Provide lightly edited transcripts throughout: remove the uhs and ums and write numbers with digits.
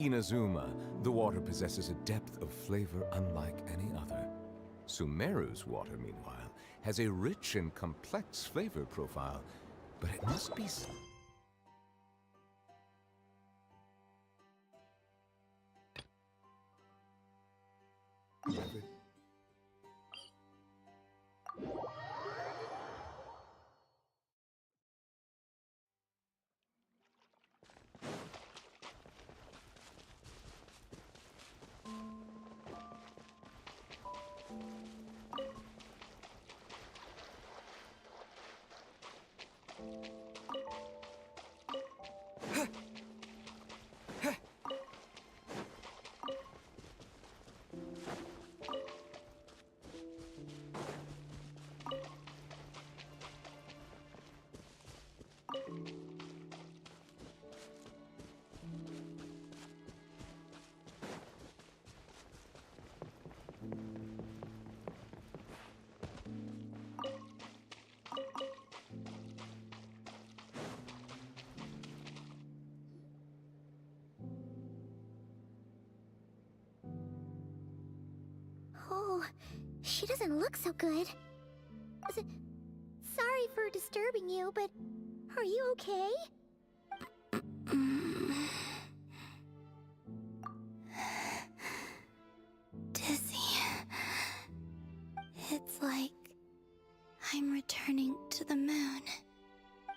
Inazuma, the water possesses a depth of flavor unlike any other. Sumeru's water, meanwhile, has a rich and complex flavor profile, but it must be... Oh, she doesn't look so good. Sorry for disturbing you, but are you okay? Dizzy. It's like I'm returning to the moon.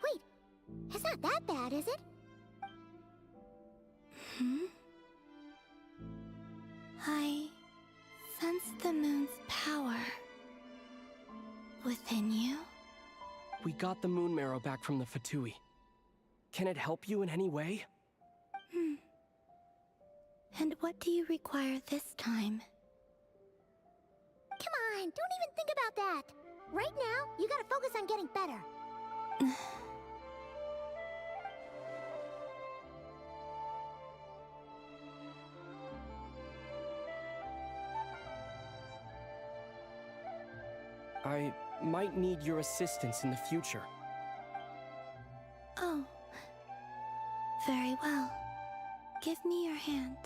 Wait, it's not that bad, is it? I sense the moon's power within you. We got the moon marrow back from the Fatui. Can it help you in any way? And what do you require this time? Come on, don't even think about that. Right now, you gotta focus on getting better. I might need your assistance in the future. Oh. Very well. Give me your hand.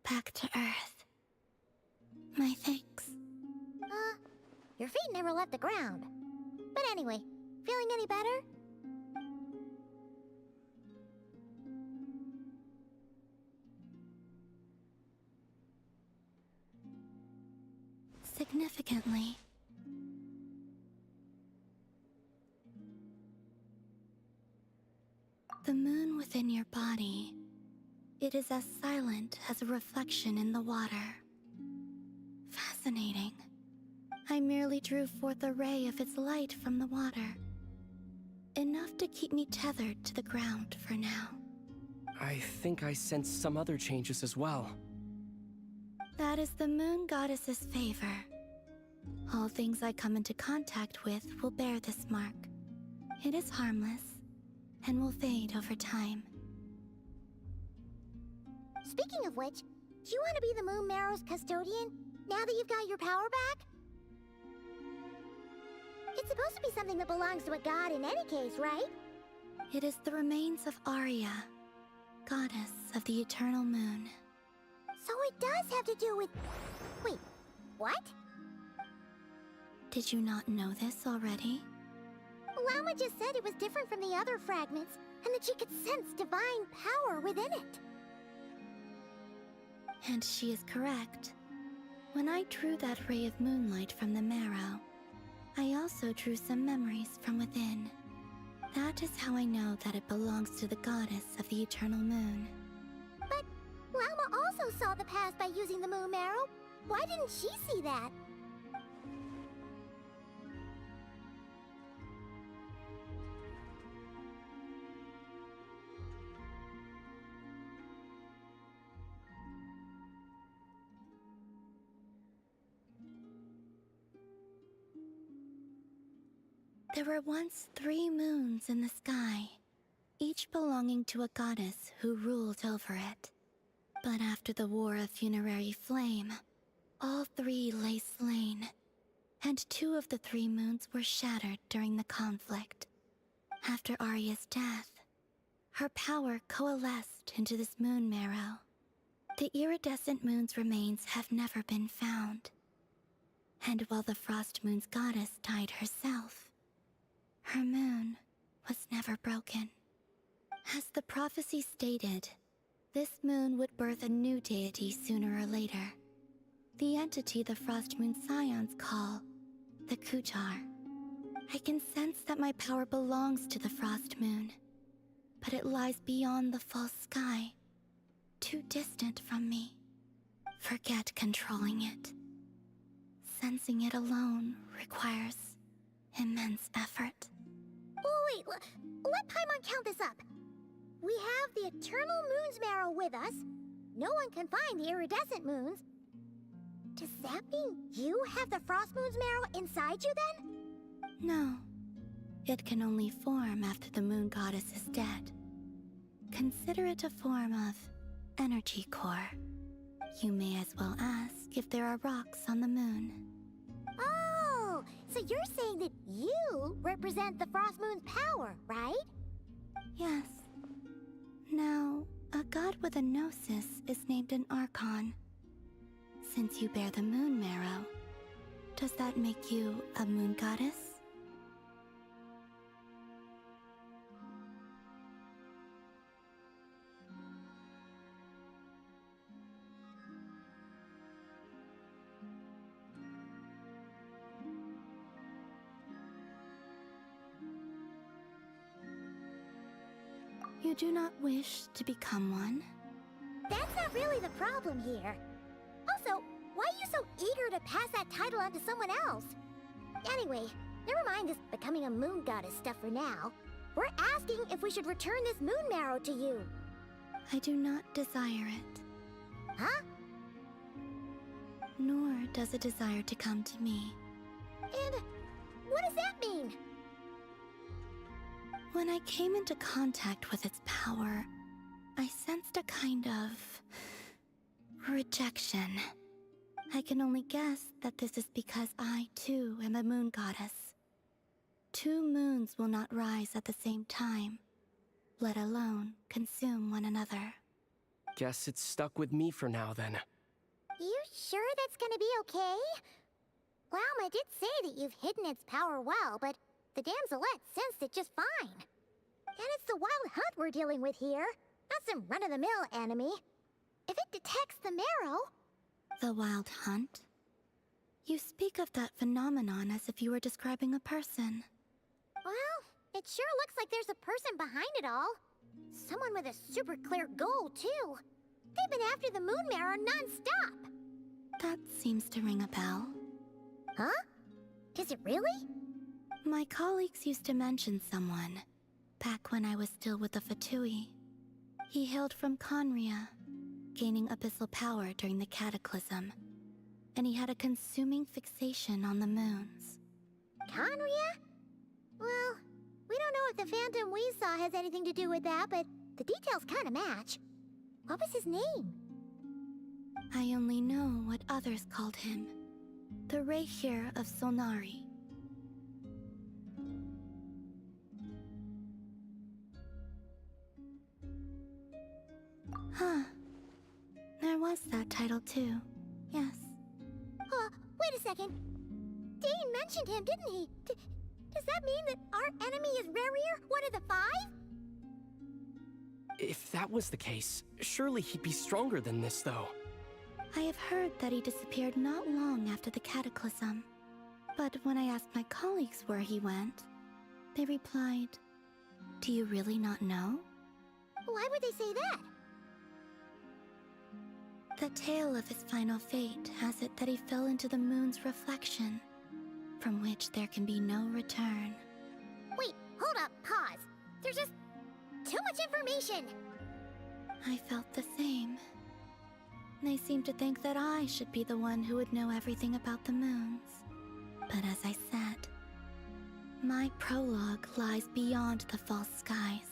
Back to Earth. My thanks. Your feet never left the ground. But anyway, feeling any better? Significantly. The moon within your body. It is as silent as a reflection in the water. Fascinating. I merely drew forth a ray of its light from the water. Enough to keep me tethered to the ground for now. I think I sense some other changes as well. That is the moon goddess's favor. All things I come into contact with will bear this mark. It is harmless, and will fade over time. Speaking of which, do you want to be the Moon Marrow's custodian, now that you've got your power back? It's supposed to be something that belongs to a god in any case, right? It is the remains of Arya, goddess of the eternal moon. So it does have to do with... Wait, what? Did you not know this already? Lama just said it was different from the other fragments, and that she could sense divine power within it. And she is correct. When I drew that ray of moonlight from the marrow, I also drew some memories from within. That is how I know that it belongs to the goddess of the eternal moon. But Lama also saw the past by using the Moon Marrow. Why didn't she see that? There were once 3 moons in the sky, each belonging to a goddess who ruled over it. But after the War of Funerary Flame, all 3 lay slain, and 2 of the 3 moons were shattered during the conflict. After Arya's death, her power coalesced into this moon marrow. The iridescent moon's remains have never been found. And while the Frost Moon's goddess died herself, her moon was never broken. As the prophecy stated, this moon would birth a new deity sooner or later. The entity the Frost Moon Scions call the Kutar. I can sense that my power belongs to the Frost Moon, but it lies beyond the false sky, too distant from me. Forget controlling it. Sensing it alone requires immense effort. Oh, wait, let Paimon count this up. We have the Eternal Moon's Marrow with us. No one can find the iridescent moons. Does that mean you have the Frost Moon's Marrow inside you then? No. It can only form after the moon goddess is dead. Consider it a form of energy core. You may as well ask if there are rocks on the moon. Oh, so you're saying that you represent the Frost Moon's power, right? Yes. Now, a god with a gnosis is named an Archon. Since you bear the moon marrow, does that make you a moon goddess? You do not wish to become one? That's not really the problem here. Also, why are you so eager to pass that title on to someone else? Anyway, never mind this becoming a moon goddess stuff for now. We're asking if we should return this moon marrow to you. I do not desire it. Huh? Nor does it desire to come to me. And what does that mean? When I came into contact with its power, I sensed a kind of rejection. I can only guess that this is because I, too, am a moon goddess. 2 moons will not rise at the same time, let alone consume one another. Guess it's stuck with me for now, then. You sure that's gonna be okay? Glauma did say that you've hidden its power well, but the damselette sensed it just fine. And it's the wild hunt we're dealing with here, not some run-of-the-mill enemy. If it detects the marrow... The wild hunt? You speak of that phenomenon as if you were describing a person. Well, it sure looks like there's a person behind it all. Someone with a super clear goal, too. They've been after the moon marrow non-stop. That seems to ring a bell. Huh? Does it really? My colleagues used to mention someone, back when I was still with the Fatui. He hailed from Conria, gaining abyssal power during the Cataclysm, and he had a consuming fixation on the moons. Conria? Well, we don't know if the phantom we saw has anything to do with that, but the details kind of match. What was his name? I only know what others called him. The Reihir of Solnari. Huh. There was that title too. Yes. Wait a second. Dane mentioned him, didn't he? Does that mean that our enemy is Rerir, one of the 5? If that was the case, surely he'd be stronger than this, though. I have heard that he disappeared not long after the Cataclysm. But when I asked my colleagues where he went, they replied, "Do you really not know?" Why would they say that? The tale of his final fate has it that he fell into the moon's reflection, from which there can be no return. Wait, hold up, pause. There's just too much information. I felt the same. They seemed to think that I should be the one who would know everything about the moons. But as I said, My prologue lies beyond the false skies.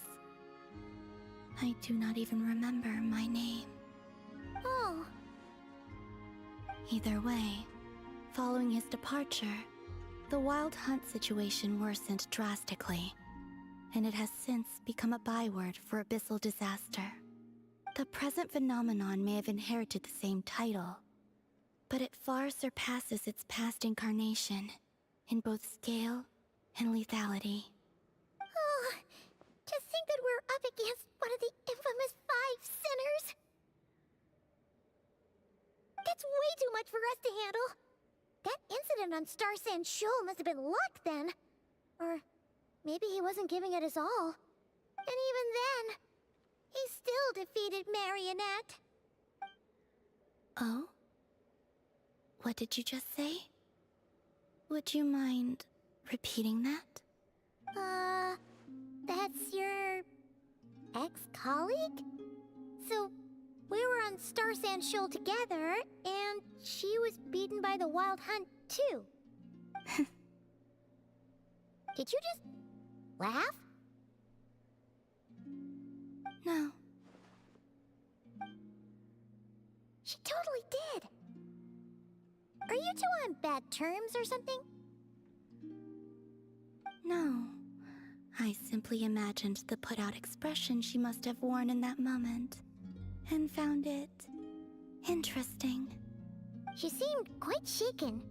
I do not even remember my name. Oh. Either way, following his departure, the Wild Hunt situation worsened drastically, and it has since become a byword for abyssal disaster. The present phenomenon may have inherited the same title, but it far surpasses its past incarnation in both scale and lethality. Oh, to think that we're up against one of the infamous 5 sinners! That's way too much for us to handle! That incident on Star Sand Shoal must have been luck then! Or maybe he wasn't giving it his all. And even then, he still defeated Marionette. Oh? What did you just say? Would you mind repeating that? That's your ex-colleague? So, we were on Star Sand Shoal together, and she was beaten by the Wild Hunt, too. Did you just laugh? No. She totally did. Are you two on bad terms or something? No. I simply imagined the put-out expression she must have worn in that moment, and found it interesting. She seemed quite shaken.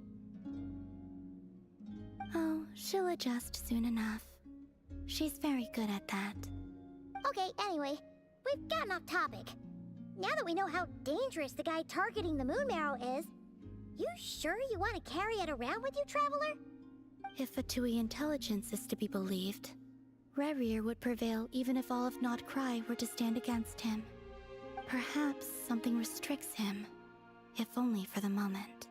Oh, she'll adjust soon enough. She's very good at that. Okay, anyway, we've gotten off topic. Now that we know how dangerous the guy targeting the Moon Marrow is, you sure you want to carry it around with you, Traveler? If Fatui intelligence is to be believed, Rerir would prevail even if all of Nod-Krai were to stand against him. Perhaps something restricts him, if only for the moment.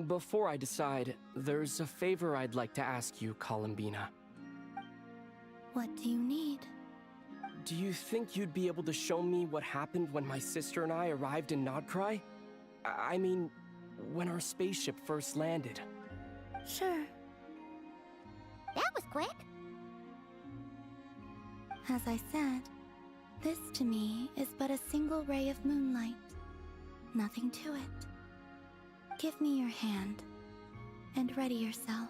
Before I decide, there's a favor I'd like to ask you, Columbina. What do you need? Do you think you'd be able to show me what happened when my sister and I arrived in Nod-Krai? I mean, when our spaceship first landed. Sure. That was quick. As I said, this to me is but a single ray of moonlight. Nothing to it. Give me your hand, and ready yourself.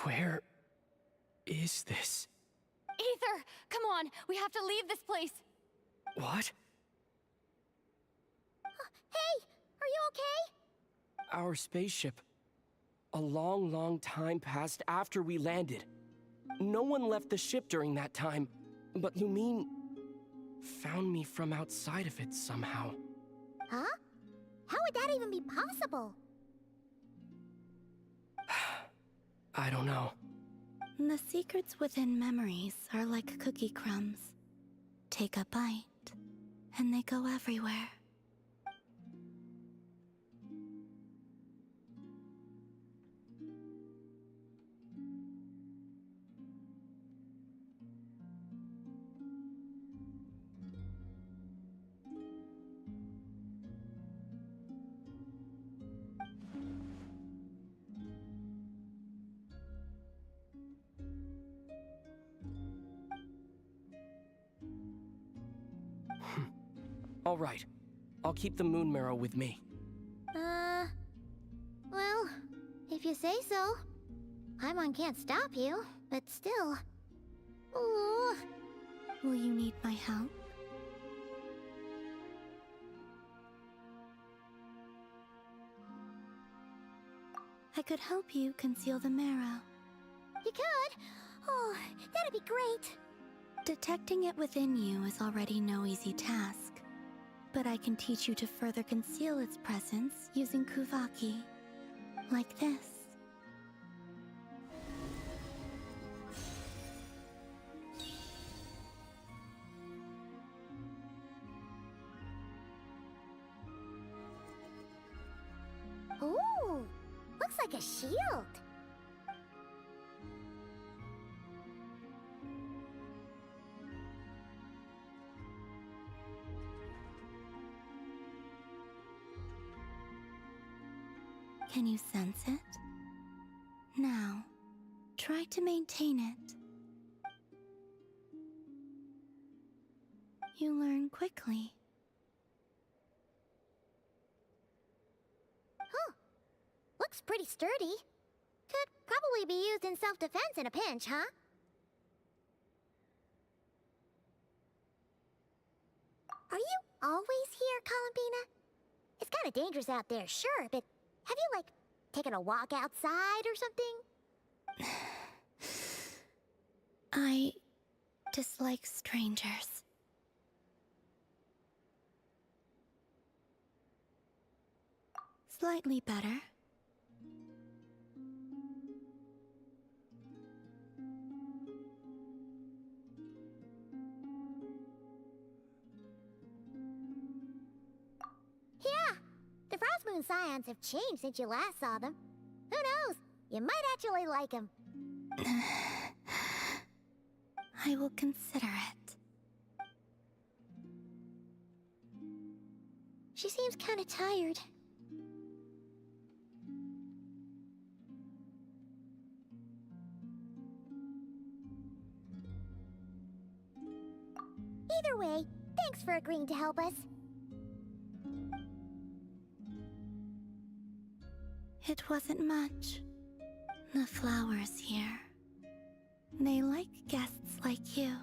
Where is this? Aether! Come on! We have to leave this place! What? Hey, are you okay? Our spaceship. A long, long time passed after we landed. No one left the ship during that time, but Lumine found me from outside of it somehow. Huh? How would that even be possible? I don't know. The secrets within memories are like cookie crumbs. Take a bite, and they go everywhere. All right. I'll keep the moon marrow with me. Well, if you say so. Paimon can't stop you, but still. Ooh, Will you need my help? I could help you conceal the marrow. You could? Oh, that'd be great. Detecting it within you is already no easy task, but I can teach you to further conceal its presence using Kuvaki, like this. Ooh, looks like a shield. Can you sense it? Now, try to maintain it. You learn quickly. Huh. Looks pretty sturdy. Could probably be used in self-defense in a pinch, huh? Are you always here, Columbina? It's kinda dangerous out there, sure, but have you, like, taken a walk outside or something? I dislike strangers. Slightly better. Yeah, the Frost Moon Scions have changed since you last saw them. Who knows? You might actually like them. I will consider it. She seems kinda tired. Either way, thanks for agreeing to help us. It wasn't much. The flowers here. They like guests like you.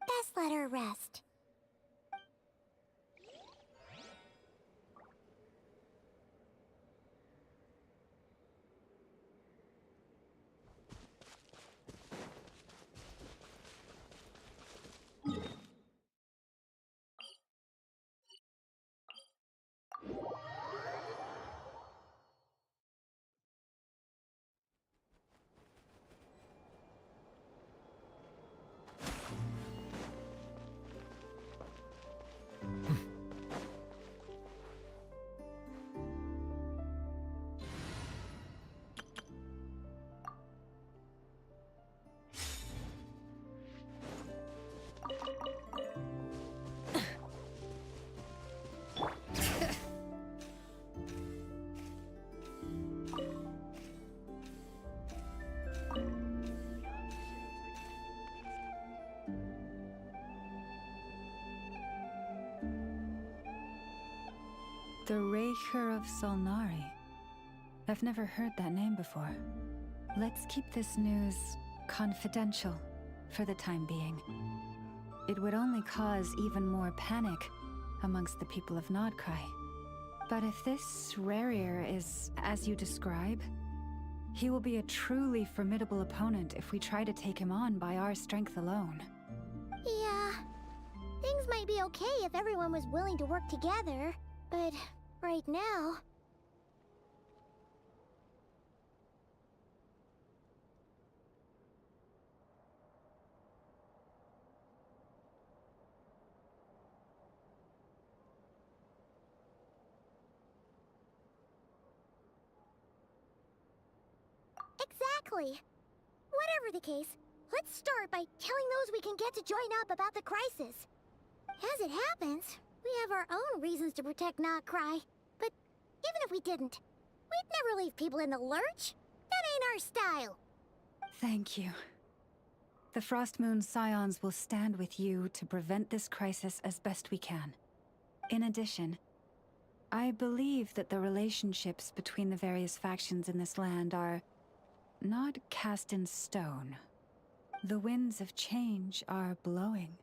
Best let her rest. The Raker of Solnari. I've never heard that name before. Let's keep this news confidential for the time being. It would only cause even more panic amongst the people of Nod-Krai. But if this Rarier is as you describe, he will be a truly formidable opponent if we try to take him on by our strength alone. Yeah. Things might be okay if everyone was willing to work together, but right now... Exactly. Whatever the case, let's start by telling those we can get to join up about the crisis. As it happens, we have our own reasons to protect Nod-Krai. But even if we didn't, we'd never leave people in the lurch. That ain't our style. Thank you. The Frost Moon Scions will stand with you to prevent this crisis as best we can. In addition, I believe that the relationships between the various factions in this land are not cast in stone. The winds of change are blowing,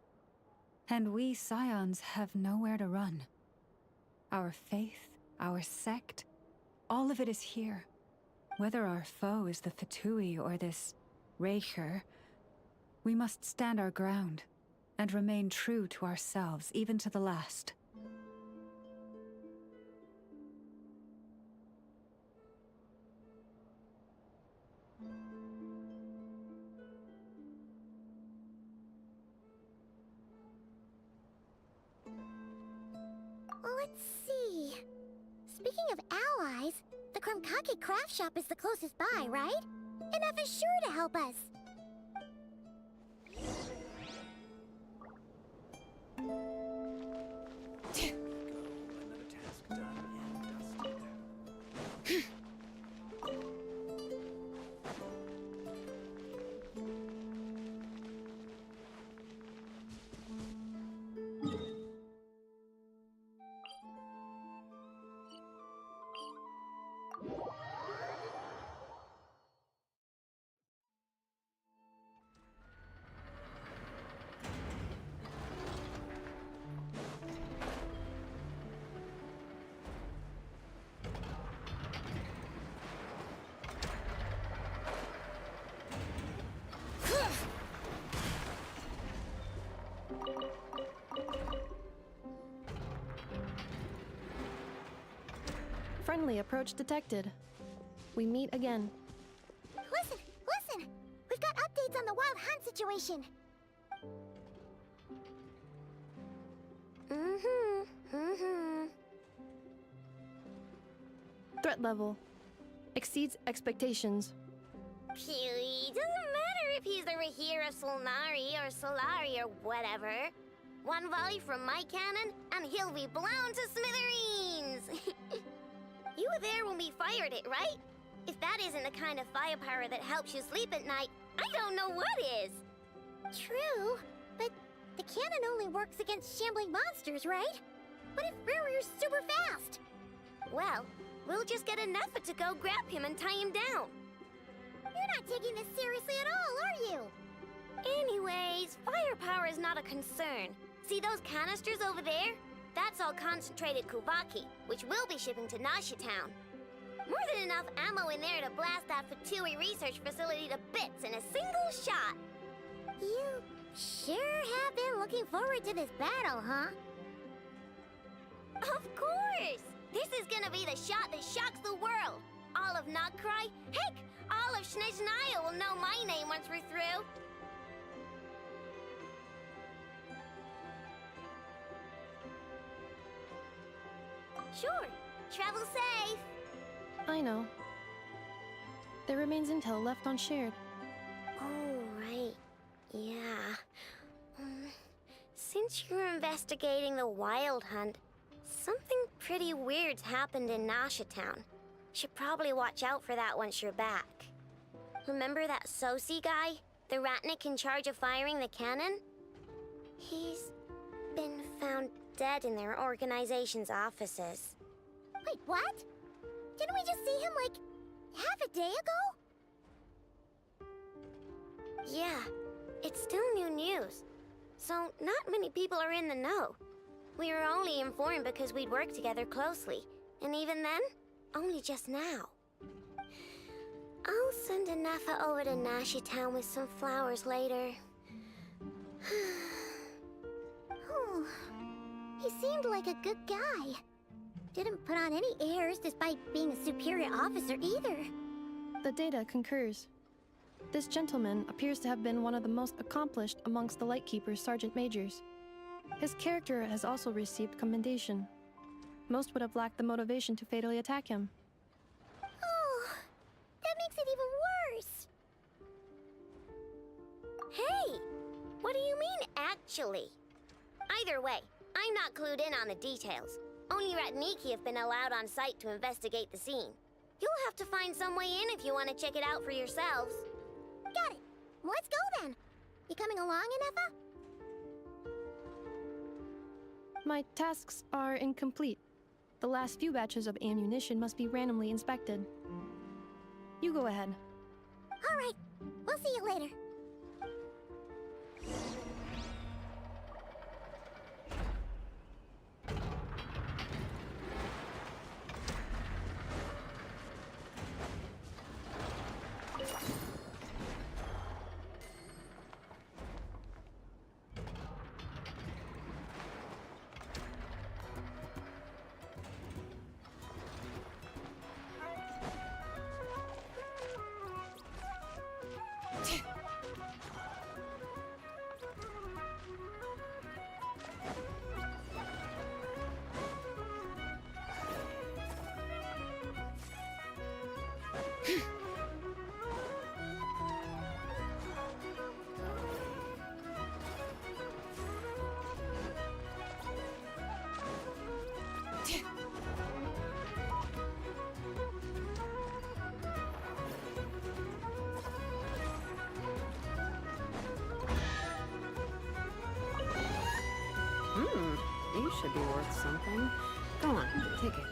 and we Scions have nowhere to run. Our faith, our sect, all of it is here. Whether our foe is the Fatui or this Raker, we must stand our ground and remain true to ourselves, even to the last. Let's see. Speaking of allies, the Krumkake craft shop is the closest by, right? And F is sure to help us. Another task done and dusted. Friendly approach detected. We meet again. Listen, listen! We've got updates on the Wild Hunt situation. Threat level exceeds expectations. Phew, doesn't matter if he's the Rahira Solnari or Solari or whatever. One volley from my cannon, and he'll be blown to smithereens! You were there when we fired it, right? If that isn't the kind of firepower that helps you sleep at night, I don't know what is! True, but the cannon only works against shambling monsters, right? What if Rarier's super fast? Well, we'll just get an effort to go grab him and tie him down. You're not taking this seriously at all, are you? Anyways, firepower is not a concern. See those canisters over there? That's all concentrated Kuvaki, which we'll be shipping to Nasha Town. More than enough ammo in there to blast that Fatui research facility to bits in a single shot. You sure have been looking forward to this battle, huh? Of course! This is gonna be the shot that shocks the world. All of Nod-Krai, heck, all of Snezhnaya will know my name once we're through. Sure, travel safe. I know. There remains intel left unshared. Oh, right. Yeah. Since you're investigating the Wild Hunt, something pretty weird's happened in Nasha Town. Should probably watch out for that once you're back. Remember that Sosi guy? The Ratnik in charge of firing the cannon? He's been found dead in their organization's offices. Wait, what? Didn't we just see him, like, half a day ago? Yeah, it's still new news. So, not many people are in the know. We were only informed because we'd worked together closely. And even then, only just now. I'll send Anafa over to Nashi Town with some flowers later. Oh, he seemed like a good guy. Didn't put on any airs despite being a superior officer either. The data concurs. This gentleman appears to have been one of the most accomplished amongst the Lightkeeper's Sergeant Majors. His character has also received commendation. Most would have lacked the motivation to fatally attack him. Oh, that makes it even worse. Hey! What do you mean, actually? Either way, I'm not clued in on the details. Only Ratniki have been allowed on site to investigate the scene. You'll have to find some way in if you want to check it out for yourselves. Got it. Let's go then. You coming along, Anafa? My tasks are incomplete. The last few batches of ammunition must be randomly inspected. You go ahead. All right. We'll see you later. You should be worth something. Go on, take it.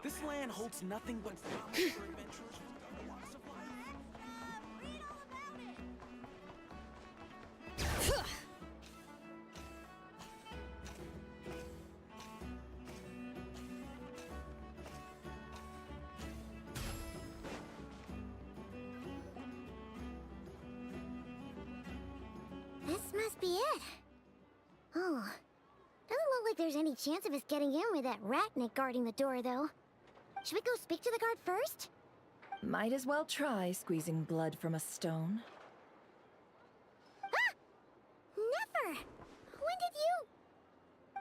This land holds nothing but promise for adventurers who've done the loss of life. This must be it. Oh, doesn't look like there's any chance of us getting in with that ratnik guarding the door, though. Should we go speak to the guard first? Might as well try squeezing blood from a stone. Ah! Never! When did you...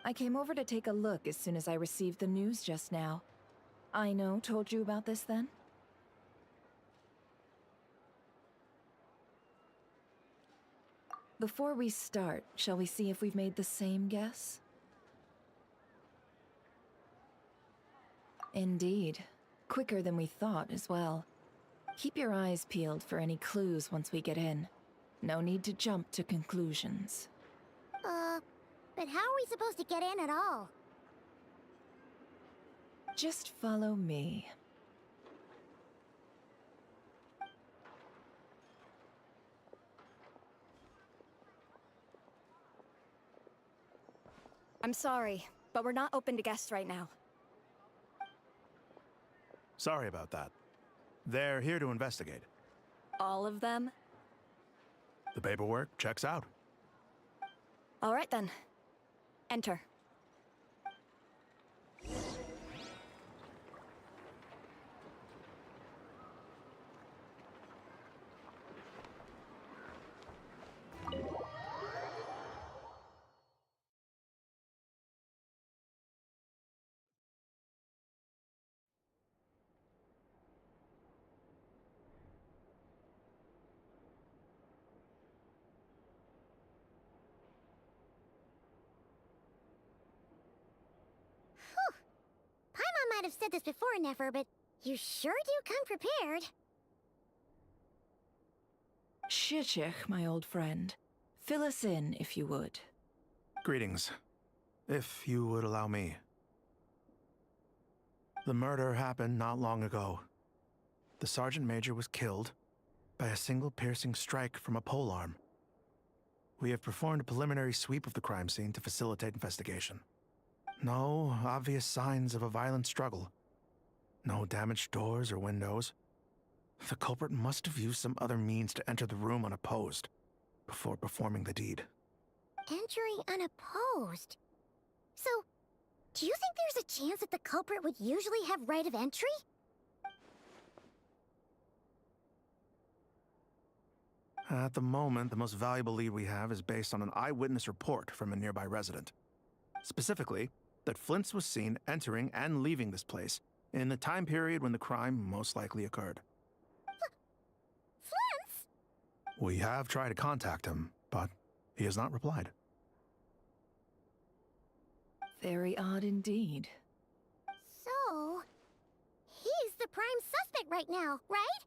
I came over to take a look as soon as I received the news just now. Aino told you about this then? Before we start, shall we see if we've made the same guess? Indeed. Quicker than we thought as well. Keep your eyes peeled for any clues once we get in. No need to jump to conclusions. But how are we supposed to get in at all? Just follow me. I'm sorry, but we're not open to guests right now. Sorry about that. They're here to investigate. All of them? The paperwork checks out. All right then. Enter. might have said this before, Nefer, but you sure do come prepared. Shishich, my old friend. Fill us in, if you would. Greetings. If you would allow me. The murder happened not long ago. The Sergeant Major was killed by a single piercing strike from a polearm. We have performed a preliminary sweep of the crime scene to facilitate investigation. No obvious signs of a violent struggle. No damaged doors or windows. The culprit must have used some other means to enter the room unopposed before performing the deed. Entering unopposed? So, do you think there's a chance that the culprit would usually have right of entry? At the moment, the most valuable lead we have is based on an eyewitness report from a nearby resident. Specifically, that Flint's was seen entering and leaving this place in the time period when the crime most likely occurred. Flint's? We have tried to contact him, but he has not replied. Very odd indeed. So, he's the prime suspect right now, right?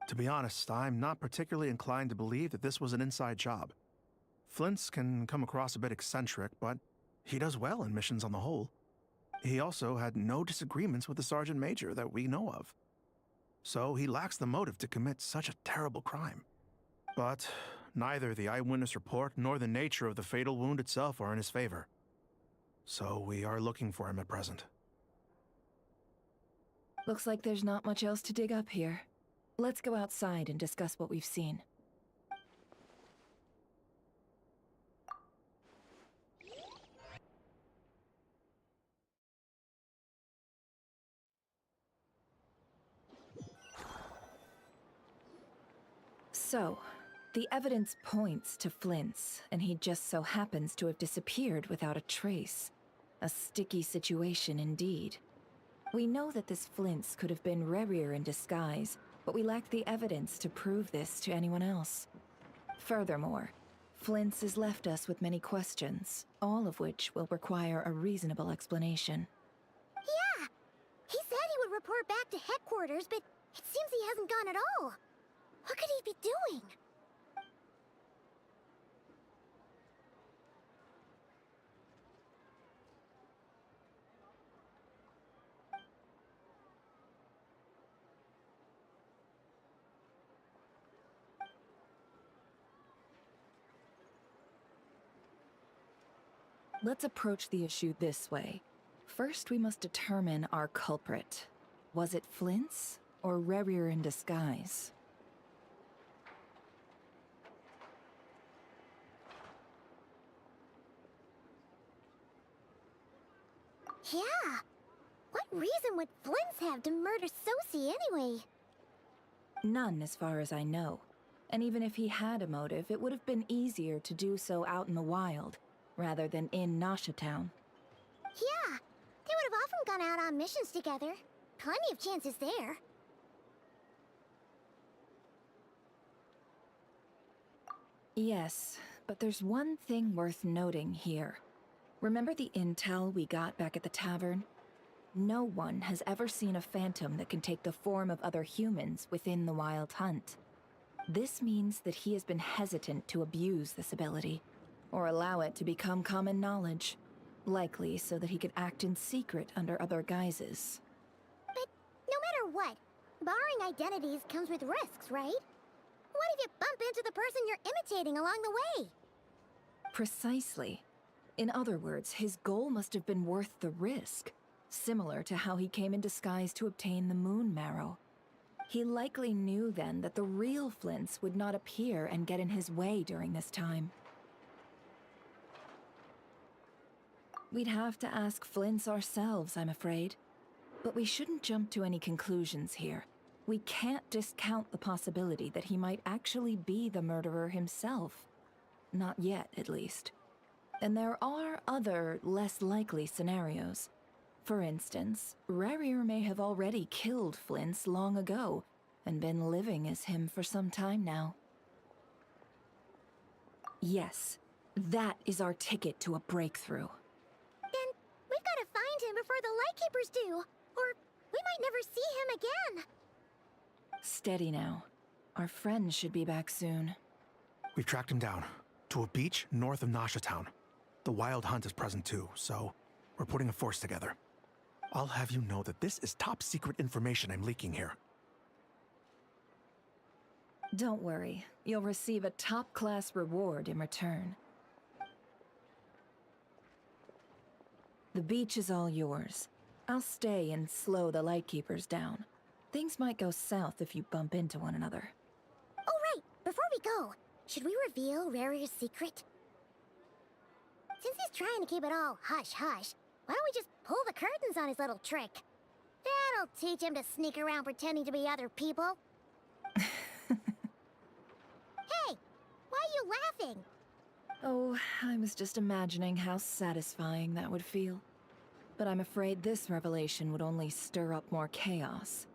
To be honest, I'm not particularly inclined to believe that this was an inside job. Flint's can come across a bit eccentric, but he does well in missions on the whole. He also had no disagreements with the Sergeant Major that we know of. So he lacks the motive to commit such a terrible crime. But neither the eyewitness report nor the nature of the fatal wound itself are in his favor. So we are looking for him at present. Looks like there's not much else to dig up here. Let's go outside and discuss what we've seen. So, the evidence points to Flint's, and he just so happens to have disappeared without a trace. A sticky situation indeed. We know that this Flint's could have been Rerir in disguise, but we lack the evidence to prove this to anyone else. Furthermore, Flint's has left us with many questions, all of which will require a reasonable explanation. Yeah! He said he would report back to headquarters, but it seems he hasn't gone at all. What could he be doing? Let's approach the issue this way. First, we must determine our culprit. Was it Flint's or Rerir in disguise? Yeah! What reason would Flint's have to murder Sosie anyway? None, as far as I know. And even if he had a motive, it would have been easier to do so out in the wild, rather than in Nasha Town. Yeah! They would have often gone out on missions together. Plenty of chances there. Yes, but there's one thing worth noting here. Remember the intel we got back at the tavern? No one has ever seen a phantom that can take the form of other humans within the Wild Hunt. This means that he has been hesitant to abuse this ability, or allow it to become common knowledge, likely so that he could act in secret under other guises. But no matter what, borrowing identities comes with risks, right? What if you bump into the person you're imitating along the way? Precisely. In other words, his goal must have been worth the risk, similar to how he came in disguise to obtain the moon marrow. He likely knew then that the real Flint's would not appear and get in his way during this time. We'd have to ask Flint's ourselves, I'm afraid. But we shouldn't jump to any conclusions here. We can't discount the possibility that he might actually be the murderer himself. Not yet, at least. And there are other, less likely scenarios. For instance, Rerir may have already killed Flint's long ago, and been living as him for some time now. Yes, that is our ticket to a breakthrough. Then we've gotta find him before the Lightkeepers do, or we might never see him again. Steady now. Our friend should be back soon. We've tracked him down to a beach north of Nasha Town. The Wild Hunt is present too, so we're putting a force together. I'll have you know that this is top secret information I'm leaking here. Don't worry. You'll receive a top-class reward in return. The beach is all yours. I'll stay and slow the Lightkeepers down. Things might go south if you bump into one another. Oh right, before we go, should we reveal Rarier's secret? Since he's trying to keep it all hush-hush, why don't we just pull the curtains on his little trick? That'll teach him to sneak around pretending to be other people. Hey, why are you laughing? Oh, I was just imagining how satisfying that would feel. But I'm afraid this revelation would only stir up more chaos.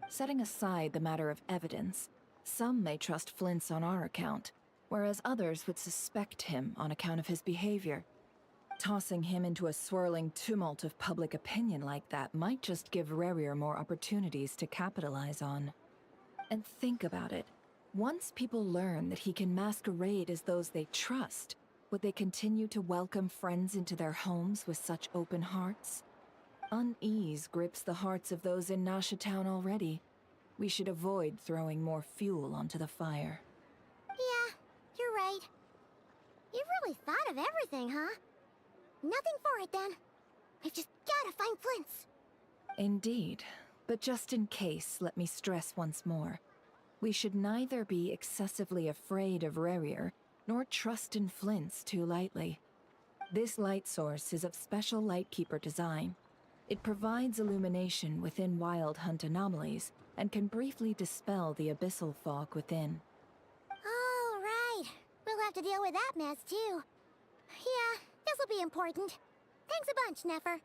Setting aside the matter of evidence, some may trust Flint's on our account, whereas others would suspect him on account of his behavior. Tossing him into a swirling tumult of public opinion like that might just give Rarier more opportunities to capitalize on. And think about it. Once people learn that he can masquerade as those they trust, would they continue to welcome friends into their homes with such open hearts? Unease grips the hearts of those in Nasha Town already. We should avoid throwing more fuel onto the fire. Yeah, you're right. You've really thought of everything, huh? Nothing for it then. We've just gotta find Flint's. Indeed. But just in case, let me stress once more. We should neither be excessively afraid of Rarier, nor trust in Flint's too lightly. This light source is of special Lightkeeper design. It provides illumination within Wild Hunt anomalies, and can briefly dispel the abyssal fog within. Oh, right. We'll have to deal with that mess, too. Yeah, this'll be important. Thanks a bunch, Nefer.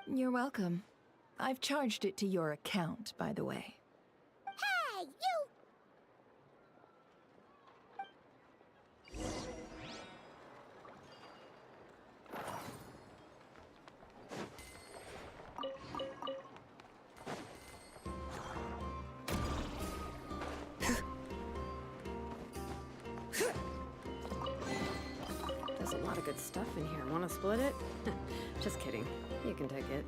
You're welcome. I've charged it to your account, by the way. Hey, you! There's a lot of good stuff in here. Want to split it? Just kidding. You can take it.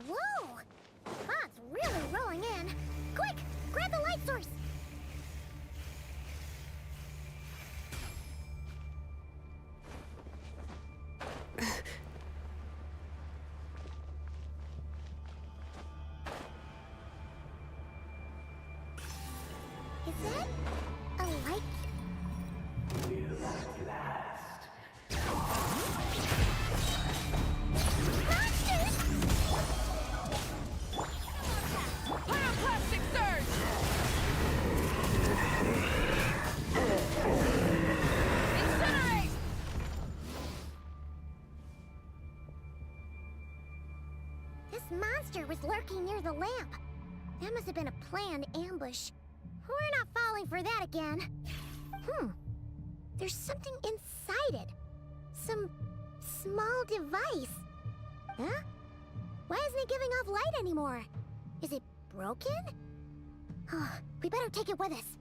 Whoa! Fog's really rolling in. Quick, grab the light source. Is that a light? Pyroclastic surge! Incinerate! This monster was lurking near the lamp. That must have been a planned ambush. We're not falling for that again. There's something inside it. Some small device. Huh? Why isn't it giving off light anymore? Is it broken? Oh, we better take it with us.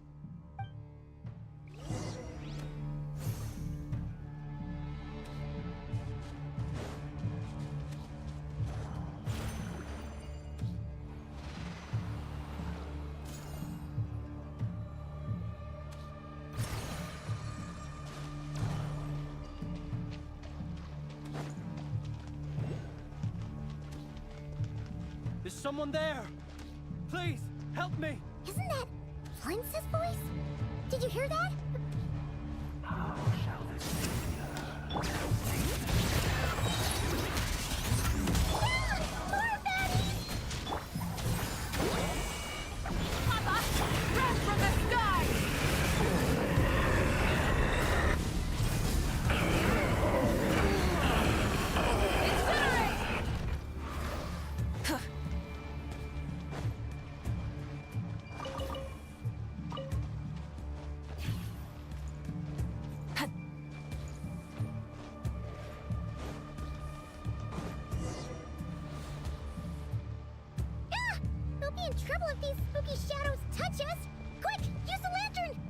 Is someone there? Please, help me! Isn't that Flint's voice? Did you hear that? How shall this We'll be in trouble if these spooky shadows touch us! Quick, use the lantern!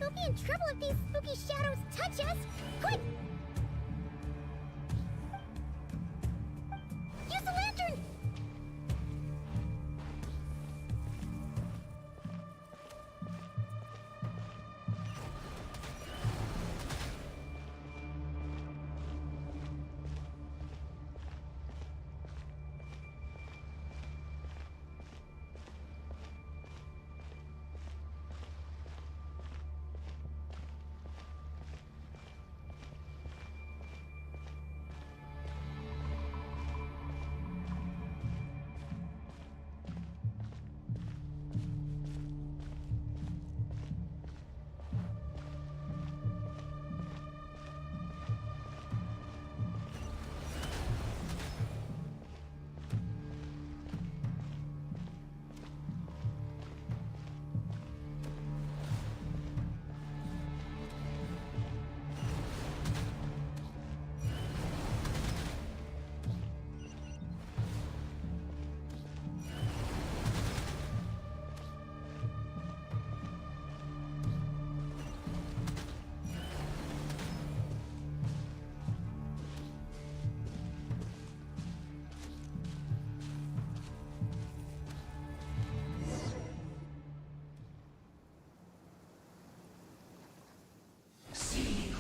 We'll be in trouble if these spooky shadows touch us! Quick! Use the lantern!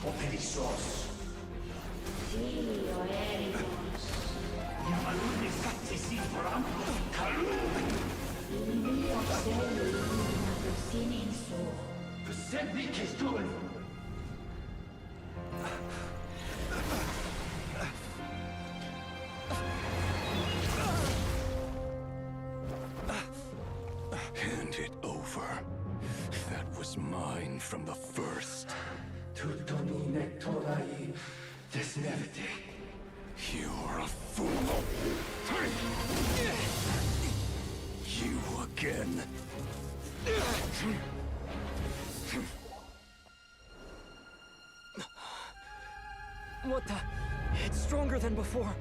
Operissos. Filio Ericos. Yamaluni fattisi foramco calum. Filio Selu Siniso. Semmi Kistul. Hand it over. That was mine from the first. Tutto mi nectorai desnevite. You're a fool. You again. What the? It's stronger than before.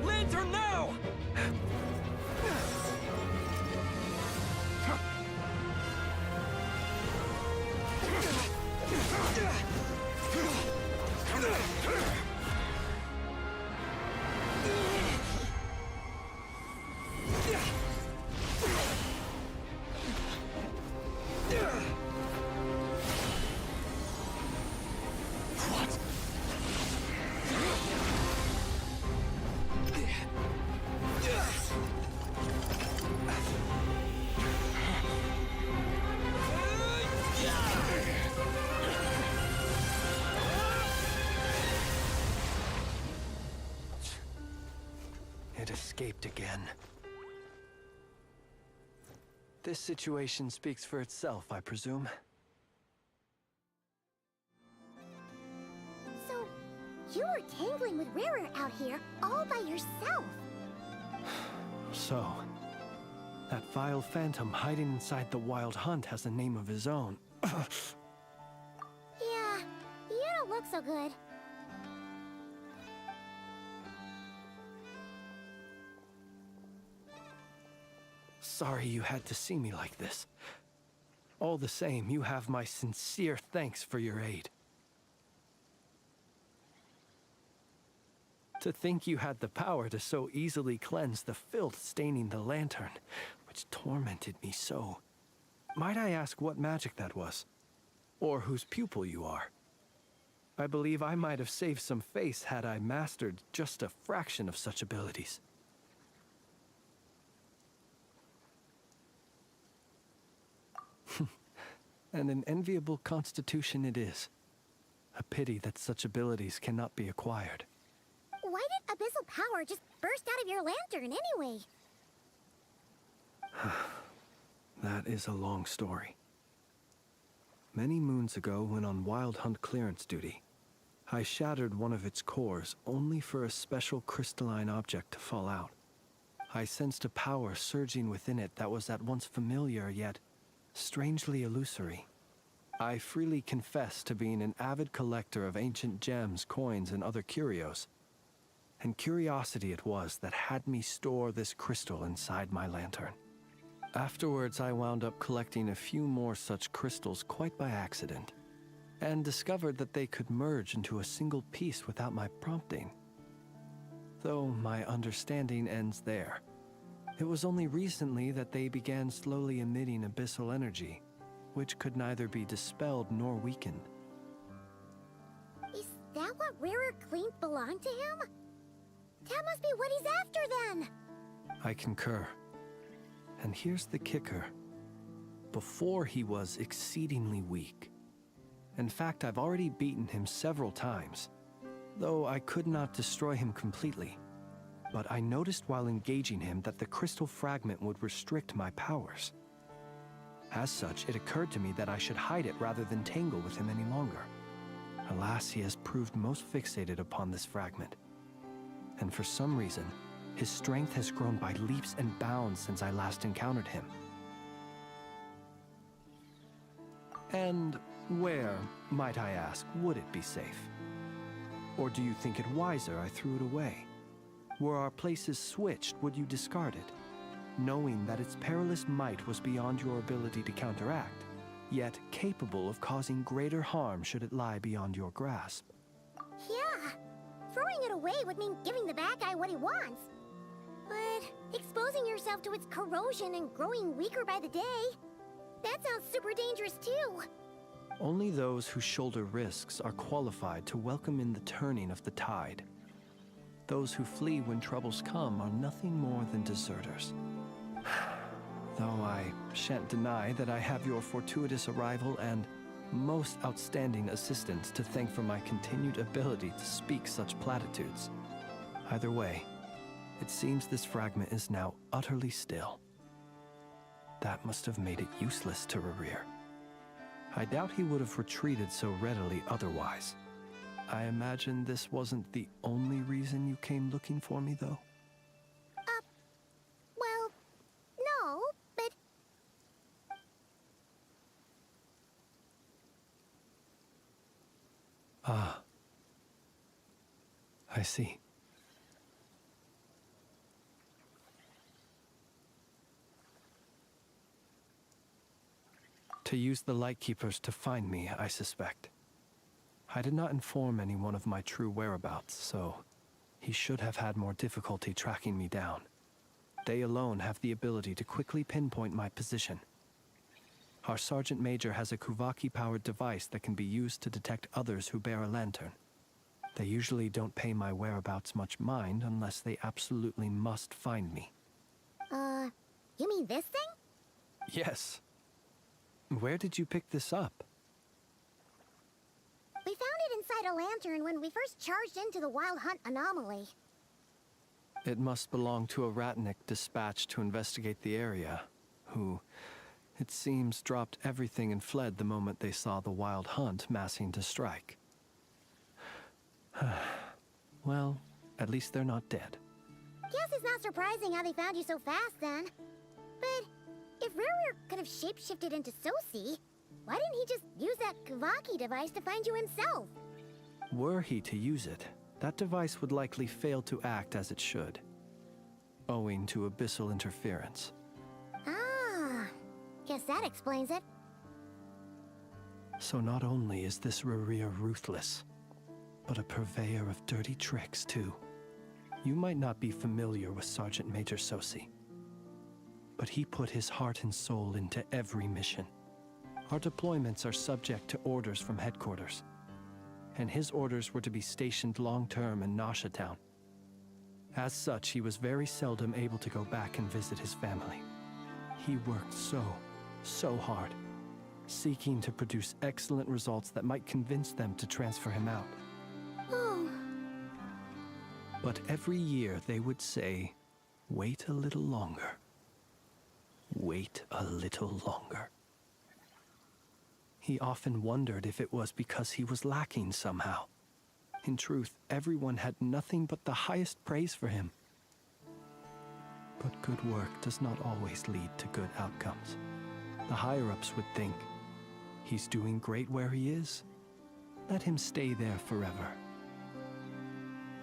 Lantern now! it escaped again. This situation speaks for itself, I presume. So, you were tangling with Rarer out here all by yourself. So, that vile phantom hiding inside the Wild Hunt has a name of his own. Yeah, you don't look so good. Sorry you had to see me like this. All the same, you have my sincere thanks for your aid. To think you had the power to so easily cleanse the filth staining the lantern, which tormented me so. Might I ask what magic that was? Or whose pupil you are? I believe I might have saved some face had I mastered just a fraction of such abilities. And an enviable constitution it is. A pity that such abilities cannot be acquired. Why did abyssal power just burst out of your lantern anyway? That is a long story. Many moons ago, when on Wild Hunt clearance duty, I shattered one of its cores only for a special crystalline object to fall out. I sensed a power surging within it that was at once familiar yet strangely illusory. I freely confess to being an avid collector of ancient gems, coins, and other curios. And curiosity it was that had me store this crystal inside my lantern. Afterwards, I wound up collecting a few more such crystals quite by accident, and discovered that they could merge into a single piece without my prompting. Though my understanding ends there. It was only recently that they began slowly emitting abyssal energy, which could neither be dispelled nor weakened. Is that what Rarer claimed belonged to him? That must be what he's after then! I concur. And here's the kicker. Before he was exceedingly weak. In fact, I've already beaten him several times, though I could not destroy him completely. But I noticed while engaging him that the crystal fragment would restrict my powers. As such, it occurred to me that I should hide it rather than tangle with him any longer. Alas, he has proved most fixated upon this fragment. And for some reason, his strength has grown by leaps and bounds since I last encountered him. And where, might I ask, would it be safe? Or do you think it wiser I threw it away? Were our places switched, would you discard it, knowing that its perilous might was beyond your ability to counteract, yet capable of causing greater harm should it lie beyond your grasp? Yeah, throwing it away would mean giving the bad guy what he wants. But exposing yourself to its corrosion and growing weaker by the day, that sounds super dangerous too. Only those who shoulder risks are qualified to welcome in the turning of the tide. Those who flee when troubles come are nothing more than deserters. Though I shan't deny that I have your fortuitous arrival and most outstanding assistance to thank for my continued ability to speak such platitudes. Either way, it seems this fragment is now utterly still. That must have made it useless to Rarir. I doubt he would have retreated so readily otherwise. I imagine this wasn't the only reason you came looking for me, though? Well, no, but... Ah. I see. To use the Lightkeepers to find me, I suspect. I did not inform anyone of my true whereabouts, so he should have had more difficulty tracking me down. They alone have the ability to quickly pinpoint my position. Our Sergeant Major has a Kuvaki-powered device that can be used to detect others who bear a lantern. They usually don't pay my whereabouts much mind unless they absolutely must find me. You mean this thing? Yes. Where did you pick this up? We found it inside a lantern when we first charged into the Wild Hunt anomaly. It must belong to a Ratnik dispatched to investigate the area, who, it seems, dropped everything and fled the moment they saw the Wild Hunt massing to strike. Well, at least they're not dead. Guess it's not surprising how they found you so fast then. But if Ruru could have shapeshifted into Sosi, why didn't he just use that Kavaki device to find you himself? Were he to use it, that device would likely fail to act as it should, owing to abyssal interference. Ah, guess that explains it. So not only is this Rurir ruthless, but a purveyor of dirty tricks too. You might not be familiar with Sergeant Major Sosi, but he put his heart and soul into every mission. Our deployments are subject to orders from headquarters, and his orders were to be stationed long-term in Nasha Town. As such, he was very seldom able to go back and visit his family. He worked so hard, seeking to produce excellent results that might convince them to transfer him out. Oh. But every year they would say, wait a little longer. Wait a little longer. He often wondered if it was because he was lacking somehow. In truth, everyone had nothing but the highest praise for him. But good work does not always lead to good outcomes. The higher-ups would think, he's doing great where he is. Let him stay there forever.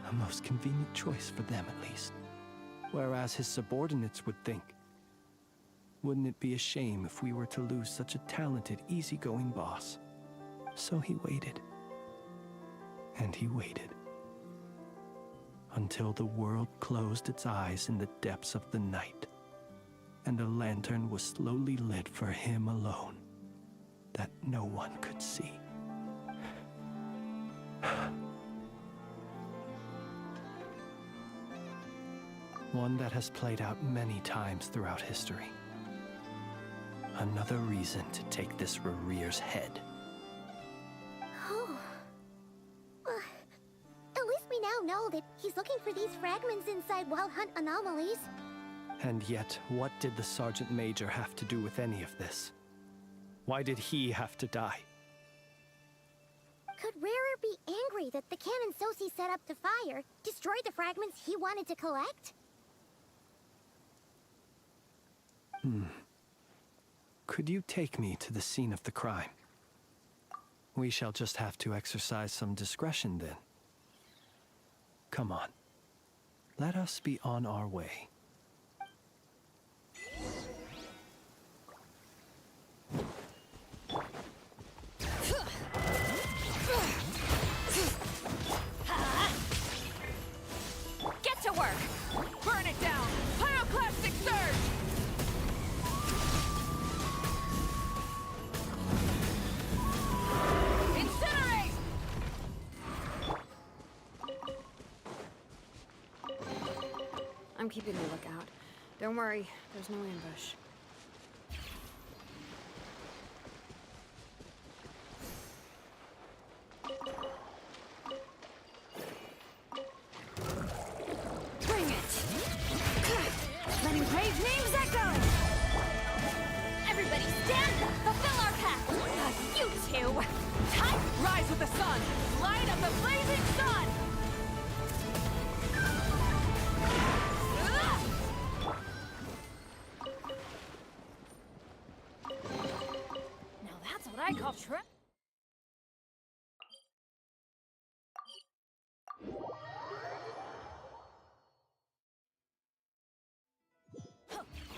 A most convenient choice for them, at least. Whereas his subordinates would think, wouldn't it be a shame if we were to lose such a talented, easygoing boss? So he waited. And he waited. Until the world closed its eyes in the depths of the night, and a lantern was slowly lit for him alone, that no one could see. One that has played out many times throughout history. Another reason to take this Rurir's head. Oh. At least we now know that he's looking for these fragments inside Wild Hunt anomalies. And yet, what did the Sergeant Major have to do with any of this? Why did he have to die? Could Rarer be angry that the cannon Sosi set up to fire destroyed the fragments he wanted to collect? Could you take me to the scene of the crime? We shall just have to exercise some discretion then. Come on. Let us be on our way. Get to work! Burn it down! Pyroclastic surge! Incinerate! I'm keeping a lookout. Don't worry, there's no ambush. Bring it! Letting brave names echo! Everybody stand up! Fulfill our path! You two! Time! Rise with the sun! Light of the blazing sun! Now that's what I call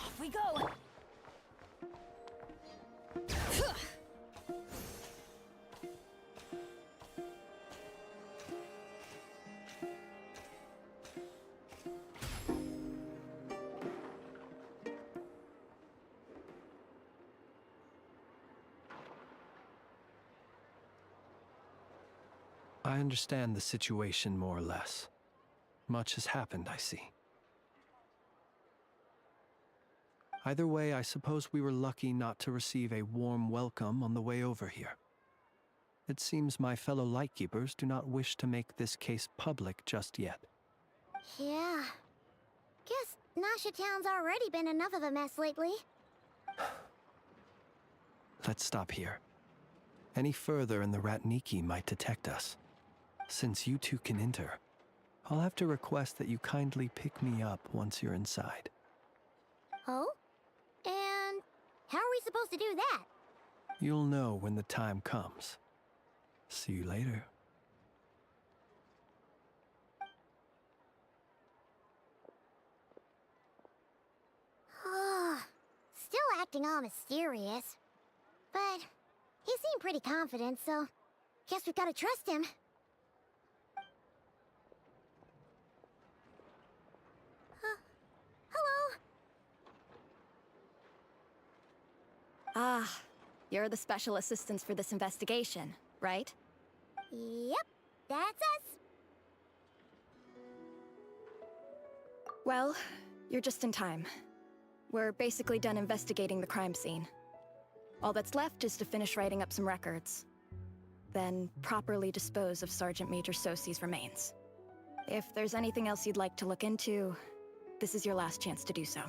Off we go! I understand the situation more or less. Much has happened, I see. Either way, I suppose we were lucky not to receive a warm welcome on the way over here. It seems my fellow Lightkeepers do not wish to make this case public just yet. Yeah. Nasha Town's already been enough of a mess lately. Let's stop here. Any further and the Ratniki might detect us. Since you two can enter, I'll have to request that you kindly pick me up once you're inside. Oh? And how are we supposed to do that? You'll know when the time comes. See you later. Still acting all mysterious. But he seemed pretty confident, so guess we've got to trust him. Hello? Ah, you're the special assistants for this investigation, right? Yep, that's us. Well, you're just in time. We're basically done investigating the crime scene. All that's left is to finish writing up some records. Then properly dispose of Sergeant Major Sosi's remains. If there's anything else you'd like to look into, this is your last chance to do so.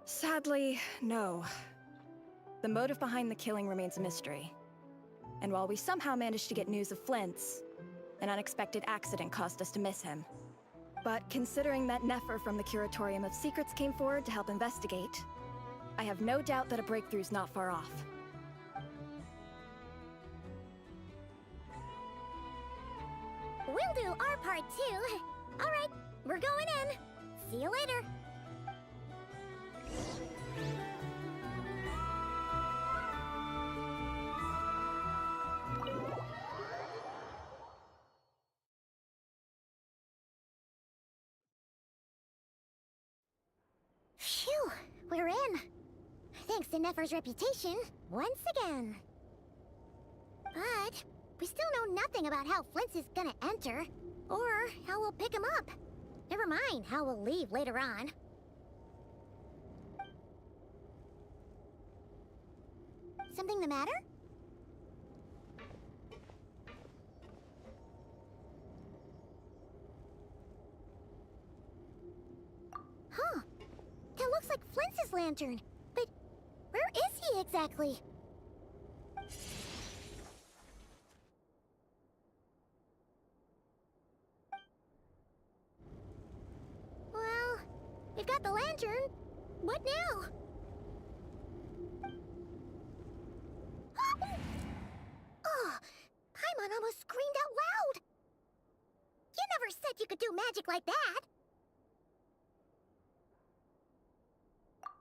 Sadly, no. The motive behind the killing remains a mystery. And while we somehow managed to get news of Flint's, an unexpected accident caused us to miss him. But considering that Nefer from the Curatorium of Secrets came forward to help investigate, I have no doubt that a breakthrough's not far off. We'll do our part too. All right, we're going in. See you later. Phew, we're in. Thanks to Nefer's reputation, once again. But we still know nothing about how Flint's is gonna enter, or how we'll pick him up. Never mind how we'll leave later on. Something the matter? Huh. That looks like Flint's lantern. But where is he exactly? Well, we've got the lantern. What now? Oh, Paimon almost screamed out loud. You never said you could do magic like that.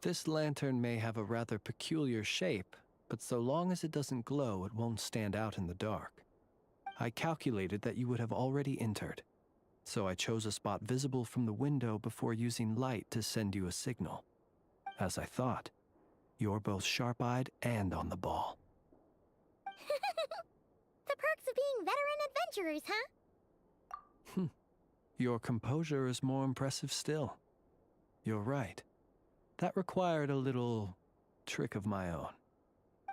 This lantern may have a rather peculiar shape, but so long as it doesn't glow, it won't stand out in the dark. I calculated that you would have already entered, so I chose a spot visible from the window before using light to send you a signal. As I thought, you're both sharp-eyed and on the ball. The perks of being veteran adventurers, huh? Your composure is more impressive still. You're right. That required a little trick of my own.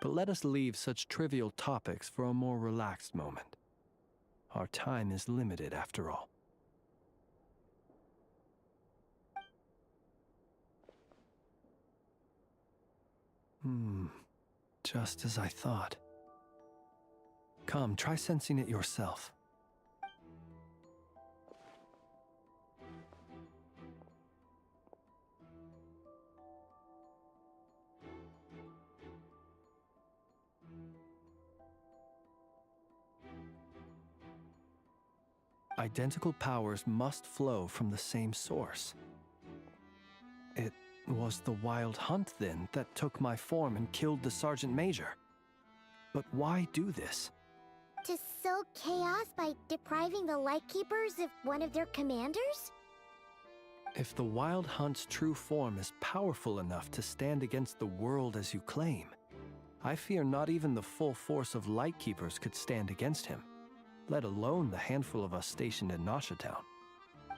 But let us leave such trivial topics for a more relaxed moment. Our time is limited after all. Just as I thought. Come, try sensing it yourself. Identical powers must flow from the same source. It was the Wild Hunt, then, that took my form and killed the Sergeant Major. But why do this? To sow chaos by depriving the Lightkeepers of one of their commanders? If the Wild Hunt's true form is powerful enough to stand against the world as you claim, I fear not even the full force of Lightkeepers could stand against him, let alone the handful of us stationed in Nasha Town.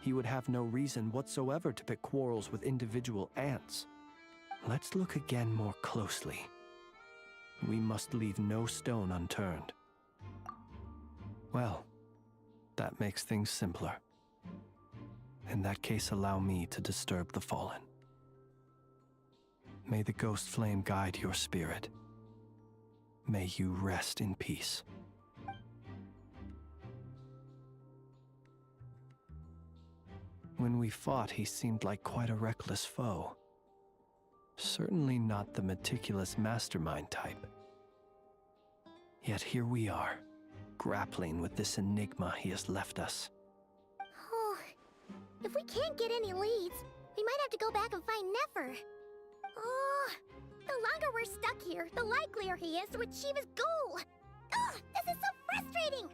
He would have no reason whatsoever to pick quarrels with individual ants. Let's look again more closely. We must leave no stone unturned. Well, that makes things simpler. In that case, allow me to disturb the fallen. May the ghost flame guide your spirit. May you rest in peace. When we fought, he seemed like quite a reckless foe. Certainly not the meticulous mastermind type. Yet here we are, grappling with this enigma he has left us. Oh, if we can't get any leads, we might have to go back and find Nefer. Oh, the longer we're stuck here, the likelier he is to achieve his goal. Ugh, this is so frustrating!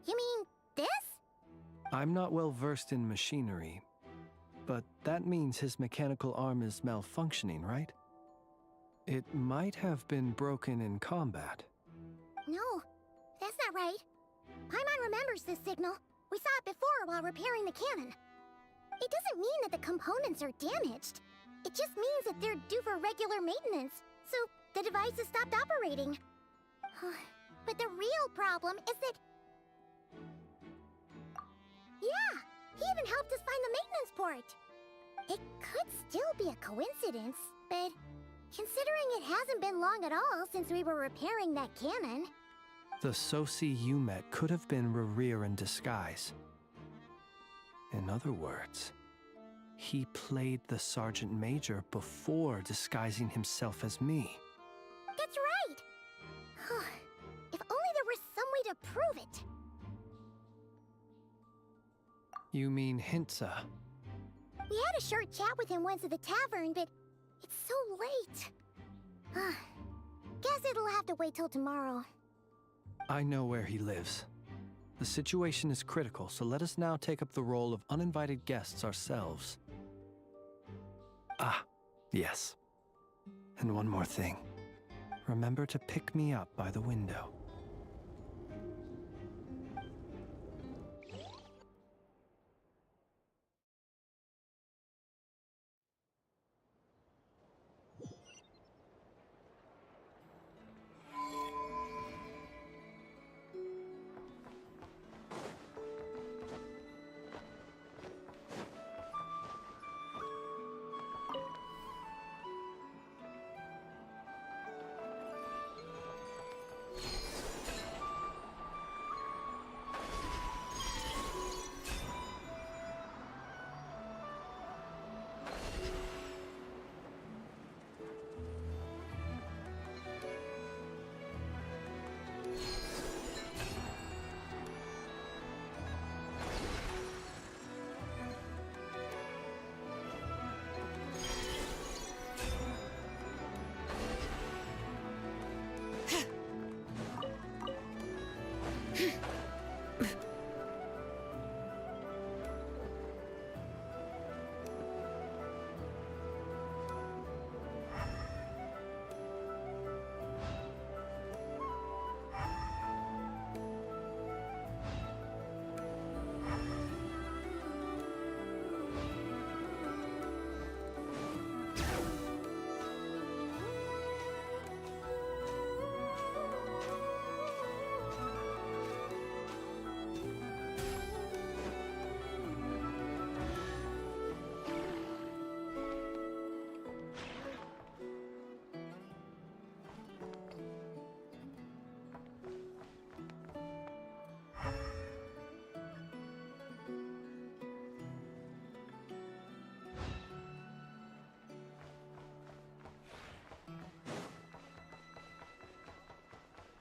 You mean this? I'm not well versed in machinery, but that means his mechanical arm is malfunctioning, right? It might have been broken in combat. No, that's not right. Paimon remembers this signal. We saw it before while repairing the cannon. It doesn't mean that the components are damaged. It just means that they're due for regular maintenance, so the device has stopped operating. But the real problem is that... Yeah, he even helped us find the maintenance port. It could still be a coincidence, but considering it hasn't been long at all since we were repairing that cannon... The Sosi you met could have been Rerir in disguise. In other words, he played the Sergeant Major before disguising himself as me. That's right! If only there was some way to prove it. You mean Hintsa? We had a short chat with him once at the tavern, but it's so late. Guess it'll have to wait till tomorrow. I know where he lives. The situation is critical, so let us now take up the role of uninvited guests ourselves. Ah, yes. And one more thing. Remember to pick me up by the window.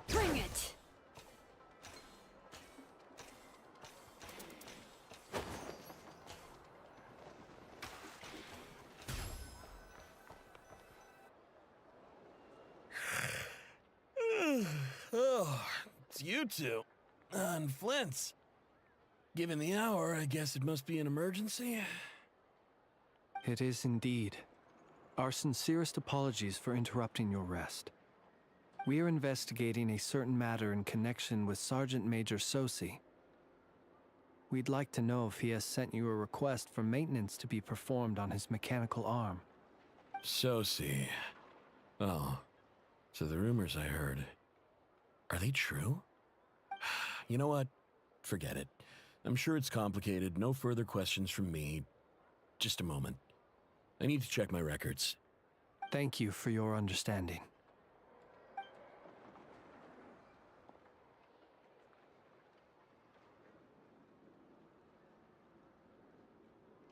Bring it! Oh, it's you two. And Flint's. Given the hour, I guess it must be an emergency. It is indeed. Our sincerest apologies for interrupting your rest. We are investigating a certain matter in connection with Sergeant Major Sosi. We'd like to know if he has sent you a request for maintenance to be performed on his mechanical arm. Sosi. Oh, so the rumors I heard, are they true? You know what? Forget it. I'm sure it's complicated. No further questions from me. Just a moment. I need to check my records. Thank you for your understanding.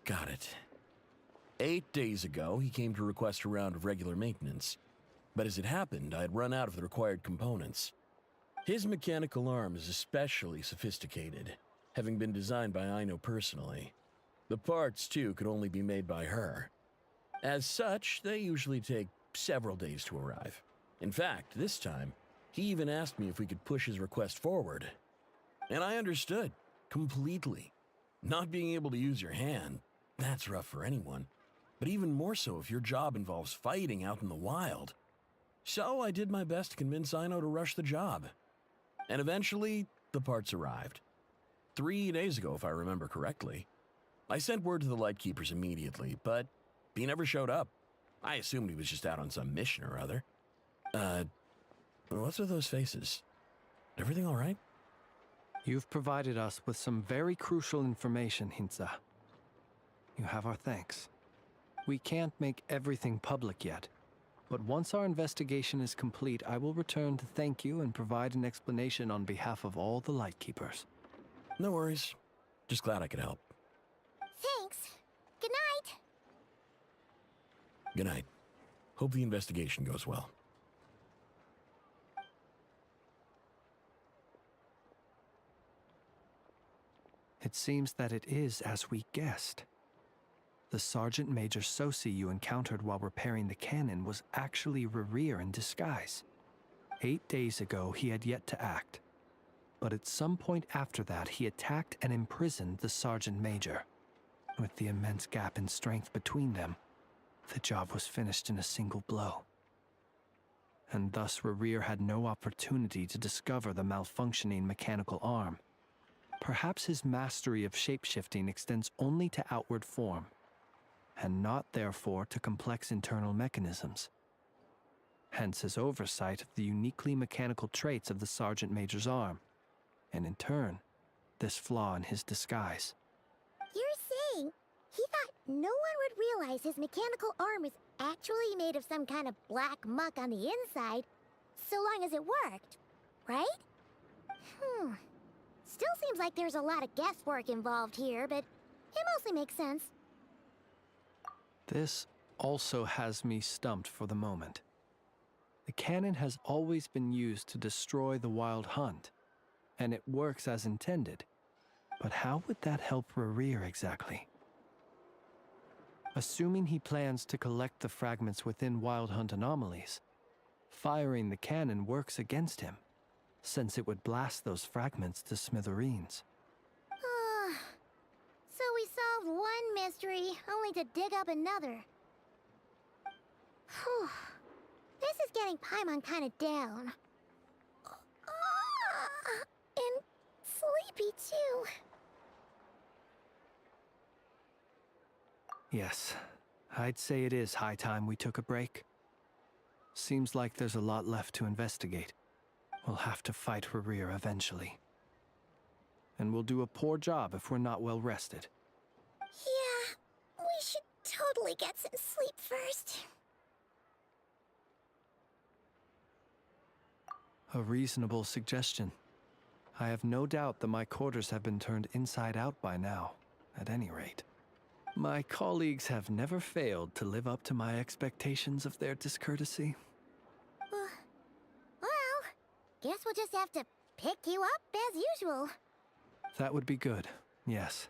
Got it. 8 days ago, he came to request a round of regular maintenance. But as it happened, I had run out of the required components. His mechanical arm is especially sophisticated, having been designed by Aino personally. The parts, too, could only be made by her. As such, they usually take several days to arrive. In fact, this time, he even asked me if we could push his request forward. And I understood, completely. Not being able to use your hand, that's rough for anyone. But even more so if your job involves fighting out in the wild. So I did my best to convince Aino to rush the job. And eventually, the parts arrived. 3 days ago, if I remember correctly. I sent word to the Lightkeepers immediately, but he never showed up. I assumed he was just out on some mission or other. What's with those faces? Everything all right? You've provided us with some very crucial information, Hintsa. You have our thanks. We can't make everything public yet, but once our investigation is complete, I will return to thank you and provide an explanation on behalf of all the Lightkeepers. No worries. Just glad I could help. Thanks. Good night. Good night. Hope the investigation goes well. It seems that it is as we guessed. The Sergeant Major Sosi you encountered while repairing the cannon was actually Rerir in disguise. 8 days ago, he had yet to act. But at some point after that, he attacked and imprisoned the Sergeant Major. With the immense gap in strength between them, the job was finished in a single blow. And thus Rerir had no opportunity to discover the malfunctioning mechanical arm. Perhaps his mastery of shapeshifting extends only to outward form, and not therefore to complex internal mechanisms. Hence his oversight of the uniquely mechanical traits of the Sergeant Major's arm, and in turn, this flaw in his disguise. You're saying he thought no one would realize his mechanical arm is actually made of some kind of black muck on the inside, so long as it worked, right? Still seems like there's a lot of guesswork involved here, but it mostly makes sense. This also has me stumped for the moment. The cannon has always been used to destroy the Wild Hunt, and it works as intended. But how would that help Rerir exactly? Assuming he plans to collect the fragments within Wild Hunt anomalies, firing the cannon works against him, since it would blast those fragments to smithereens. So we solved one mystery, only to dig up another. Whew. This is getting Paimon kind of down. And sleepy too. Yes, I'd say it is high time we took a break. Seems like there's a lot left to investigate. We'll have to fight Rerir eventually. And we'll do a poor job if we're not well rested. Yeah, we should totally get some sleep first. A reasonable suggestion. I have no doubt that my quarters have been turned inside out by now, at any rate. My colleagues have never failed to live up to my expectations of their discourtesy. Well, guess we'll just have to pick you up as usual. That would be good, yes.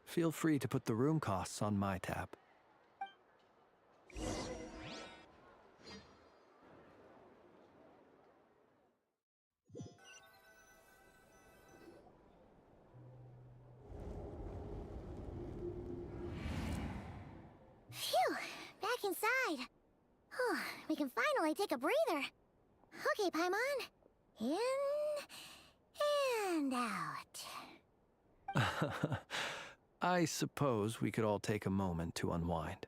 Feel free to put the room costs on my tab. can finally take a breather. Okay, Paimon. In and out. I suppose we could all take a moment to unwind.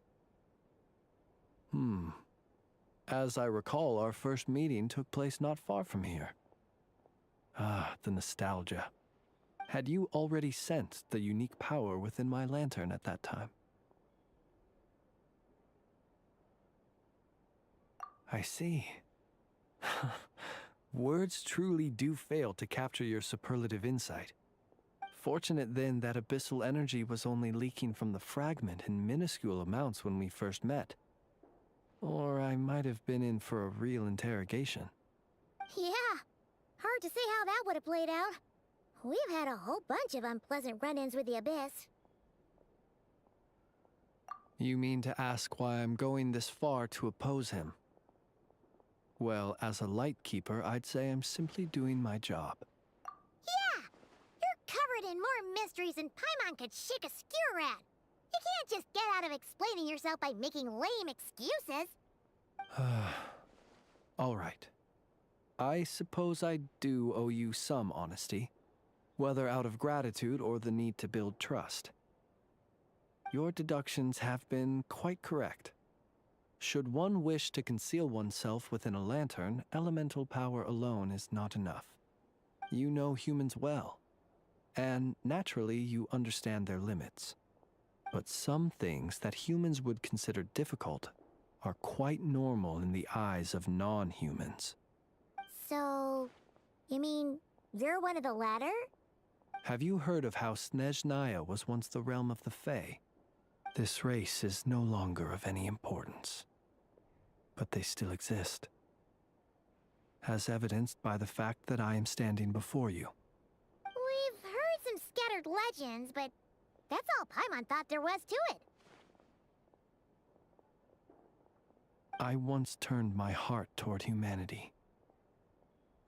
As I recall, our first meeting took place not far from here. Ah, the nostalgia. Had you already sensed the unique power within my lantern at that time? I see. Words truly do fail to capture your superlative insight. Fortunate then that abyssal energy was only leaking from the fragment in minuscule amounts when we first met. Or I might have been in for a real interrogation. Yeah, hard to say how that would have played out. We've had a whole bunch of unpleasant run-ins with the Abyss. You mean to ask why I'm going this far to oppose him? Well, as a Lightkeeper, I'd say I'm simply doing my job. Yeah! You're covered in more mysteries than Paimon could shake a skewer at. You can't just get out of explaining yourself by making lame excuses. All right. I suppose I do owe you some honesty, whether out of gratitude or the need to build trust. Your deductions have been quite correct. Should one wish to conceal oneself within a lantern, elemental power alone is not enough. You know humans well, and naturally you understand their limits. But some things that humans would consider difficult are quite normal in the eyes of non-humans. So, you mean you're one of the latter? Have you heard of how Snezhnaya was once the realm of the Fae? This race is no longer of any importance, but they still exist, as evidenced by the fact that I am standing before you. We've heard some scattered legends, but that's all Paimon thought there was to it. I once turned my heart toward humanity,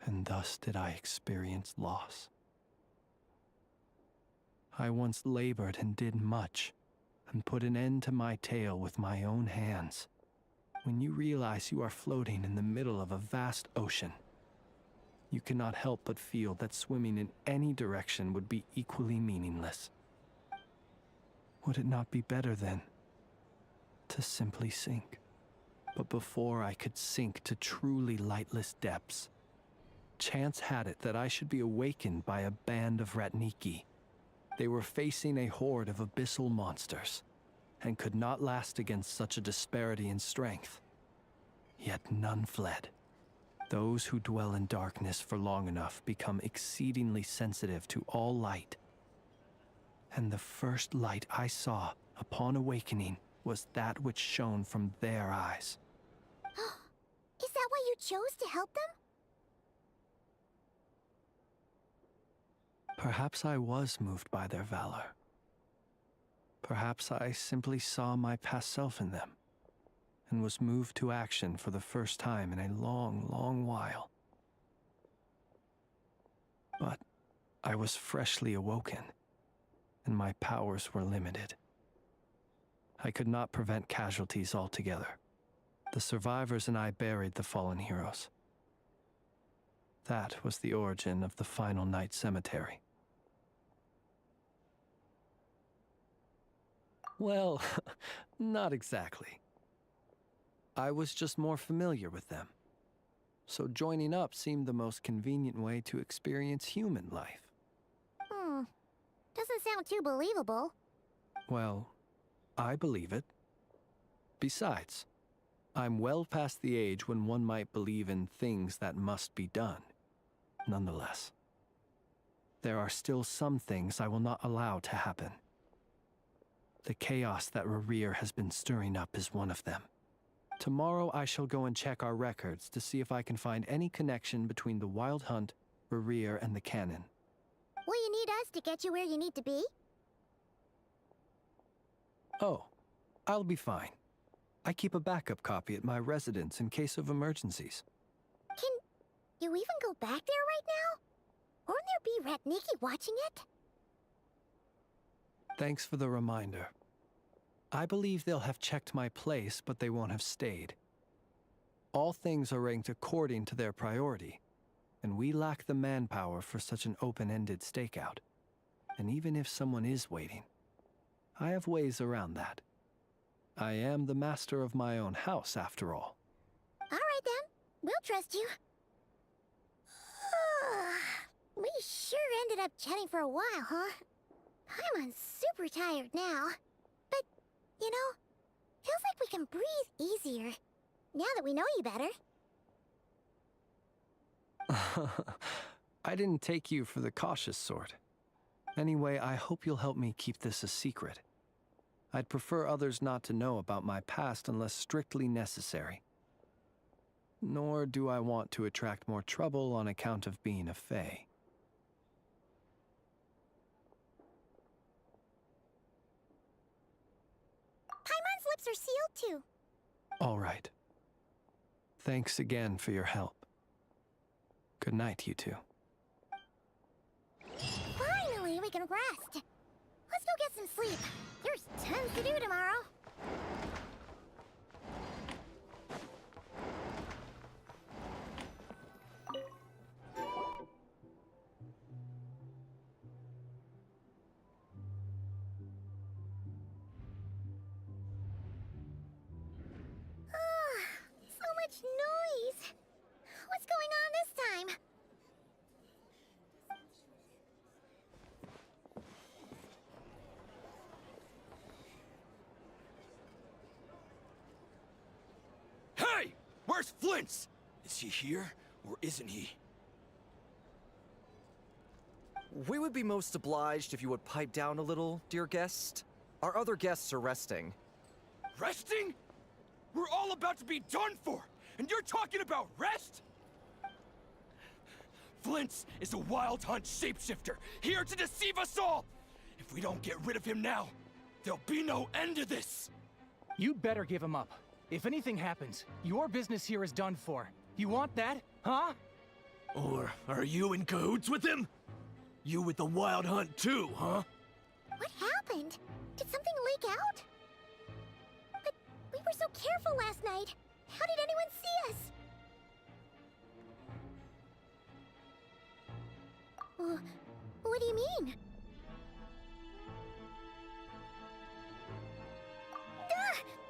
and thus did I experience loss. I once labored and did much, and put an end to my tale with my own hands. When you realize you are floating in the middle of a vast ocean, you cannot help but feel that swimming in any direction would be equally meaningless. Would it not be better, then, to simply sink? But before I could sink to truly lightless depths, chance had it that I should be awakened by a band of Ratniki. They were facing a horde of abyssal monsters, and could not last against such a disparity in strength. Yet none fled. Those who dwell in darkness for long enough become exceedingly sensitive to all light. And the first light I saw upon awakening was that which shone from their eyes. Is that why you chose to help them? Perhaps I was moved by their valor. Perhaps I simply saw my past self in them, and was moved to action for the first time in a long, long while. But I was freshly awoken, and my powers were limited. I could not prevent casualties altogether. The survivors and I buried the fallen heroes. That was the origin of the Final Night Cemetery. Well, not exactly. I was just more familiar with them, so joining up seemed the most convenient way to experience human life. Doesn't sound too believable. Well, I believe it. Besides, I'm well past the age when one might believe in things that must be done. Nonetheless, there are still some things I will not allow to happen. The chaos that Rerir has been stirring up is one of them. Tomorrow I shall go and check our records to see if I can find any connection between the Wild Hunt, Rerir, and the Canon. Will you need us to get you where you need to be? Oh, I'll be fine. I keep a backup copy at my residence in case of emergencies. Can you even go back there right now? Won't there be Ratniki watching it? Thanks for the reminder. I believe they'll have checked my place, but they won't have stayed. All things are ranked according to their priority, and we lack the manpower for such an open-ended stakeout. And even if someone is waiting, I have ways around that. I am the master of my own house, after all. All right then, we'll trust you. We sure ended up chatting for a while, huh? I'm super tired now. But, you know, feels like we can breathe easier, now that we know you better. I didn't take you for the cautious sort. Anyway, I hope you'll help me keep this a secret. I'd prefer others not to know about my past unless strictly necessary. Nor do I want to attract more trouble on account of being a Fae. Paimon's lips are sealed too. All right. Thanks again for your help. Good night, you two. Finally, we can rest. Let's go get some sleep. There's tons to do tomorrow. So much noise. What's going on this time? Hey! Where's Flint's? Is he here, or isn't he? We would be most obliged if you would pipe down a little, dear guest. Our other guests are resting. Resting? We're all about to be done for, and you're talking about rest? Flint's is a wild hunt shapeshifter, here to deceive us all! If we don't get rid of him now, there'll be no end to this! You'd better give him up. If anything happens, your business here is done for. You want that, huh? Or are you in cahoots with him? You with the wild hunt too, huh? What happened? Did something leak out? But we were so careful last night. How did anyone see us? What do you mean?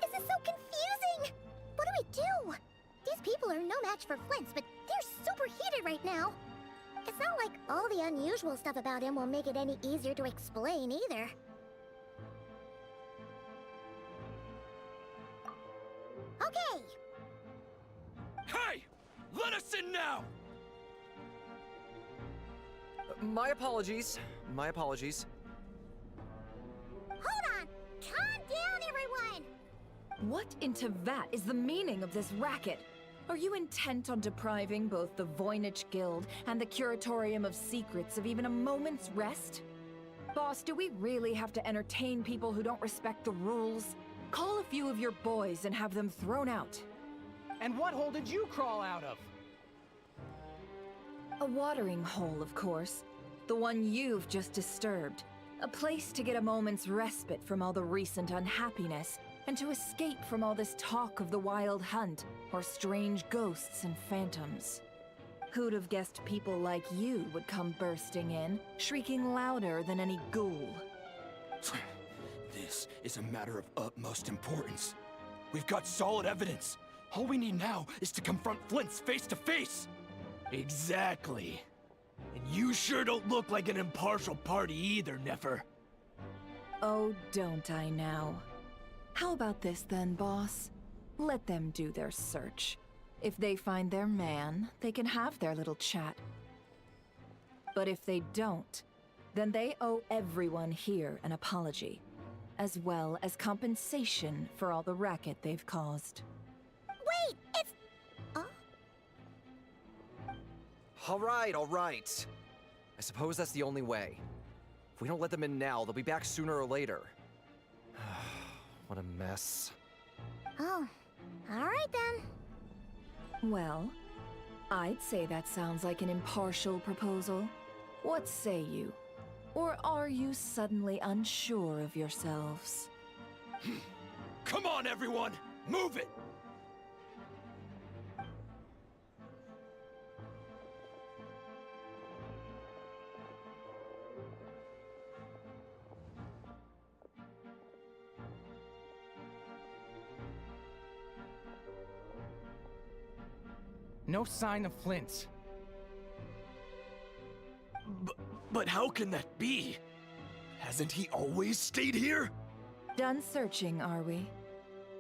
This is so confusing! What do we do? These people are no match for Flint's, but they're super heated right now. It's not like all the unusual stuff about him will make it any easier to explain either. Okay! Hey! Let us in now! My apologies. My apologies. Hold on! Calm down, everyone! What in Tevat is the meaning of this racket? Are you intent on depriving both the Voynich Guild and the Curatorium of Secrets of even a moment's rest? Boss, do we really have to entertain people who don't respect the rules? Call a few of your boys and have them thrown out. And what hole did you crawl out of? A watering hole, of course. The one you've just disturbed. A place to get a moment's respite from all the recent unhappiness, and to escape from all this talk of the wild hunt, or strange ghosts and phantoms. Who'd have guessed people like you would come bursting in, shrieking louder than any ghoul? This is a matter of utmost importance. We've got solid evidence. All we need now is to confront Flint's face to face. Exactly. And you sure don't look like an impartial party either, Nefer. Oh, don't I now? How about this then, boss? Let them do their search. If they find their man, they can have their little chat. But if they don't, then they owe everyone here an apology, as well as compensation for all the racket they've caused. Wait, it's... All right. I suppose that's the only way. If we don't let them in now, they'll be back sooner or later. What a mess. Oh, all right then. Well, I'd say that sounds like an impartial proposal. What say you? Or are you suddenly unsure of yourselves? Come on, everyone! Move it! No sign of Flint's. But how can that be? Hasn't he always stayed here? Done searching, are we?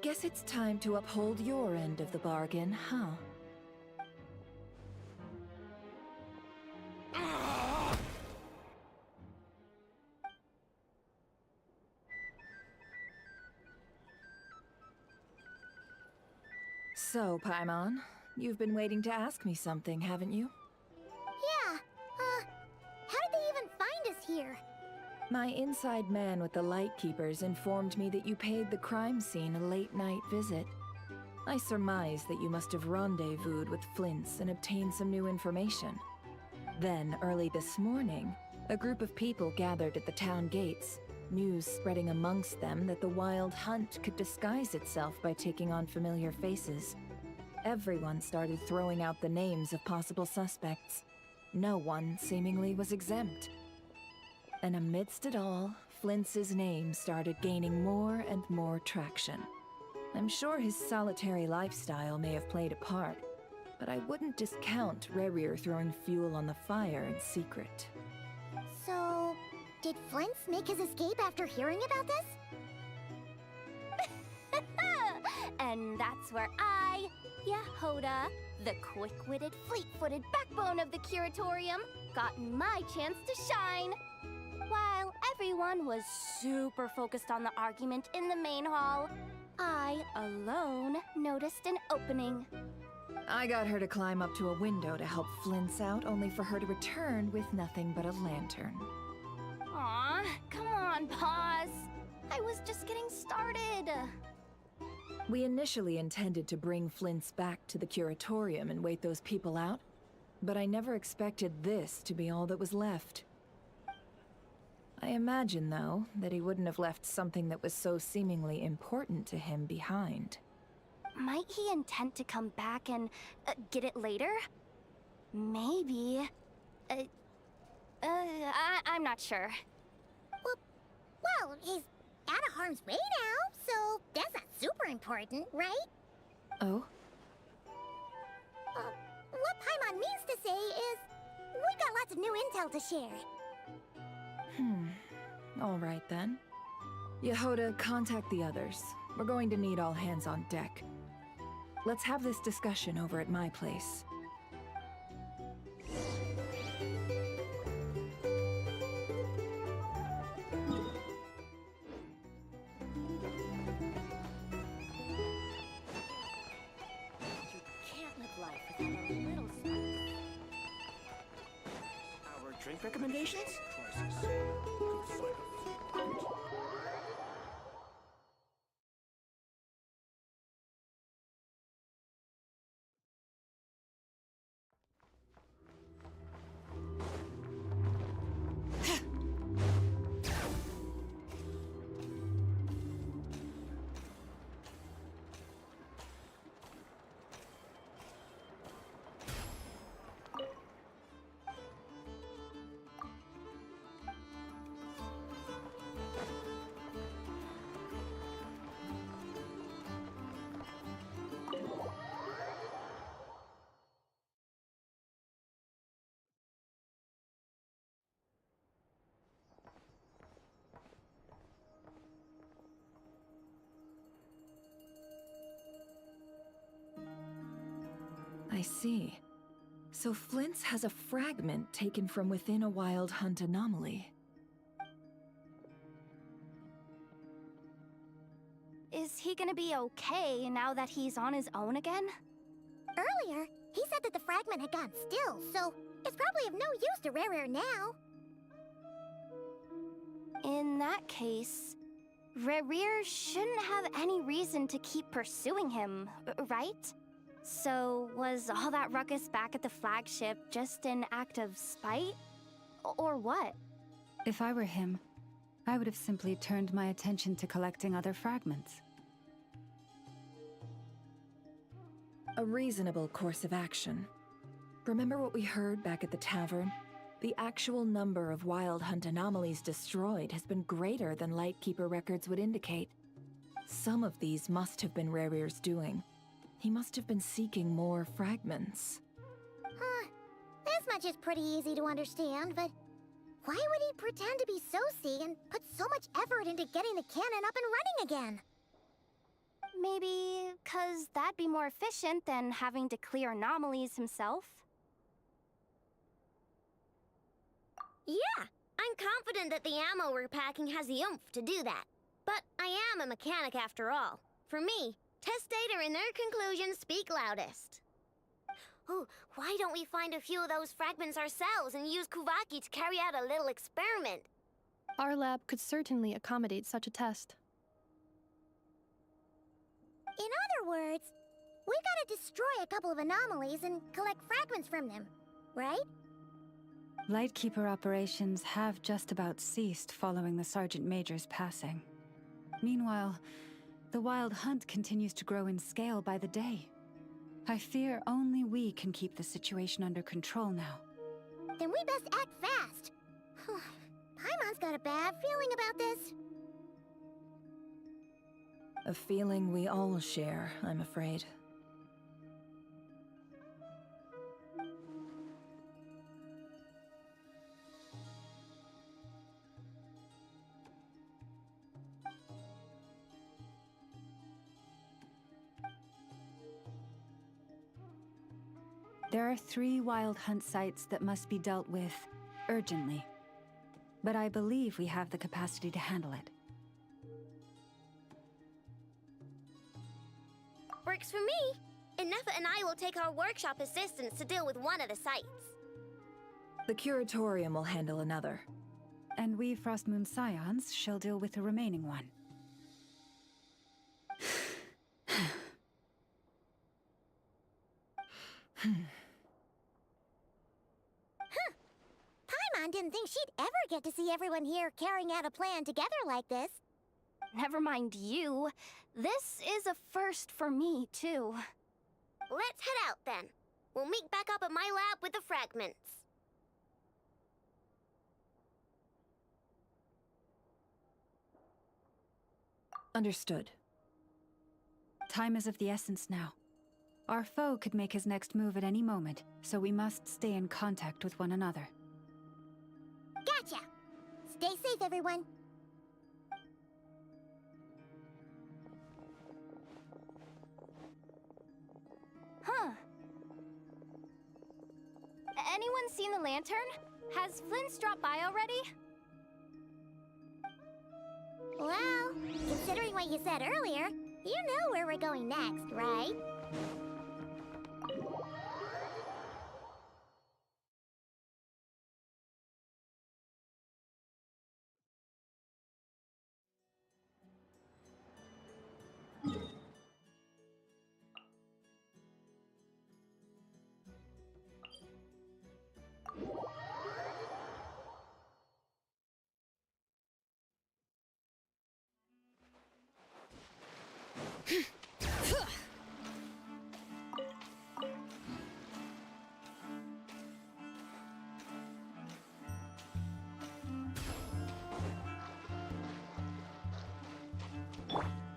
Guess it's time to uphold your end of the bargain, huh? So, Paimon, you've been waiting to ask me something, haven't you? Yeah, how did they even find us here? My inside man with the Lightkeepers informed me that you paid the crime scene a late-night visit. I surmise that you must have rendezvoused with Flint's and obtained some new information. Then, early this morning, a group of people gathered at the town gates, news spreading amongst them that the Wild Hunt could disguise itself by taking on familiar faces. Everyone started throwing out the names of possible suspects. No one, seemingly, was exempt. And amidst it all, Flint's name started gaining more and more traction. I'm sure his solitary lifestyle may have played a part, but I wouldn't discount Rerir throwing fuel on the fire in secret. So, did Flint's make his escape after hearing about this? And that's where I, Yehoda, the quick-witted, fleet-footed backbone of the Curatorium, got my chance to shine. While everyone was super focused on the argument in the main hall, I alone noticed an opening. I got her to climb up to a window to help Flint's out, only for her to return with nothing but a lantern. Aw, come on, pause. I was just getting started. We initially intended to bring Flint's back to the Curatorium and wait those people out, but I never expected this to be all that was left. I imagine, though, that he wouldn't have left something that was so seemingly important to him behind. Might he intend to come back and get it later? Maybe. I'm not sure. Well, he's out of harm's way now, so that's not super important, right? Oh? What Paimon means to say is, we got lots of new intel to share. All right then. Yehoda, contact the others. We're going to need all hands on deck. Let's have this discussion over at my place. Our drink recommendations? I see. So Flint's has a fragment taken from within a Wild Hunt anomaly. Is he gonna be okay now that he's on his own again? Earlier, he said that the fragment had gone still, so it's probably of no use to Rerir now. In that case, Rerir shouldn't have any reason to keep pursuing him, right? So, was all that ruckus back at the flagship just an act of spite? Or what? If I were him, I would have simply turned my attention to collecting other fragments. A reasonable course of action. Remember what we heard back at the tavern? The actual number of Wild Hunt anomalies destroyed has been greater than Lightkeeper records would indicate. Some of these must have been Rerir's doing. He must have been seeking more fragments. This much is pretty easy to understand, but why would he pretend to be Soci and put so much effort into getting the cannon up and running again? Maybe 'cause that'd be more efficient than having to clear anomalies himself? Yeah, I'm confident that the ammo we're packing has the oomph to do that. But I am a mechanic after all. For me, test data and their conclusions speak loudest. Oh, why don't we find a few of those fragments ourselves and use Kuvaki to carry out a little experiment? Our lab could certainly accommodate such a test. In other words, we gotta destroy a couple of anomalies and collect fragments from them, right? Lightkeeper operations have just about ceased following the Sergeant Major's passing. Meanwhile, the Wild Hunt continues to grow in scale by the day. I fear only we can keep the situation under control now. Then we best act fast. Paimon's got a bad feeling about this. A feeling we all share, I'm afraid. There are 3 Wild Hunt sites that must be dealt with urgently. But I believe we have the capacity to handle it. Works for me. Ineffa and I will take our workshop assistants to deal with one of the sites. The Curatorium will handle another. And we Frostmoon Scions shall deal with the remaining one. Paimon didn't think she'd ever get to see everyone here carrying out a plan together like this. Never mind you. This is a first for me, too. Let's head out then. We'll meet back up at my lab with the fragments. Understood. Time is of the essence now. Our foe could make his next move at any moment, so we must stay in contact with one another. Gotcha! Stay safe, everyone. Huh. Anyone seen the lantern? Has Flint's dropped by already? Well, considering what you said earlier, you know where we're going next, right?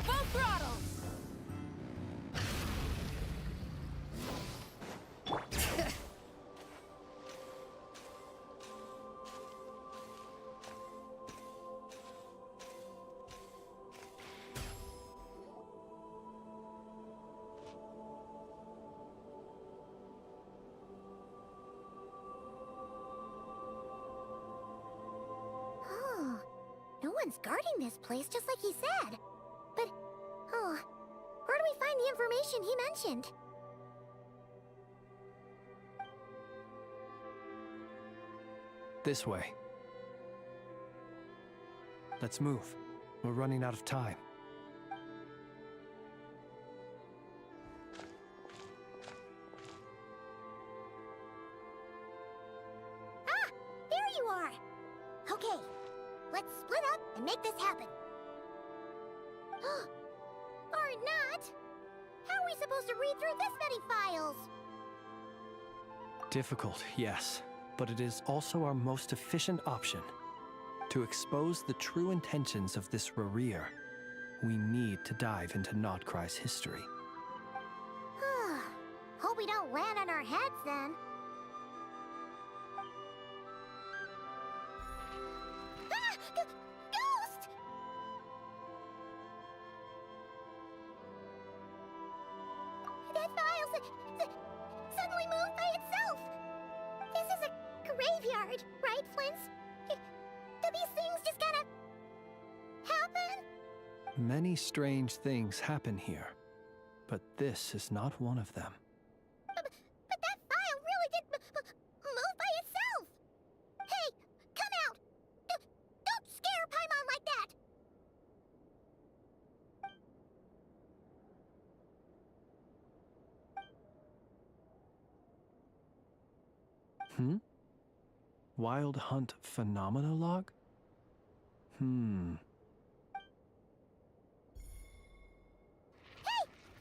Full throttle! Oh, no one's guarding this place just like he said. But, oh, where do we find the information he mentioned? This way. Let's move. We're running out of time. Ah, there you are. Okay, let's split up and make this happen. Or not. How are we supposed to read through this many files? Difficult, yes, but it is also our most efficient option. To expose the true intentions of this Rereer, we need to dive into Nod-Krai's history. suddenly moved by itself. This is a graveyard, right, Flint's? Do these things just kinda happen? Many strange things happen here, but this is not one of them. But that file really did move by itself. Hey, come out! Don't scare Paimon like that! Wild Hunt Phenomena Log? Hey!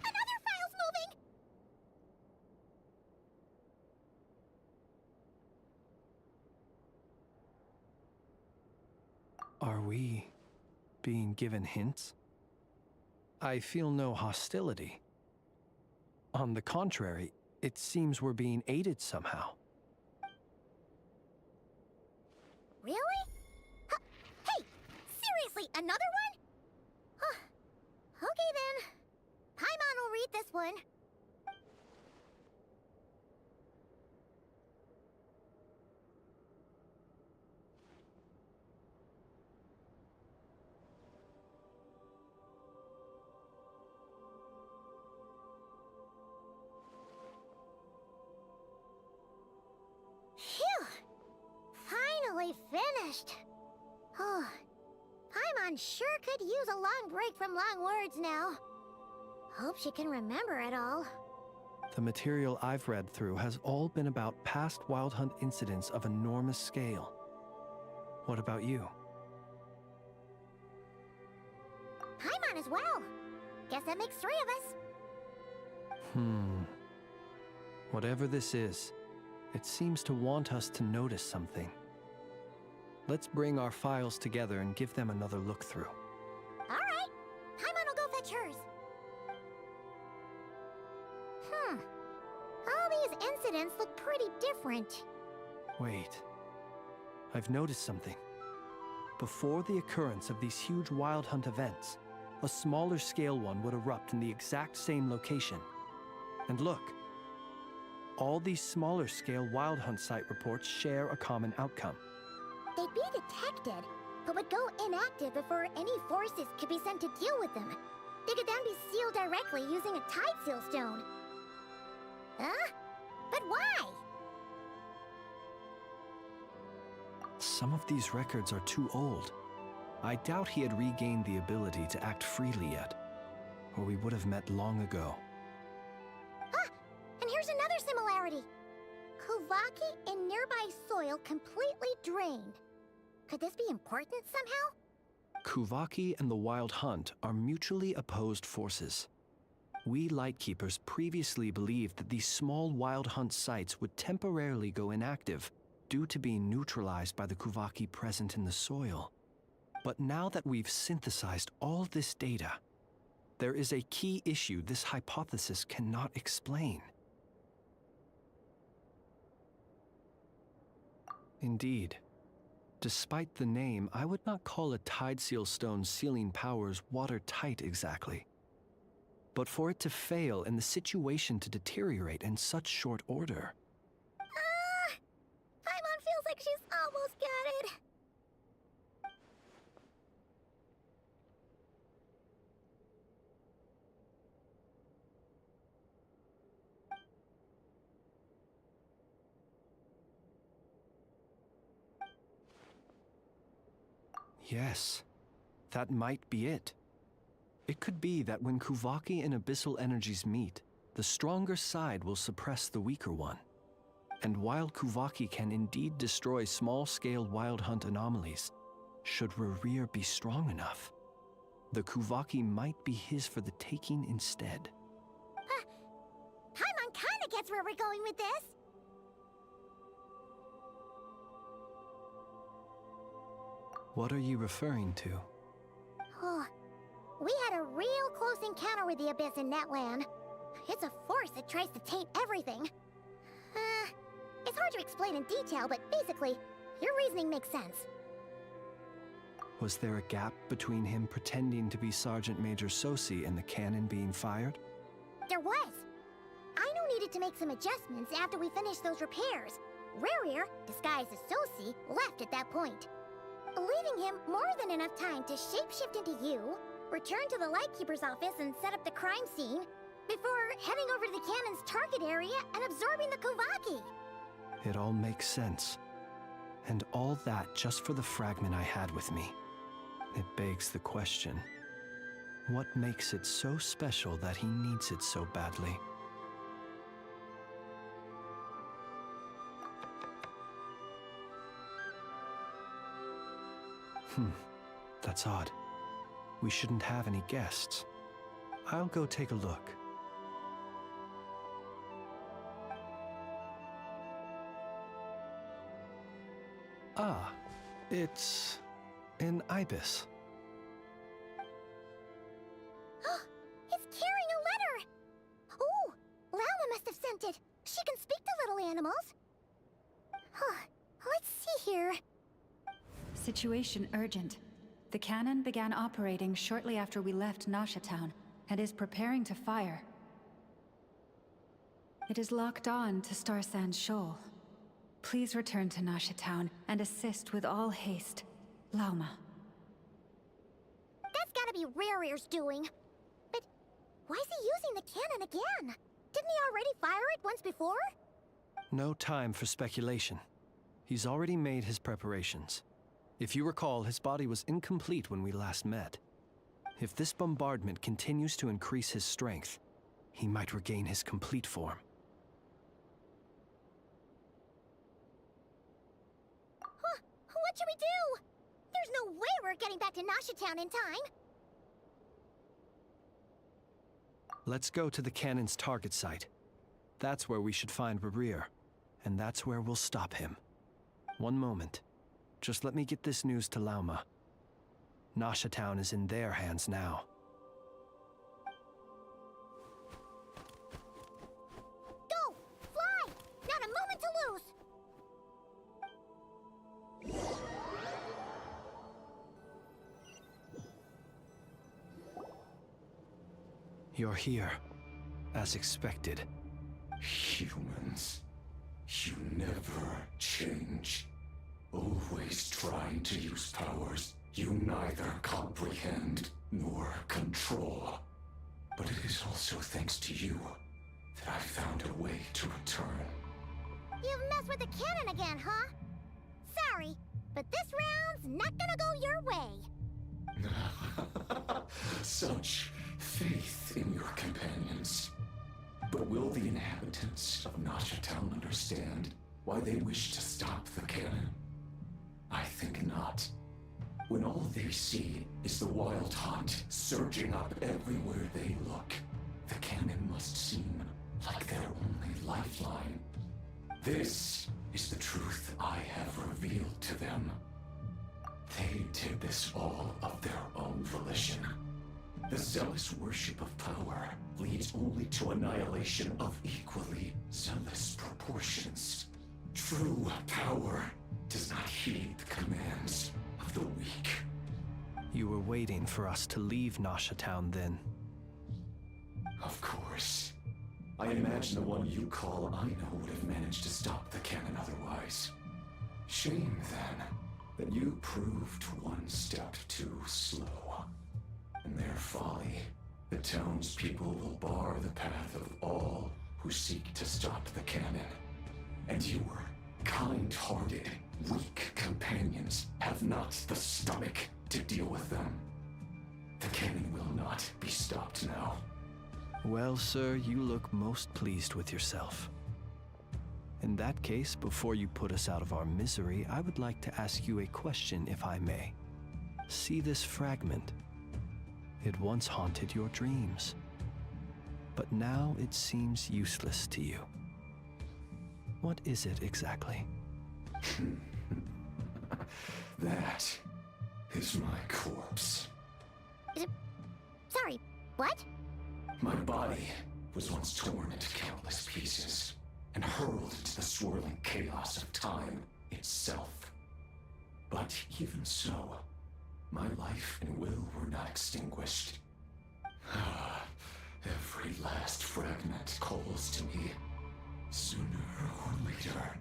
Another file's moving! Are we being given hints? I feel no hostility. On the contrary, it seems we're being aided somehow. Really? Hey! Seriously, another one? Okay then. Paimon will read this one. Phew! Finally finished. Oh, Paimon sure could use a long break from long words now. Hope she can remember it all. The material I've read through has all been about past Wild Hunt incidents of enormous scale. What about you? Paimon as well. Guess that makes 3 of us. Whatever this is, it seems to want us to notice something. Let's bring our files together and give them another look through. Alright. Paimon will go fetch hers. All these incidents look pretty different. Wait. I've noticed something. Before the occurrence of these huge Wild Hunt events, a smaller scale one would erupt in the exact same location. And look. All these smaller scale Wild Hunt site reports share a common outcome. They'd be detected, but would go inactive before any forces could be sent to deal with them. They could then be sealed directly using a tide seal stone. Huh? But why? Some of these records are too old. I doubt he had regained the ability to act freely yet, or we would have met long ago. And here's another similarity. Kuvaki in nearby soil completely drained. Could this be important somehow? Kuvaki and the Wild Hunt are mutually opposed forces. We Lightkeepers previously believed that these small Wild Hunt sites would temporarily go inactive due to being neutralized by the Kuvaki present in the soil. But now that we've synthesized all this data, there is a key issue this hypothesis cannot explain. Indeed. Despite the name, I would not call a tide seal stone's sealing powers watertight exactly. But for it to fail and the situation to deteriorate in such short order. Paimon feels like she's almost got it. Yes, that might be it. It could be that when Kuvaki and Abyssal energies meet, the stronger side will suppress the weaker one. And while Kuvaki can indeed destroy small-scale Wild Hunt anomalies, should Rerir be strong enough, the Kuvaki might be his for the taking instead. Paimon kinda gets where we're going with this. What are you referring to? Oh, we had a real close encounter with the Abyss in Netland. It's a force that tries to taint everything. It's hard to explain in detail, but basically, your reasoning makes sense. Was there a gap between him pretending to be Sergeant Major Sosi and the cannon being fired? There was. Aino needed needed to make some adjustments after we finished those repairs. Rerir, disguised as Sosi, left at that point, leaving him more than enough time to shapeshift into you, return to the Lightkeeper's office and set up the crime scene, before heading over to the cannon's target area and absorbing the Kovaki. It all makes sense. And all that just for the fragment I had with me. It begs the question, what makes it so special that he needs it so badly? That's odd. We shouldn't have any guests. I'll go take a look. Ah, it's an ibis. It's carrying a letter! Ooh, Lama must have sent it. She can speak to little animals. Let's see here. Situation urgent. The cannon began operating shortly after we left Nasha Town and is preparing to fire. It is locked on to Star Sand Shoal. Please return to Nasha Town and assist with all haste. Lauma. That's gotta be Rerir's doing. But why is he using the cannon again? Didn't he already fire it once before? No time for speculation. He's already made his preparations. If you recall, his body was incomplete when we last met. If this bombardment continues to increase his strength, he might regain his complete form. What should we do? There's no way we're getting back to Nasha Town in time. Let's go to the cannon's target site. That's where we should find Rerir, and that's where we'll stop him. One moment. Just let me get this news to Lauma. Nasha Town is in their hands now. Go! Fly! Not a moment to lose! You're here, as expected. Humans, you never change. Always trying to use powers you neither comprehend nor control. But it is also thanks to you that I found a way to return. You've messed with the cannon again, huh? Sorry, but this round's not gonna go your way. Such faith in your companions. But will the inhabitants of Nasha Town understand why they wish to stop the cannon? I think not. When all they see is the wild hunt surging up everywhere they look, the cannon must seem like their only lifeline. This is the truth I have revealed to them. They did this all of their own volition. The zealous worship of power leads only to annihilation of equally zealous proportions. True power does not heed the commands of the weak. You were waiting for us to leave Nasha Town then. Of course. I imagine the one you call Aino would have managed to stop the cannon otherwise. Shame, then, that you proved one step too slow. In their folly, the townspeople will bar the path of all who seek to stop the cannon. And your kind-hearted, weak companions have not the stomach to deal with them. The cannon will not be stopped now. Well, sir, you look most pleased with yourself. In that case, before you put us out of our misery, I would like to ask you a question, if I may. See this fragment? It once haunted your dreams, but now it seems useless to you. What is it exactly? That is my corpse. Sorry, what? My body was once torn into countless pieces and hurled into the swirling chaos of time itself. But even so, my life and will were not extinguished. Every last fragment calls to me, Sooner or later,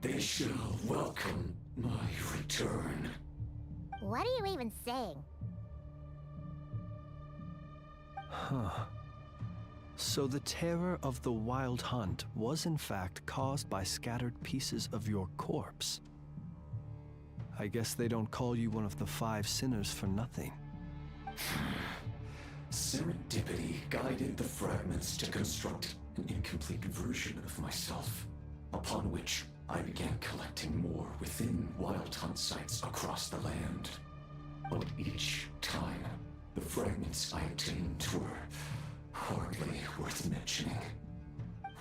they shall welcome my return. What are you even saying? Huh. So the terror of the Wild Hunt was in fact caused by scattered pieces of your corpse. I guess they don't call you one of the 5 sinners for nothing. Serendipity guided the fragments to construct an incomplete version of myself, upon which I began collecting more within Wild Hunt sites across the land. But each time, the fragments I obtained were hardly worth mentioning,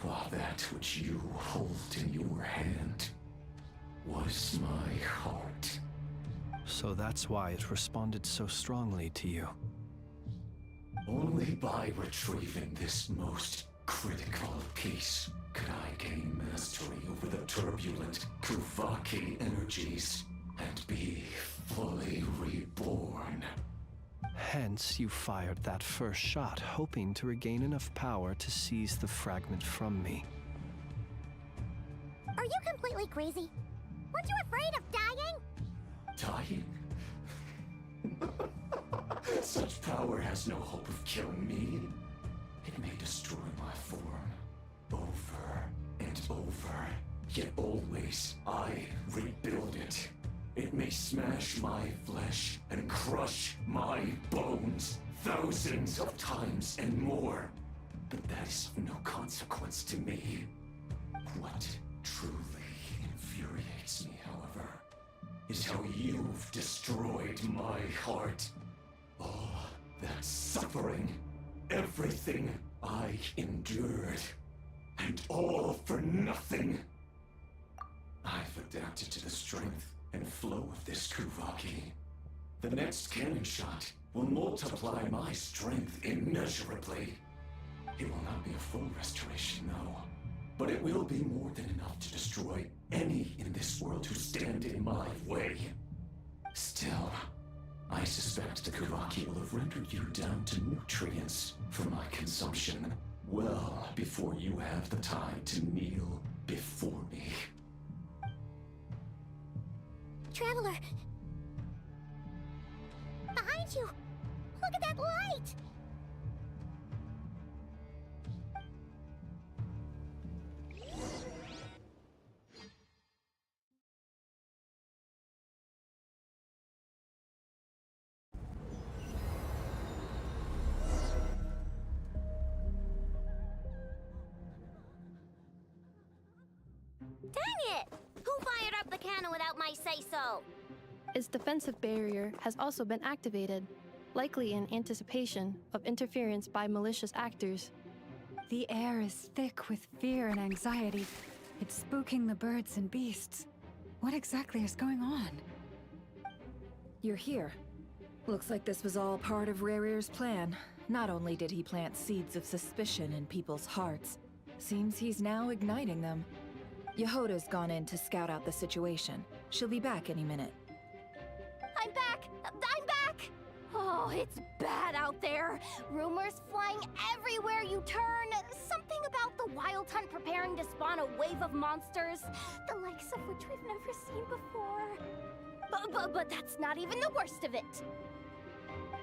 while that which you hold in your hand was my heart. So that's why it responded so strongly to you. Only by retrieving this most critical piece could I gain mastery over the turbulent Kuvaki energies and be fully reborn. Hence, you fired that first shot, hoping to regain enough power to seize the fragment from me. Are you completely crazy? Weren't you afraid of dying? Dying? Such power has no hope of killing me. It may destroy my form over and over, yet always I rebuild it. It may smash my flesh and crush my bones thousands of times and more, but that is of no consequence to me. What truly infuriates me, however, is how you've destroyed my heart. All that suffering, everything I endured, and all for nothing. I've adapted to the strength and flow of this Kuvaki. The next cannon shot will multiply my strength immeasurably. It will not be a full restoration, though, but it will be more than enough to destroy any in this world who stand in my way. Still, I suspect the Kuvaki will have rendered you down to nutrients for my consumption well before you have the time to kneel before me. Traveler! Behind you! Look at that light! Dang it! Who fired up the cannon without my say-so? Its defensive barrier has also been activated, likely in anticipation of interference by malicious actors. The air is thick with fear and anxiety. It's spooking the birds and beasts. What exactly is going on? You're here. Looks like this was all part of Rerir's plan. Not only did he plant seeds of suspicion in people's hearts, seems he's now igniting them. Yehoda's gone in to scout out the situation. She'll be back any minute. I'm back! I'm back! Oh, it's bad out there. Rumors flying everywhere you turn. Something about the Wild Hunt preparing to spawn a wave of monsters, the likes of which we've never seen before. But that's not even the worst of it.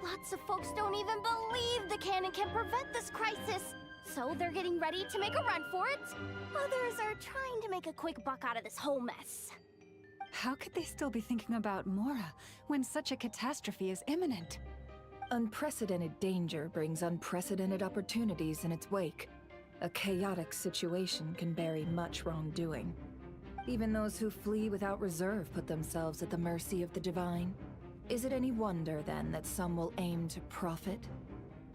Lots of folks don't even believe the cannon can prevent this crisis, so they're getting ready to make a run for it. Others are trying to make a quick buck out of this whole mess. How could they still be thinking about Mora when such a catastrophe is imminent? Unprecedented danger brings unprecedented opportunities in its wake. A chaotic situation can bury much wrongdoing. Even those who flee without reserve put themselves at the mercy of the divine. Is it any wonder, then, that some will aim to profit?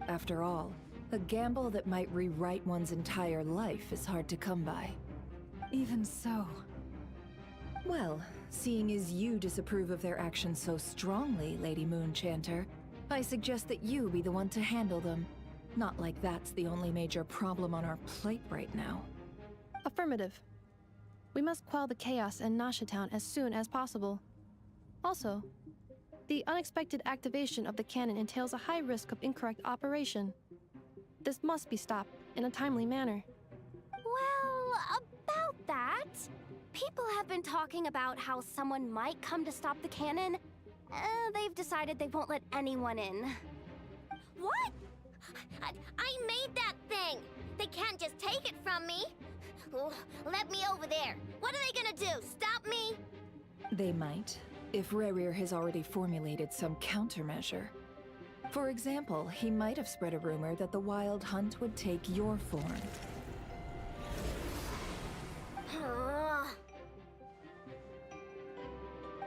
After all, a gamble that might rewrite one's entire life is hard to come by. Even so. Well, seeing as you disapprove of their actions so strongly, Lady Moonchanter, I suggest that you be the one to handle them. Not like that's the only major problem on our plate right now. Affirmative. We must quell the chaos in Nasha Town as soon as possible. Also, the unexpected activation of the cannon entails a high risk of incorrect operation. This must be stopped in a timely manner. Well, a What? People have been talking about how someone might come to stop the cannon. They've decided they won't let anyone in. What? I made that thing! They can't just take it from me! Oh, let me over there! What are they gonna do? Stop me? They might, if Rerir has already formulated some countermeasure. For example, he might have spread a rumor that the Wild Hunt would take your form.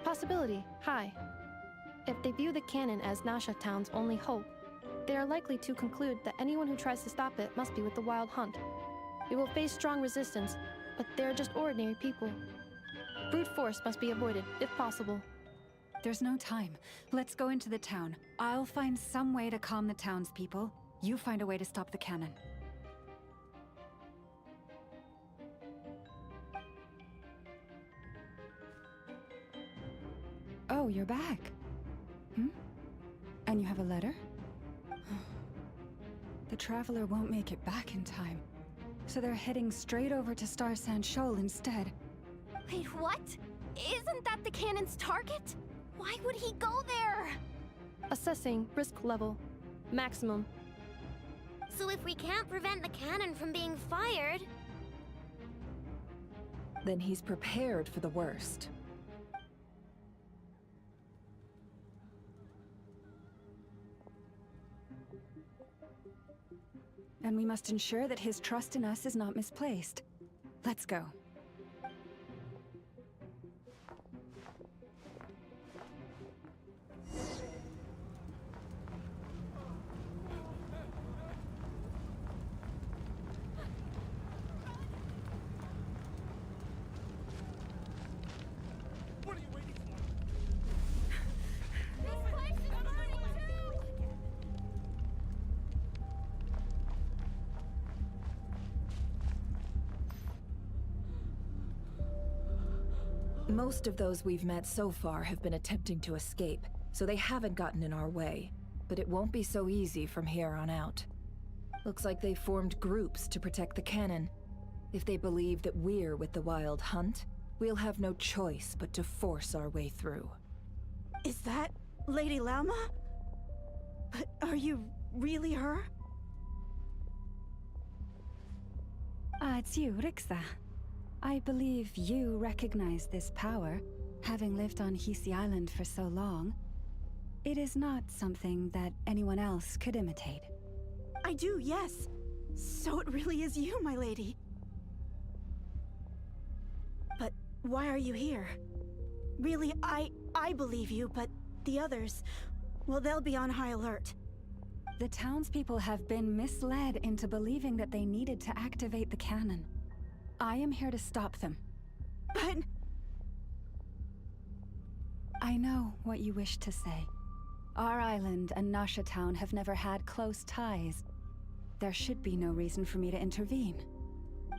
Possibility, high. If they view the cannon as Nasha Town's only hope, they are likely to conclude that anyone who tries to stop it must be with the Wild Hunt. It will face strong resistance, but they are just ordinary people. Brute force must be avoided, if possible. There's no time. Let's go into the town. I'll find some way to calm the townspeople. You find a way to stop the cannon. Oh, you're back. And you have a letter? The Traveler won't make it back in time. So they're heading straight over to Star Sand Shoal instead. Wait, what? Isn't that the cannon's target? Why would he go there? Assessing risk level. Maximum. So if we can't prevent the cannon from being fired... Then he's prepared for the worst. And we must ensure that his trust in us is not misplaced. Let's go. Most of those we've met so far have been attempting to escape, so they haven't gotten in our way. But it won't be so easy from here on out. Looks like they formed groups to protect the cannon. If they believe that we're with the Wild Hunt, we'll have no choice but to force our way through. Is that Lady Lauma? But are you really her? It's you, Rixa. I believe you recognize this power, having lived on Hisi Island for so long. It is not something that anyone else could imitate. I do, yes. So it really is you, my lady. But why are you here? Really, I believe you, but the others, well, they'll be on high alert. The townspeople have been misled into believing that they needed to activate the cannon. I am here to stop them. But... I know what you wish to say. Our island and Nasha Town have never had close ties. There should be no reason for me to intervene.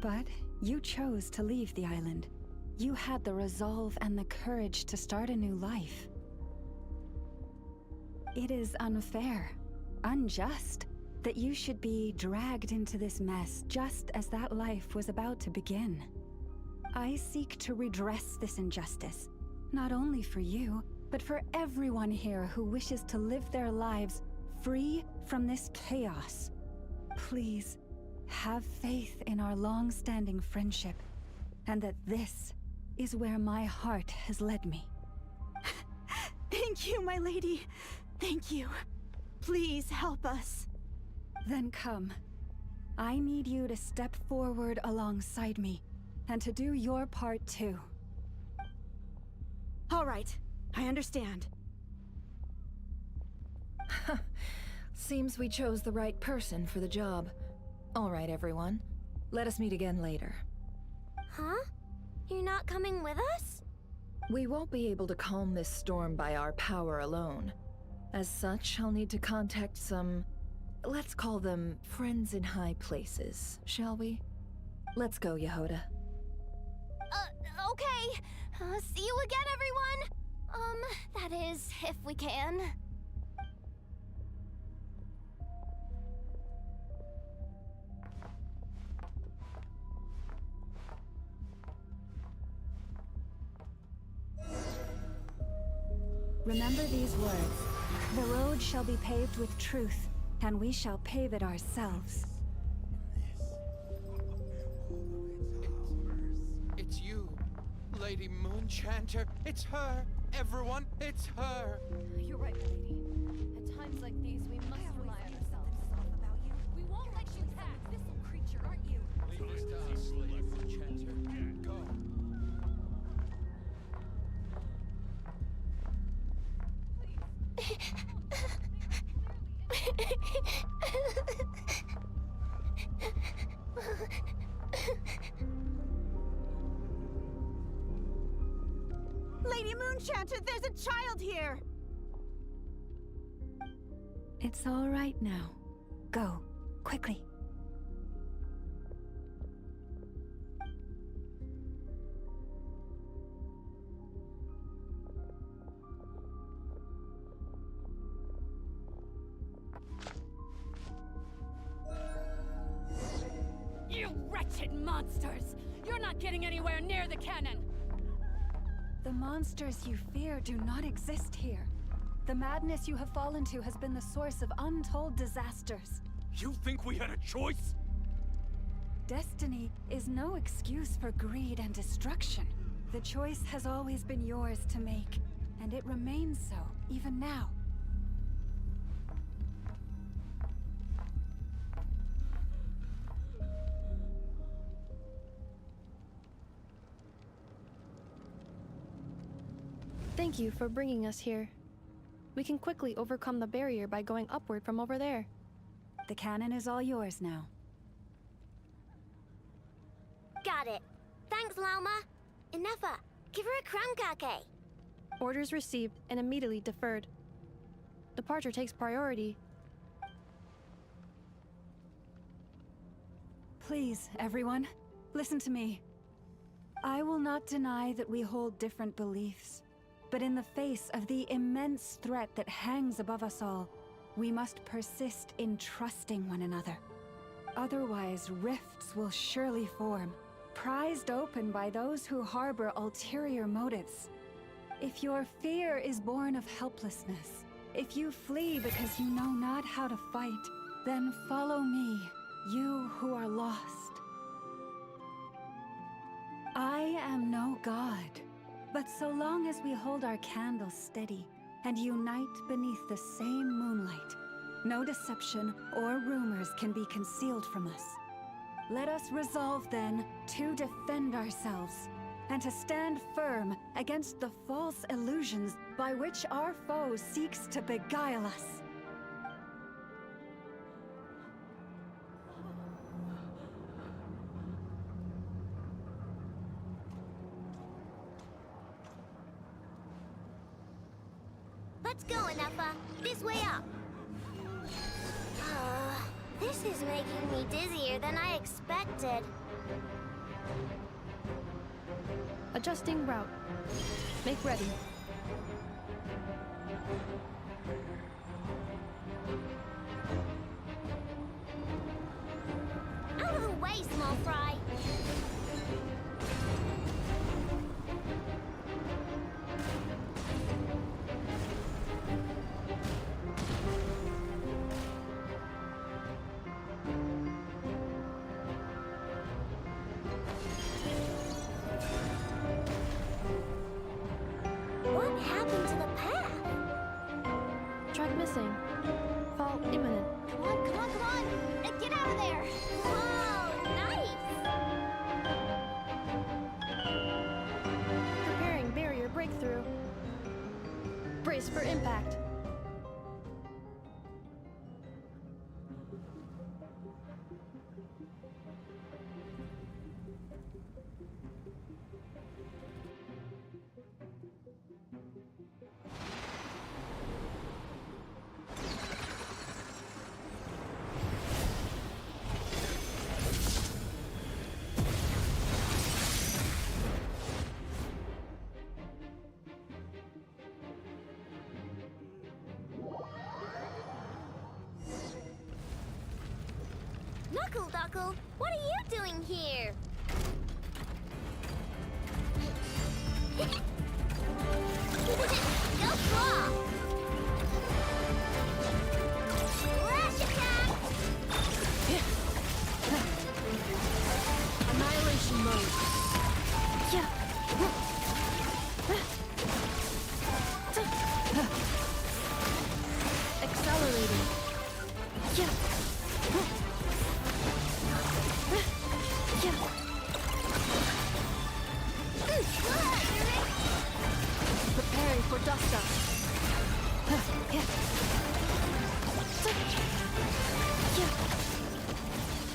But you chose to leave the island. You had the resolve and the courage to start a new life. It is unfair, unjust, that you should be dragged into this mess just as that life was about to begin. I seek to redress this injustice, not only for you, but for everyone here who wishes to live their lives free from this chaos. Please, have faith in our long-standing friendship, and that this is where my heart has led me. Thank you, my lady. Thank you. Please help us. Then come. I need you to step forward alongside me, and to do your part too. All right, I understand. Seems we chose the right person for the job. All right, everyone. Let us meet again later. Huh? You're not coming with us? We won't be able to calm this storm by our power alone. As such, I'll need to contact some... let's call them friends in high places, shall we? Let's go, Yehoda. Okay. See you again, everyone! That is, if we can. Remember these words. The road shall be paved with truth, and we shall pave it ourselves. It's you, Lady Moonchanter. It's her. Everyone, it's her. You're right, lady. At times like these, we must rely on ourselves. We won't let you attack this little creature, aren't you? Leave us, Lady Moonchanter. Go. Lady Moonchanter, there's a child here! It's all right now. Go, quickly. You wretched monsters! You're not getting anywhere near the cannon! The monsters you fear do not exist here. The madness you have fallen to has been the source of untold disasters. You think we had a choice? Destiny is no excuse for greed and destruction. The choice has always been yours to make, and it remains so, even now. Thank you for bringing us here. We can quickly overcome the barrier by going upward from over there. The cannon is all yours now. Got it. Thanks, Lauma. Enougha, give her a crumbcake. Orders received and immediately deferred. Departure takes priority. Please, everyone, listen to me. I will not deny that we hold different beliefs. But in the face of the immense threat that hangs above us all, we must persist in trusting one another. Otherwise, rifts will surely form, prized open by those who harbor ulterior motives. If your fear is born of helplessness, if you flee because you know not how to fight, then follow me, you who are lost. I am no god. But so long as we hold our candles steady and unite beneath the same moonlight, no deception or rumors can be concealed from us. Let us resolve then to defend ourselves and to stand firm against the false illusions by which our foe seeks to beguile us. Let's go, Enougha. This way up. This is making me dizzier than I expected. Adjusting route. Make ready. Out of the way, small fry. What happened to the path? Track missing. Fall imminent. Come on, come on, come on! Get out of there! Whoa, nice! Preparing barrier breakthrough. Brace for impact. Knuckle-Duckle, what are you doing here? Go for Lash attack! Annihilation mode. Accelerating. Preparing for dust up.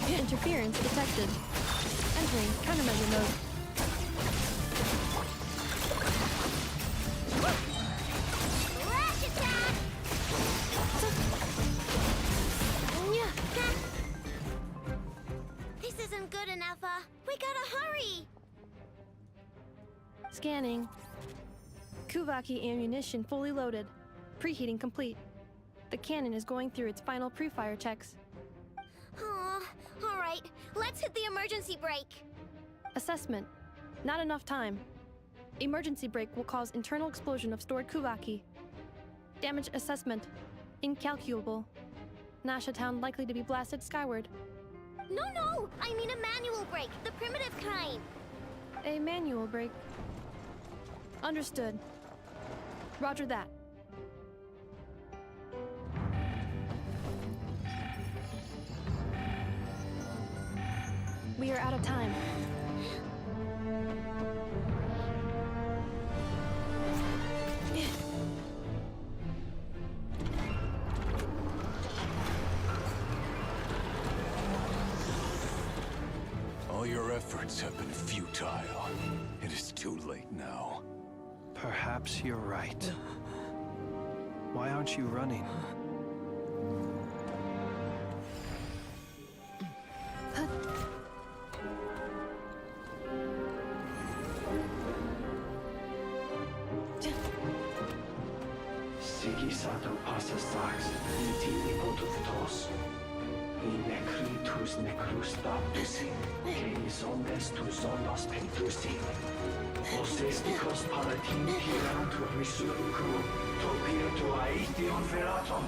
Interference detected. Entering countermeasure mode. Lash attack! This isn't good enough, we gotta hurry! Scanning. Kuvaki ammunition fully loaded. Preheating complete. The cannon is going through its final pre-fire checks. Oh, alright, let's hit the emergency brake. Assessment. Not enough time. Emergency brake will cause internal explosion of stored Kuvaki. Damage assessment. Incalculable. Nasha Town likely to be blasted skyward. No, I mean a manual brake, the primitive kind. A manual brake. Understood. Roger that. We are out of time. All your efforts have been futile. It is too late now. Perhaps you're right. Why aren't you running? Sigisato passa sax, intini potuftos. In necritus necrus baptusi, ceis omnes tu zonos pentusi. Osesticos palatin pirantur resurricu, topirtu aethion feratum.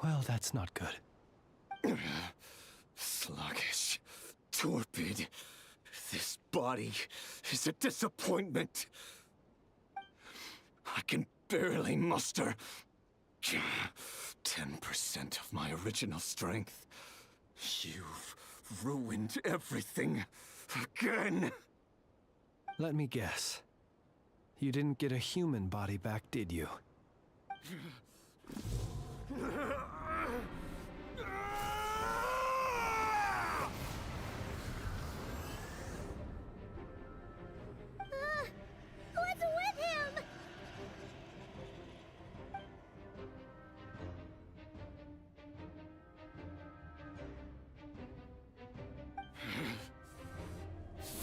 Well, that's not good. Sluggish. Torpid. This body is a disappointment. I can barely muster 10% of my original strength. You've ruined everything again. Let me guess. You didn't get a human body back, did you? What's with him?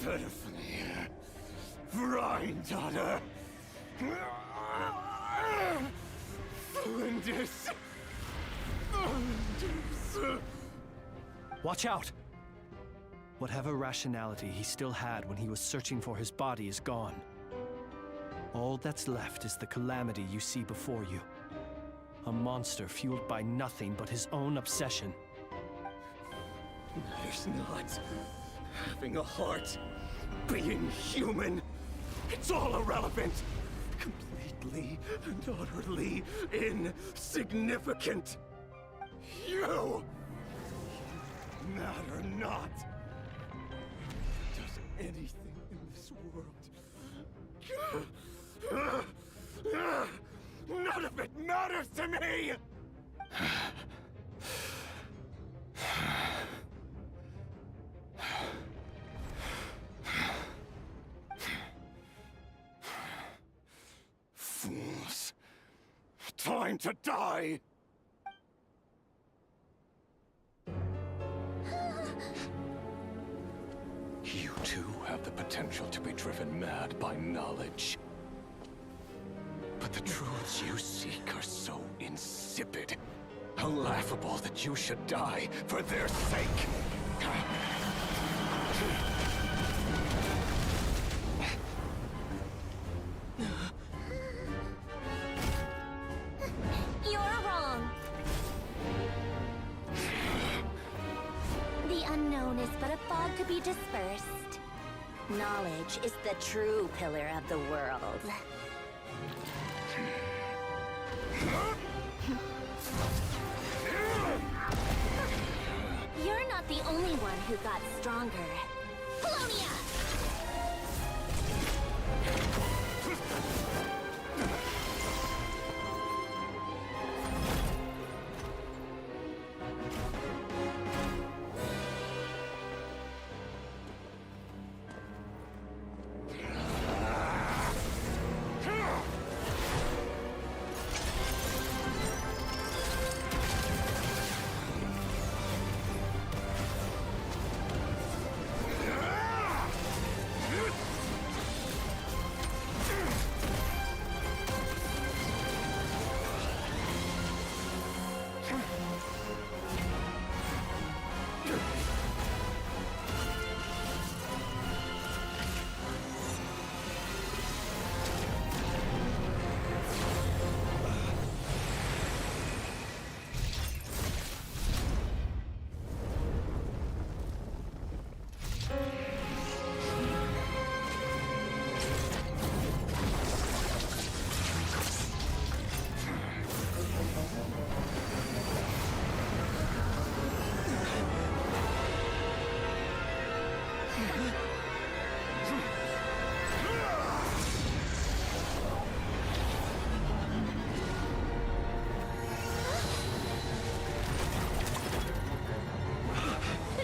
Ferfnir, Vrindaughter, Flinders. Watch out! Whatever rationality he still had when he was searching for his body is gone. All that's left is the calamity you see before you. A monster fueled by nothing but his own obsession. Matters not. Having a heart, being human, it's all irrelevant. Completely and utterly insignificant. You matter not. Does anything in this world. None of it matters to me! Fools. Time to die! You too have the potential to be driven mad by knowledge. But the truths you seek are so insipid, laughable that you should die for their sake. You're wrong. The unknown is but a fog to be dispersed. Knowledge is the true pillar of the world. You're not the only one who got stronger. Polonia!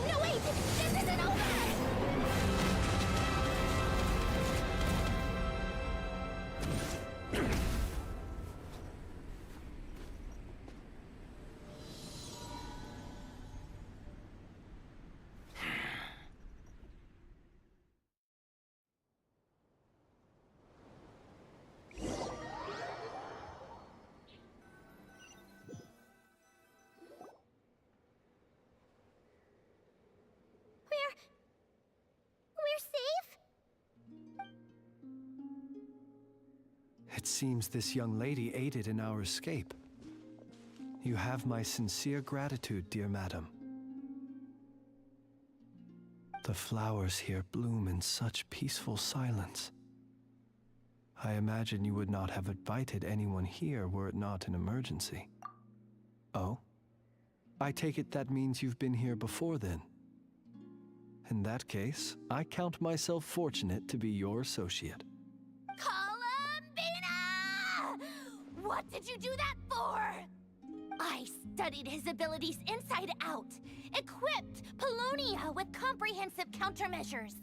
No, wait! This isn't over! We're safe? It seems this young lady aided in our escape. You have my sincere gratitude, dear madam. The flowers here bloom in such peaceful silence. I imagine you would not have invited anyone here were it not an emergency. Oh? I take it that means you've been here before then. In that case, I count myself fortunate to be your associate. Columbina! What did you do that for? I studied his abilities inside out, equipped Polonia with comprehensive countermeasures.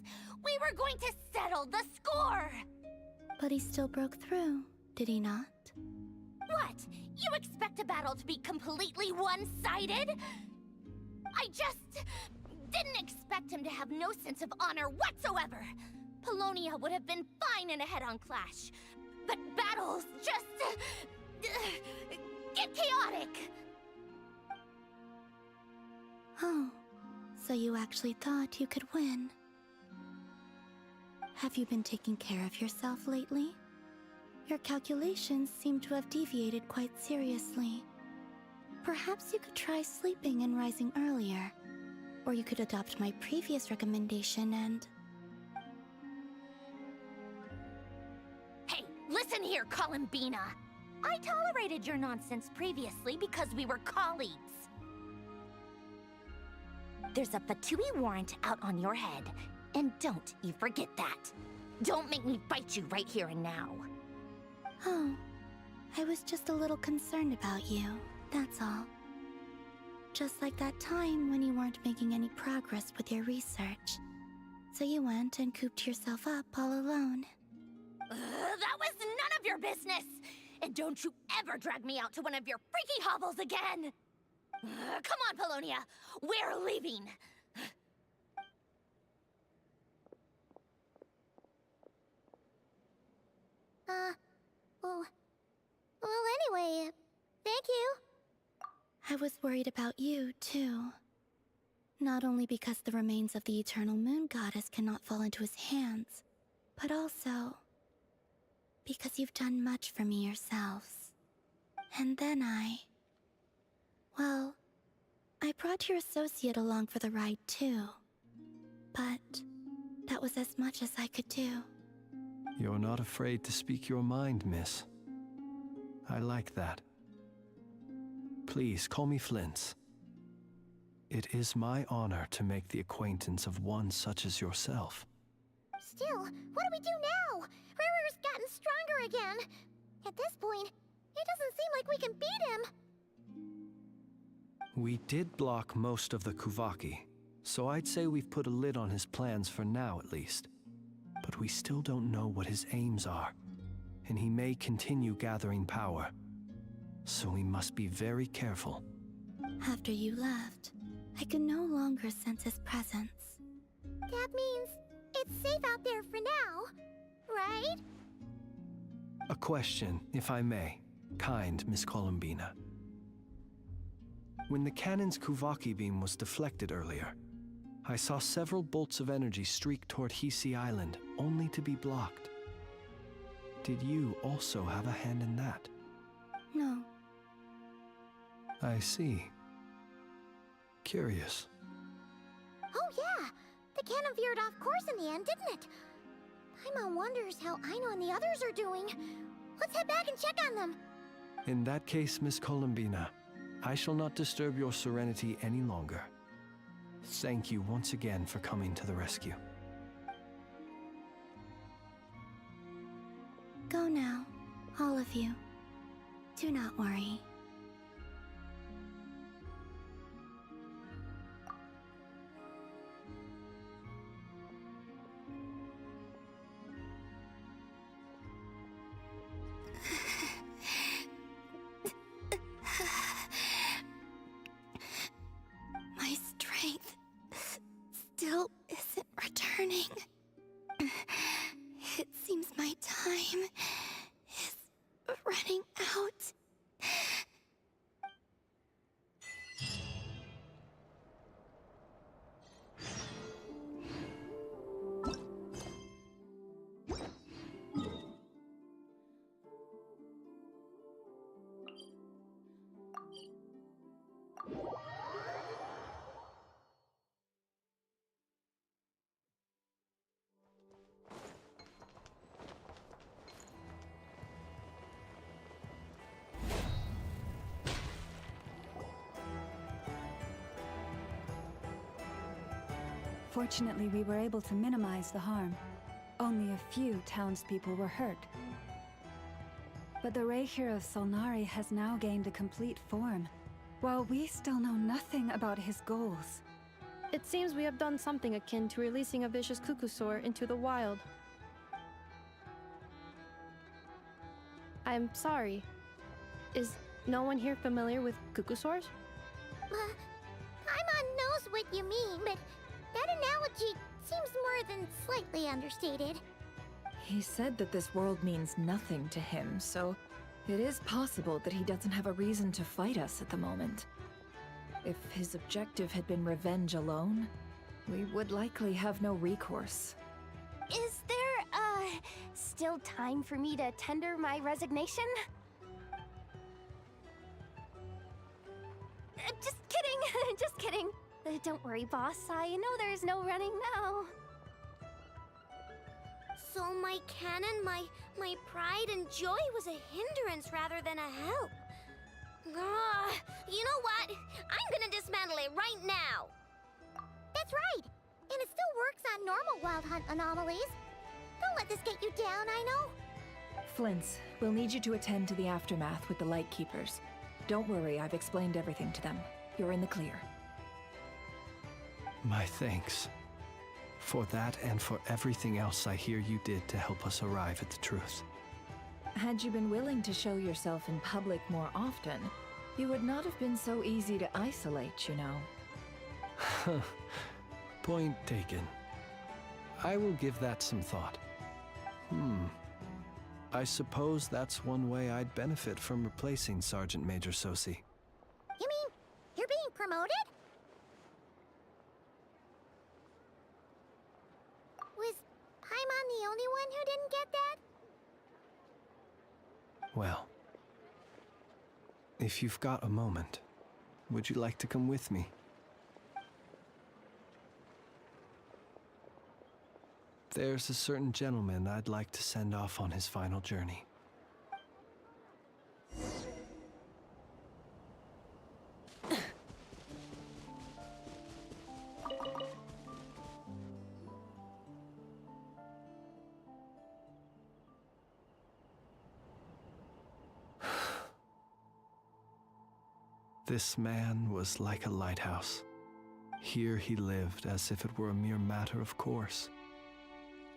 We were going to settle the score! But he still broke through, did he not? What? You expect a battle to be completely one-sided? I just didn't expect him to have no sense of honor whatsoever. Polonia would have been fine in a head-on clash, but battles just get chaotic. Oh, so you actually thought you could win. Have you been taking care of yourself lately? Your calculations seem to have deviated quite seriously. Perhaps you could try sleeping and rising earlier. Or you could adopt my previous recommendation and... Hey, listen here, Columbina. I tolerated your nonsense previously because we were colleagues. There's a Fatui warrant out on your head, and don't you forget that. Don't make me fight you right here and now. Oh, I was just a little concerned about you, that's all. Just like that time when you weren't making any progress with your research. So you went and cooped yourself up all alone. That was none of your business! And don't you ever drag me out to one of your freaky hovels again! Come on, Polonia! We're leaving! Well, anyway, thank you. I was worried about you, too. Not only because the remains of the Eternal Moon Goddess cannot fall into his hands, but also because you've done much for me yourselves. And then well, I brought your associate along for the ride, too. But that was as much as I could do. You're not afraid to speak your mind, miss. I like that. Please call me Flint's. It is my honor to make the acquaintance of one such as yourself. Still, what do we do now? Rirer's gotten stronger again. At this point, it doesn't seem like we can beat him. We did block most of the Kuvaki, so I'd say we've put a lid on his plans for now at least. But we still don't know what his aims are, and he may continue gathering power. So we must be very careful. After you left, I could no longer sense his presence. That means it's safe out there for now, right? A question, if I may, kind Miss Columbina. When the cannon's Kuvaki beam was deflected earlier, I saw several bolts of energy streak toward Hisi Island, only to be blocked. Did you also have a hand in that? No. I see. Curious. Oh yeah, the cannon veered off course in the end, didn't it? Paimon wonders how Aino and the others are doing. Let's head back and check on them. In that case, Miss Columbina, I shall not disturb your serenity any longer. Thank you once again for coming to the rescue. Go now, all of you. Do not worry. My strength still isn't returning. It seems my time is running out. Fortunately, we were able to minimize the harm. Only a few townspeople were hurt. But the Raihir of Solnari has now gained a complete form, while we still know nothing about his goals. It seems we have done something akin to releasing a vicious Kukusaur into the wild. I'm sorry. Is no one here familiar with Kukusaurs? Paimon knows what you mean, but that analogy seems more than slightly understated. He said that this world means nothing to him, so it is possible that he doesn't have a reason to fight us at the moment. If his objective had been revenge alone, we would likely have no recourse. Is there, still time for me to tender my resignation? Just kidding, just kidding. Don't worry, boss. I know there's no running now. So my cannon, my pride and joy was a hindrance rather than a help. You know what? I'm gonna dismantle it right now. That's right. And it still works on normal Wild Hunt anomalies. Don't let this get you down, I know. Flints, we'll need you to attend to the aftermath with the Lightkeepers. Don't worry, I've explained everything to them. You're in the clear. My thanks. For that and for everything else I hear you did to help us arrive at the truth. Had you been willing to show yourself in public more often, you would not have been so easy to isolate, you know. Point taken. I will give that some thought. I suppose that's one way I'd benefit from replacing Sergeant Major Sosi. You mean you're being promoted? Was Paimon the only one who didn't get that? Well, if you've got a moment, would you like to come with me? There's a certain gentleman I'd like to send off on his final journey. This man was like a lighthouse. Here he lived as if it were a mere matter of course,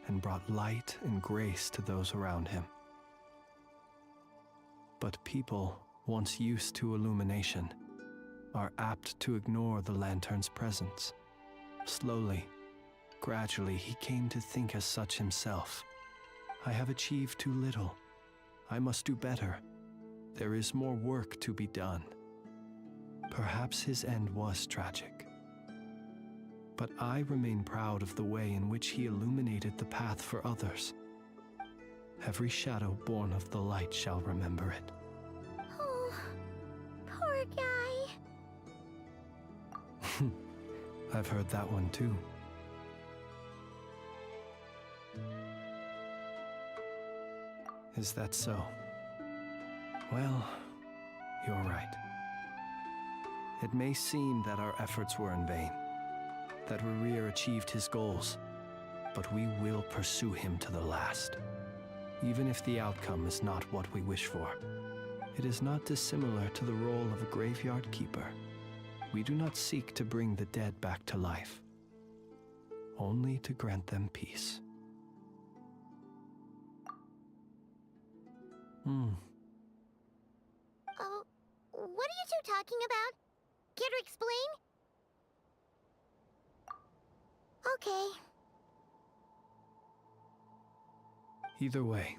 and brought light and grace to those around him. But people, once used to illumination, are apt to ignore the lantern's presence. Slowly, gradually, he came to think as such himself. I have achieved too little. I must do better. There is more work to be done. Perhaps his end was tragic. But I remain proud of the way in which he illuminated the path for others. Every shadow born of the light shall remember it. Oh, poor guy. I've heard that one too. Is that so? Well, you're right. It may seem that our efforts were in vain, that Rarir achieved his goals, but we will pursue him to the last, even if the outcome is not what we wish for. It is not dissimilar to the role of a graveyard keeper. We do not seek to bring the dead back to life, only to grant them peace. Oh, what are you two talking about? Care to explain? Okay. Either way,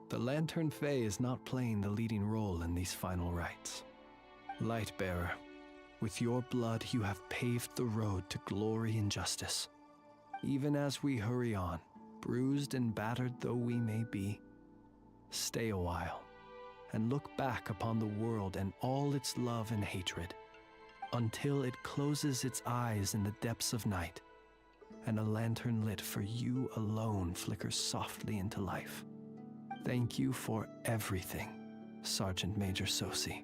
the Lantern Fae is not playing the leading role in these final rites. Lightbearer, with your blood you have paved the road to glory and justice. Even as we hurry on, bruised and battered though we may be, stay a while and look back upon the world and all its love and hatred, until it closes its eyes in the depths of night, and a lantern lit for you alone flickers softly into life. Thank you for everything, Sergeant Major Sosi.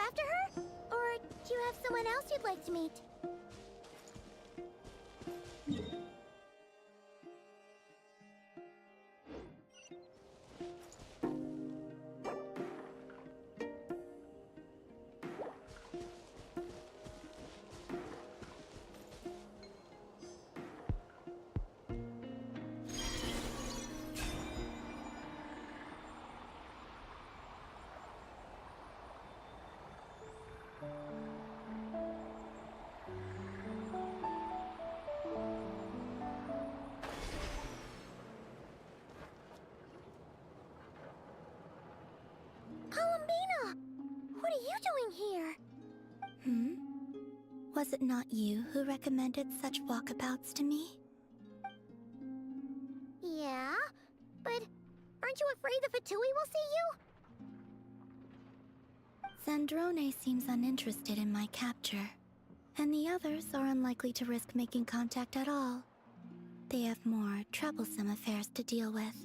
after her? Or do you have someone else you'd like to meet? Columbina! What are you doing here? Was it not you who recommended such walkabouts to me? Yeah, but aren't you afraid the Fatui will see you? Zandrone seems uninterested in my capture, and the others are unlikely to risk making contact at all. They have more troublesome affairs to deal with.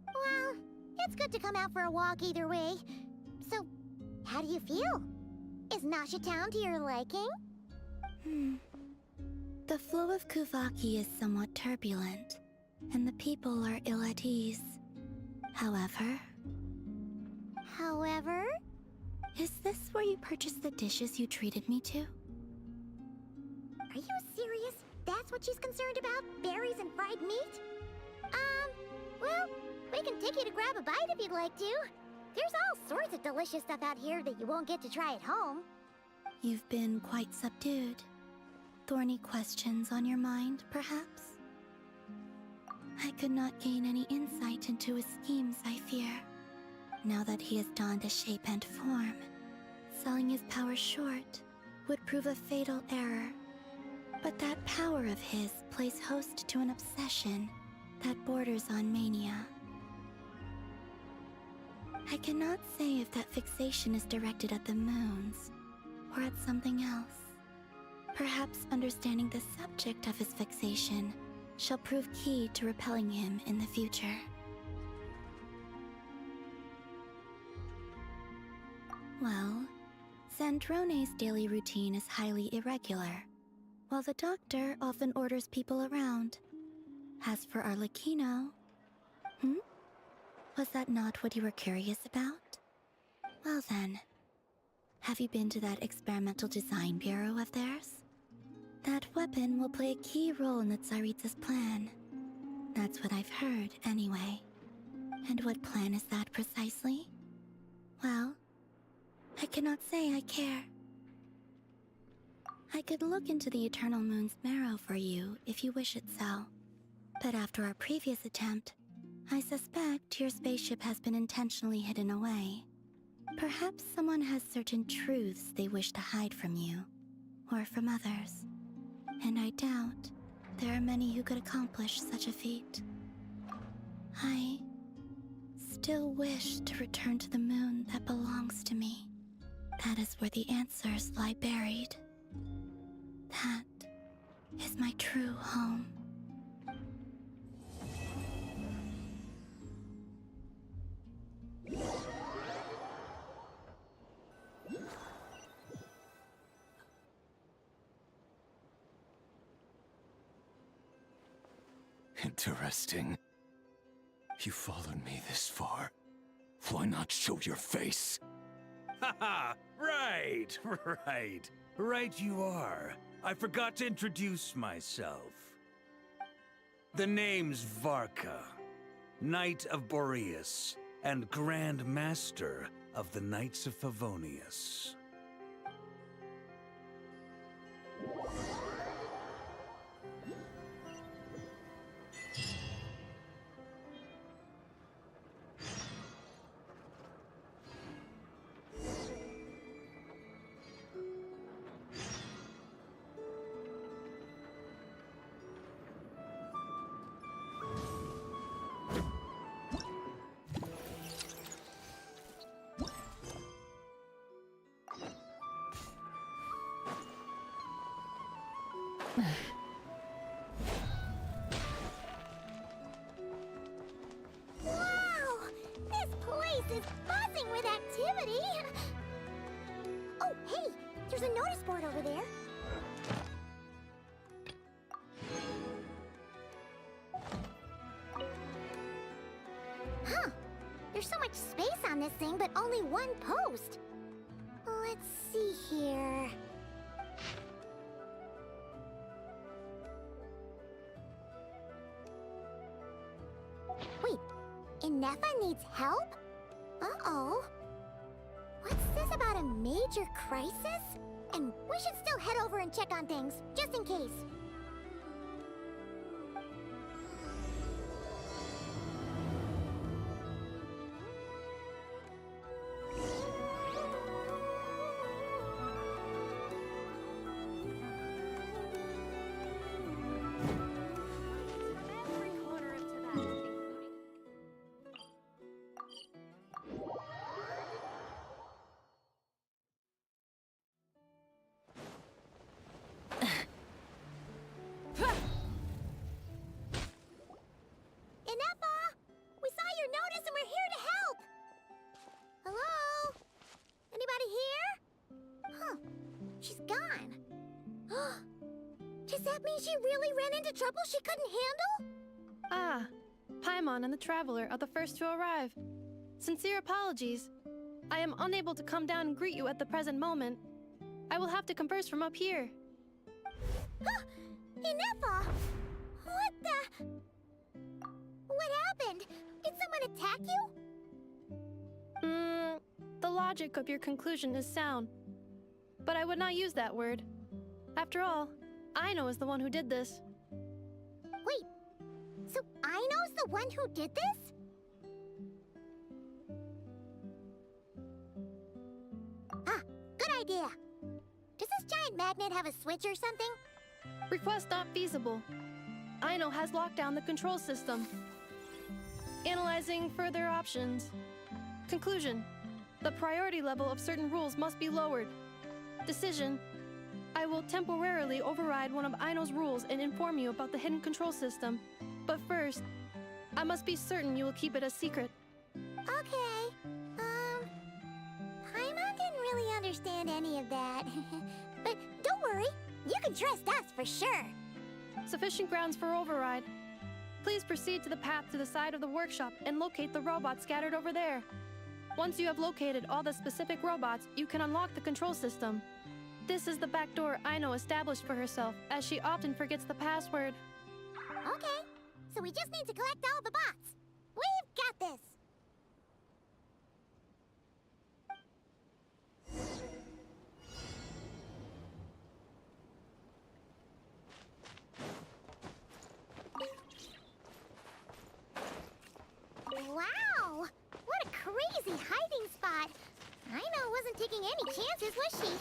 Well, it's good to come out for a walk either way. So, how do you feel? Is Nasha Town to your liking? The flow of Kuvaki is somewhat turbulent, and the people are ill at ease. However... However? Is this where you purchased the dishes you treated me to? Are you serious? That's what she's concerned about? Berries and fried meat? Well, we can take you to grab a bite if you'd like to. There's all sorts of delicious stuff out here that you won't get to try at home. You've been quite subdued. Thorny questions on your mind, perhaps? I could not gain any insight into his schemes, I fear. Now that he has donned a shape and form, selling his power short would prove a fatal error. But that power of his plays host to an obsession that borders on mania. I cannot say if that fixation is directed at the moons or at something else. Perhaps understanding the subject of his fixation shall prove key to repelling him in the future. Well, Zandrone's daily routine is highly irregular, while the doctor often orders people around. As for Arlecchino... Was that not what you were curious about? Well then, have you been to that experimental design bureau of theirs? That weapon will play a key role in the Tsaritsa's plan. That's what I've heard, anyway. And what plan is that precisely? Well, I cannot say I care. I could look into the Eternal Moon's marrow for you if you wish it so. But after our previous attempt, I suspect your spaceship has been intentionally hidden away. Perhaps someone has certain truths they wish to hide from you, or from others. And I doubt there are many who could accomplish such a feat. I still wish to return to the moon that belongs to me. That is where the answers lie buried. That is my true home. Interesting. You followed me this far. Why not show your face? Haha! Right, right. Right you are. I forgot to introduce myself. The name's Varka, Knight of Boreas, and Grand Master of the Knights of Favonius. is buzzing with activity. Oh, hey, there's a notice board over there. Huh. There's so much space on this thing, but only one post. Let's see here. Wait, Inefa needs help? Uh-oh. What's this about a major crisis? And we should still head over and check on things, just in case. Does that mean she really ran into trouble she couldn't handle? Ah, Paimon and the Traveler are the first to arrive. Sincere apologies. I am unable to come down and greet you at the present moment. I will have to converse from up here. Inefa! What the... What happened? Did someone attack you? The logic of your conclusion is sound. But I would not use that word. After all, Aino is the one who did this. Wait, so Aino's the one who did this? Ah, good idea. Does this giant magnet have a switch or something? Request not feasible. Aino has locked down the control system. Analyzing further options. Conclusion. The priority level of certain rules must be lowered. Decision. I will temporarily override one of Aino's rules and inform you about the hidden control system. But first, I must be certain you will keep it a secret. Okay. Paimon didn't really understand any of that. But don't worry, you can trust us for sure. Sufficient grounds for override. Please proceed to the path to the side of the workshop and locate the robots scattered over there. Once you have located all the specific robots, you can unlock the control system. This is the back door Aino established for herself, as she often forgets the password. Okay, so we just need to collect all the bots. We've got this! Wow! What a crazy hiding spot! Aino wasn't taking any chances, was she?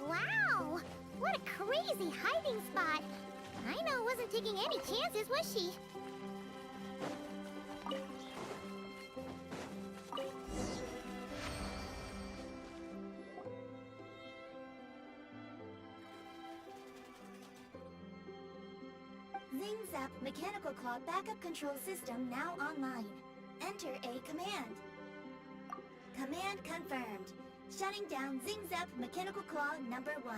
Wow! What a crazy hiding spot! Aino wasn't taking any chances, was she? Zap Mechanical Claw Backup Control System now online. Enter a command. Command confirmed. Shutting down Zing Zap Mechanical Claw number 1.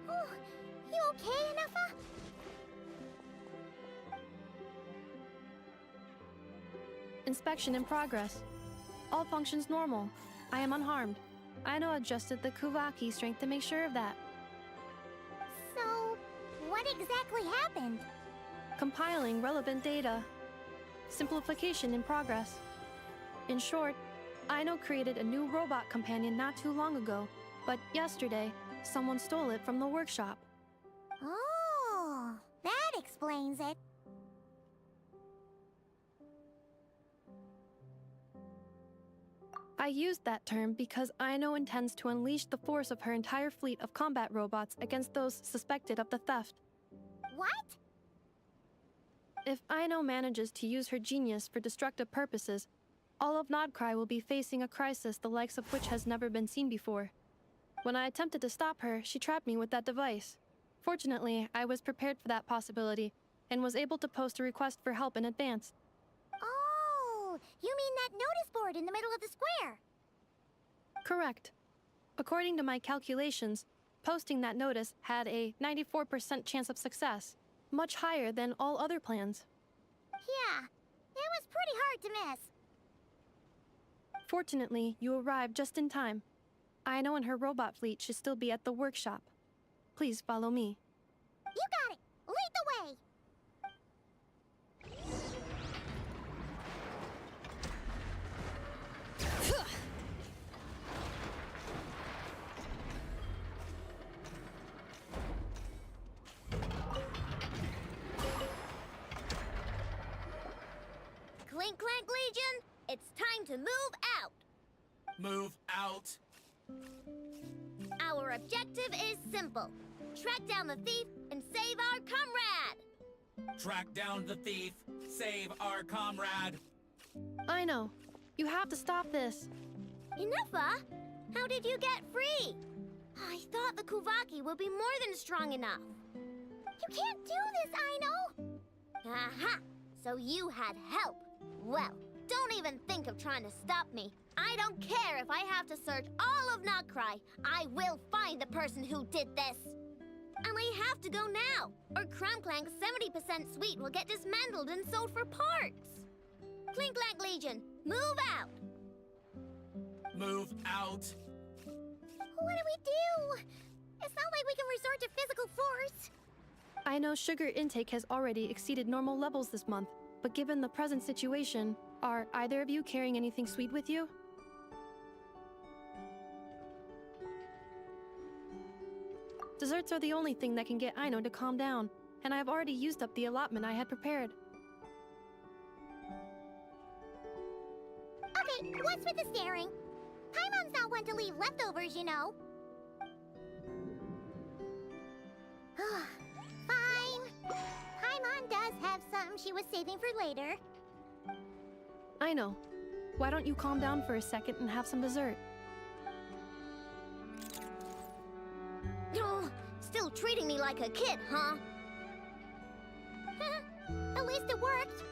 Oh, you okay, Anafa? Inspection in progress. All functions normal. I am unharmed. Aino adjusted the Kuvaki strength to make sure of that. So, what exactly happened? Compiling relevant data. Simplification in progress. In short, Aino created a new robot companion not too long ago, but yesterday, someone stole it from the workshop. Oh, that explains it. I used that term because Aino intends to unleash the force of her entire fleet of combat robots against those suspected of the theft. What? If Aino manages to use her genius for destructive purposes, all of Nod-Krai will be facing a crisis the likes of which has never been seen before. When I attempted to stop her, she trapped me with that device. Fortunately, I was prepared for that possibility and was able to post a request for help in advance. Oh, you mean that notice board in the middle of the square? Correct. According to my calculations, posting that notice had a 94% chance of success, much higher than all other plans. Yeah, it was pretty hard to miss. Fortunately, you arrived just in time. Aino and her robot fleet should still be at the workshop. Please follow me. You got it! Lead the way! Clink Clank Legion, it's time to move out. Move out. Our objective is simple. Track down the thief and save our comrade. Track down the thief. Save our comrade. Aino, you have to stop this. Enougha, how did you get free? I thought the Kuvaki would be more than strong enough. You can't do this, Aino! Aha! So you had help. Well, don't even think of trying to stop me. I don't care if I have to search all of Nod-Krai. I will find the person who did this. And I have to go now, or Clamklank's 70% suite will get dismantled and sold for parts. Clink Clank Legion, move out! Move out. What do we do? It's not like we can resort to physical force. I know sugar intake has already exceeded normal levels this month, but given the present situation, are either of you carrying anything sweet with you? Desserts are the only thing that can get Aino to calm down, and I have already used up the allotment I had prepared. Okay, what's with the staring? Paimon's not one to leave leftovers, you know. Fine. Paimon does have something she was saving for later. I know. Why don't you calm down for a second and have some dessert? Oh, still treating me like a kid, huh? At least it worked.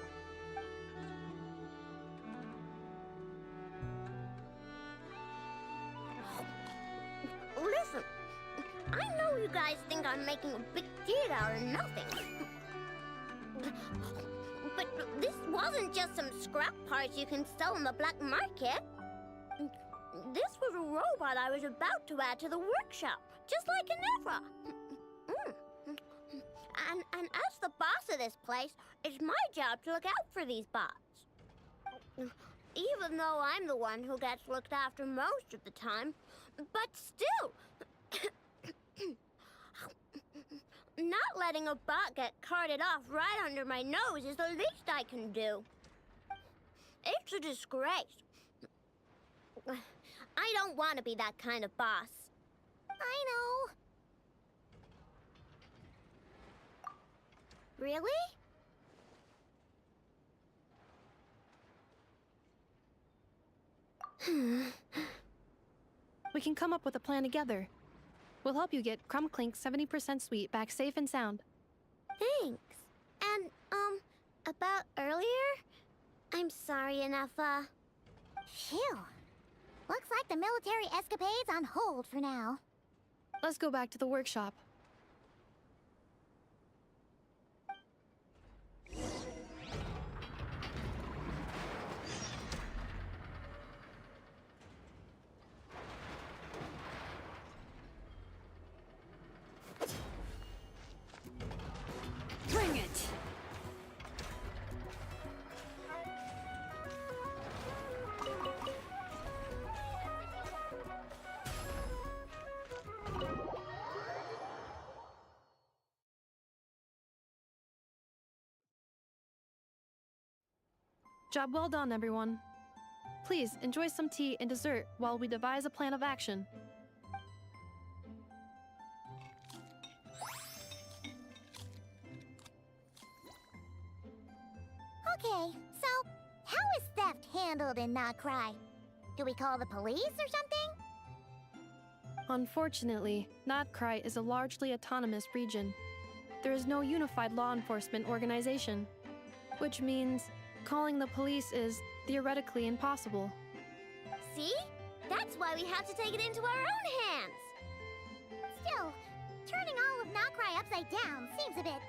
Listen, I know you guys think I'm making a big deal out of nothing. But this wasn't just some scrap parts you can sell on the black market. This was a robot I was about to add to the workshop, just like Ginevra. And as the boss of this place, it's my job to look out for these bots. Even though I'm the one who gets looked after most of the time. But still, not letting a bot get carted off right under my nose is the least I can do. It's a disgrace. I don't want to be that kind of boss. I know. Really? We can come up with a plan together. We'll help you get Crumb Clink's 70% sweet back safe and sound. Thanks. And, about earlier? I'm sorry, Anafa. Phew. Looks like the military escapade's on hold for now. Let's go back to the workshop. Bring it! Job well done, everyone. Please enjoy some tea and dessert while we devise a plan of action. Okay, so how is theft handled in Nod-Krai? Do we call the police or something? Unfortunately, Nod-Krai is a largely autonomous region. There is no unified law enforcement organization, which means calling the police is theoretically impossible. See? That's why we have to take it into our own hands. Still, turning all of Nod-Krai upside down seems a bit...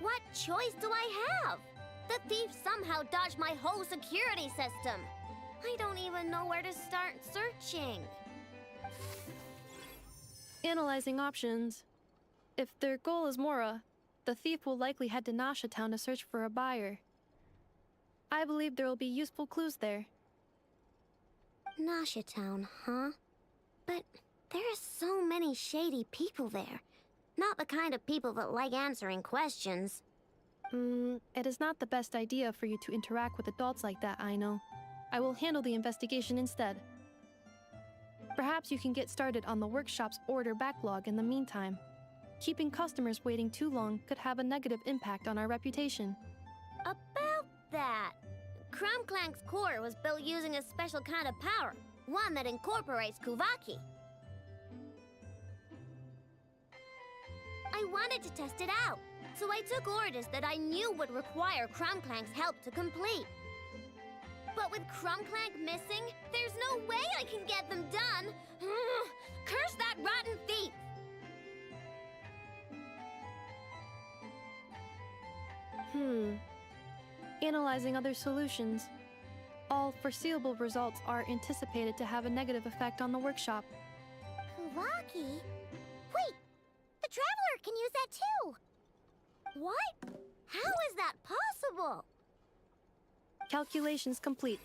What choice do I have? The thief somehow dodged my whole security system. I don't even know where to start searching. Analyzing options. If their goal is Mora, the thief will likely head to Nasha Town to search for a buyer. I believe there will be useful clues there. Nasha Town, huh? But there are so many shady people there. Not the kind of people that like answering questions. It is not the best idea for you to interact with adults like that, I know. I will handle the investigation instead. Perhaps you can get started on the workshop's order backlog in the meantime. Keeping customers waiting too long could have a negative impact on our reputation. About that, Crumb-Clank's core was built using a special kind of power, one that incorporates Kuvaki. I wanted to test it out, so I took orders that I knew would require Crumb-Clank's help to complete. But with Crumb-Clank missing, there's no way I can get them done! Curse that rotten thief! Analyzing other solutions. All foreseeable results are anticipated to have a negative effect on the workshop. Kuvaki? Wait! The Traveler can use that too! What? How is that possible? Calculations complete.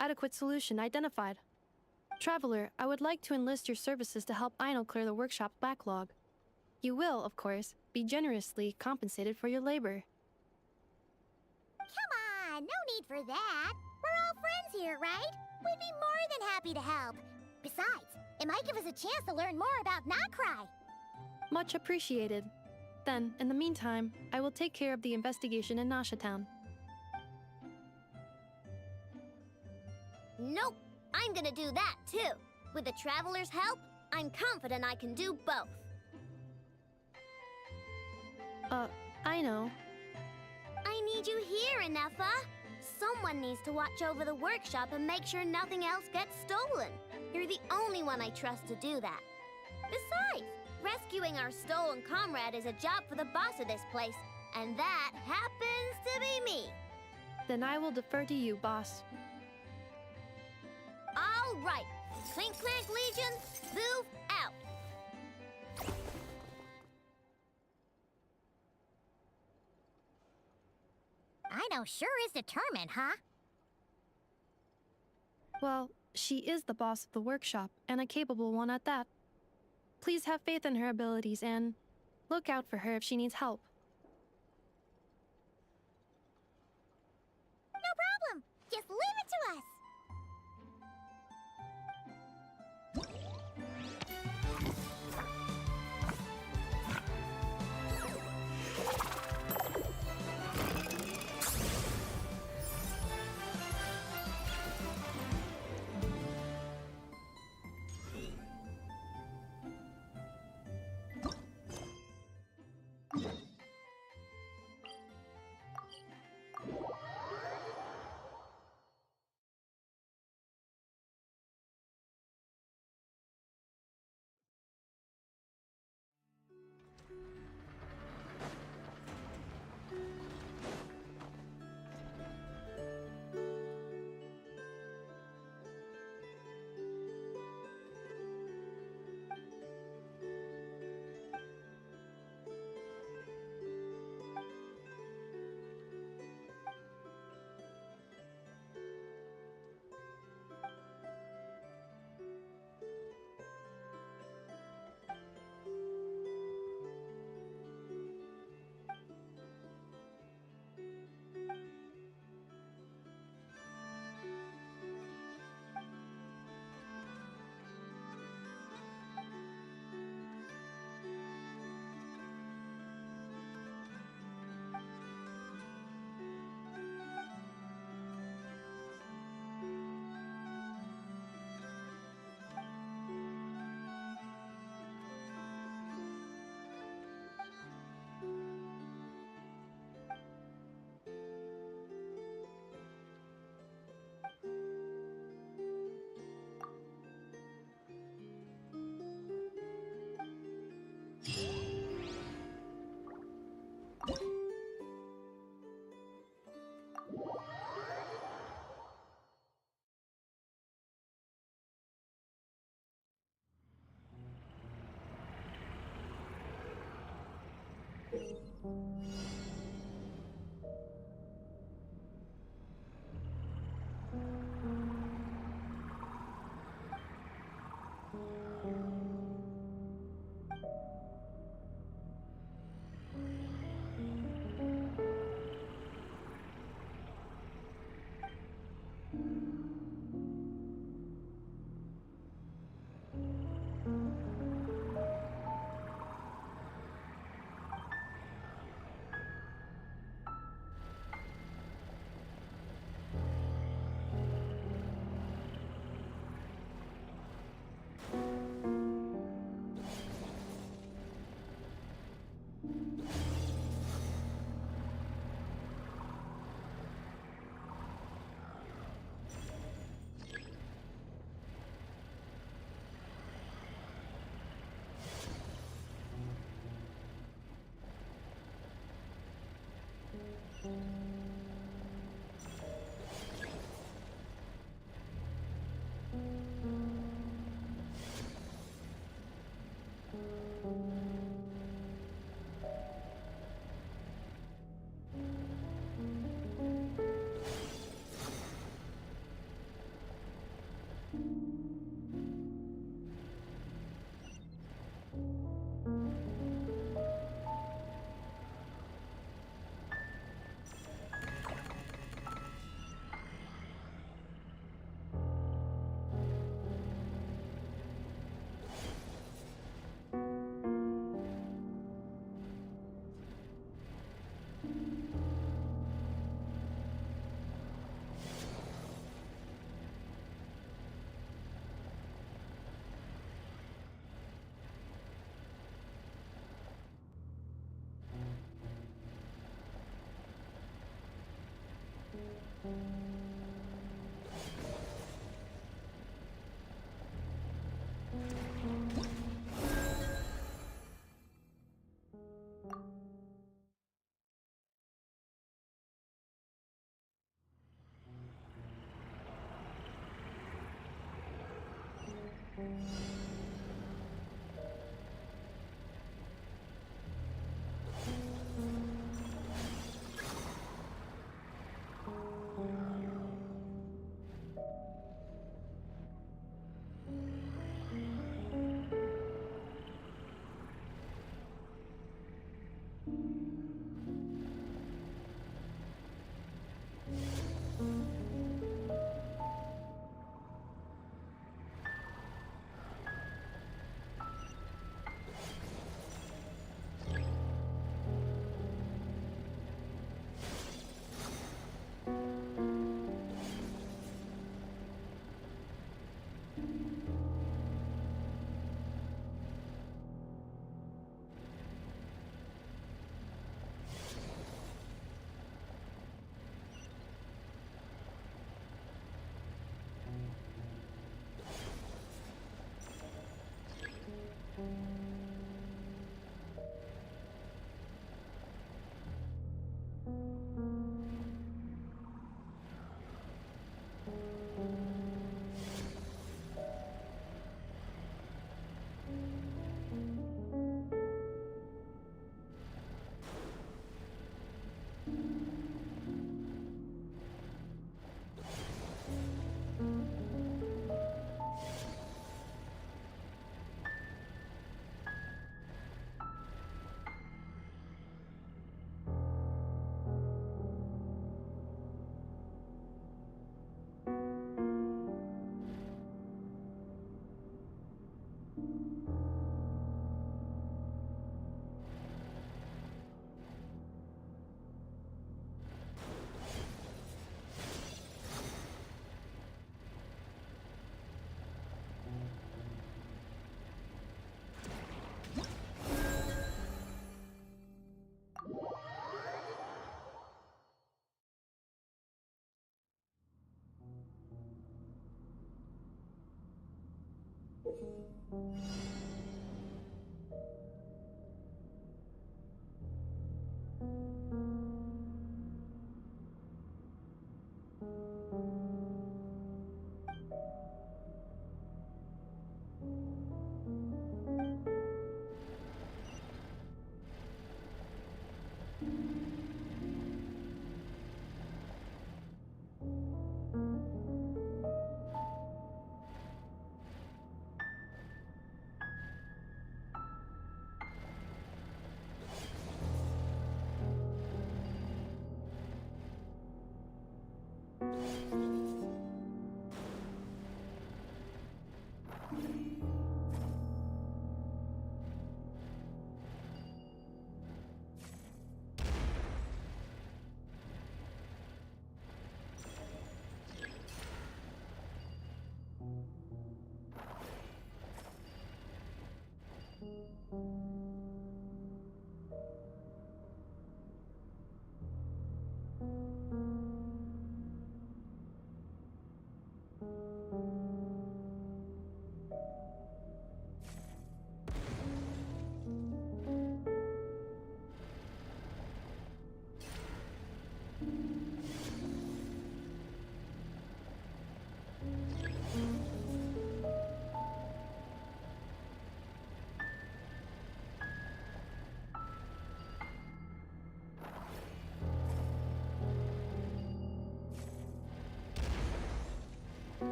Adequate solution identified. Traveler, I would like to enlist your services to help Aino clear the workshop's backlog. You will, of course, be generously compensated for your labor. Come on, no need for that. We're all friends here, right? We'd be more than happy to help. Besides, it might give us a chance to learn more about Nod-Krai. Much appreciated. Then, in the meantime, I will take care of the investigation in Nasha Town. Nope, I'm gonna do that too. With the Traveler's help, I'm confident I can do both. I know. I need you here, Inefa. Someone needs to watch over the workshop and make sure nothing else gets stolen. You're the only one I trust to do that. Besides, rescuing our stolen comrade is a job for the boss of this place, and that happens to be me. Then I will defer to you, boss. All right, Clink Clank Legion, move out. Aino sure is determined, huh? Well, she is the boss of the workshop, and a capable one at that. Please have faith in her abilities and look out for her if she needs help. No problem. Just leave it to us.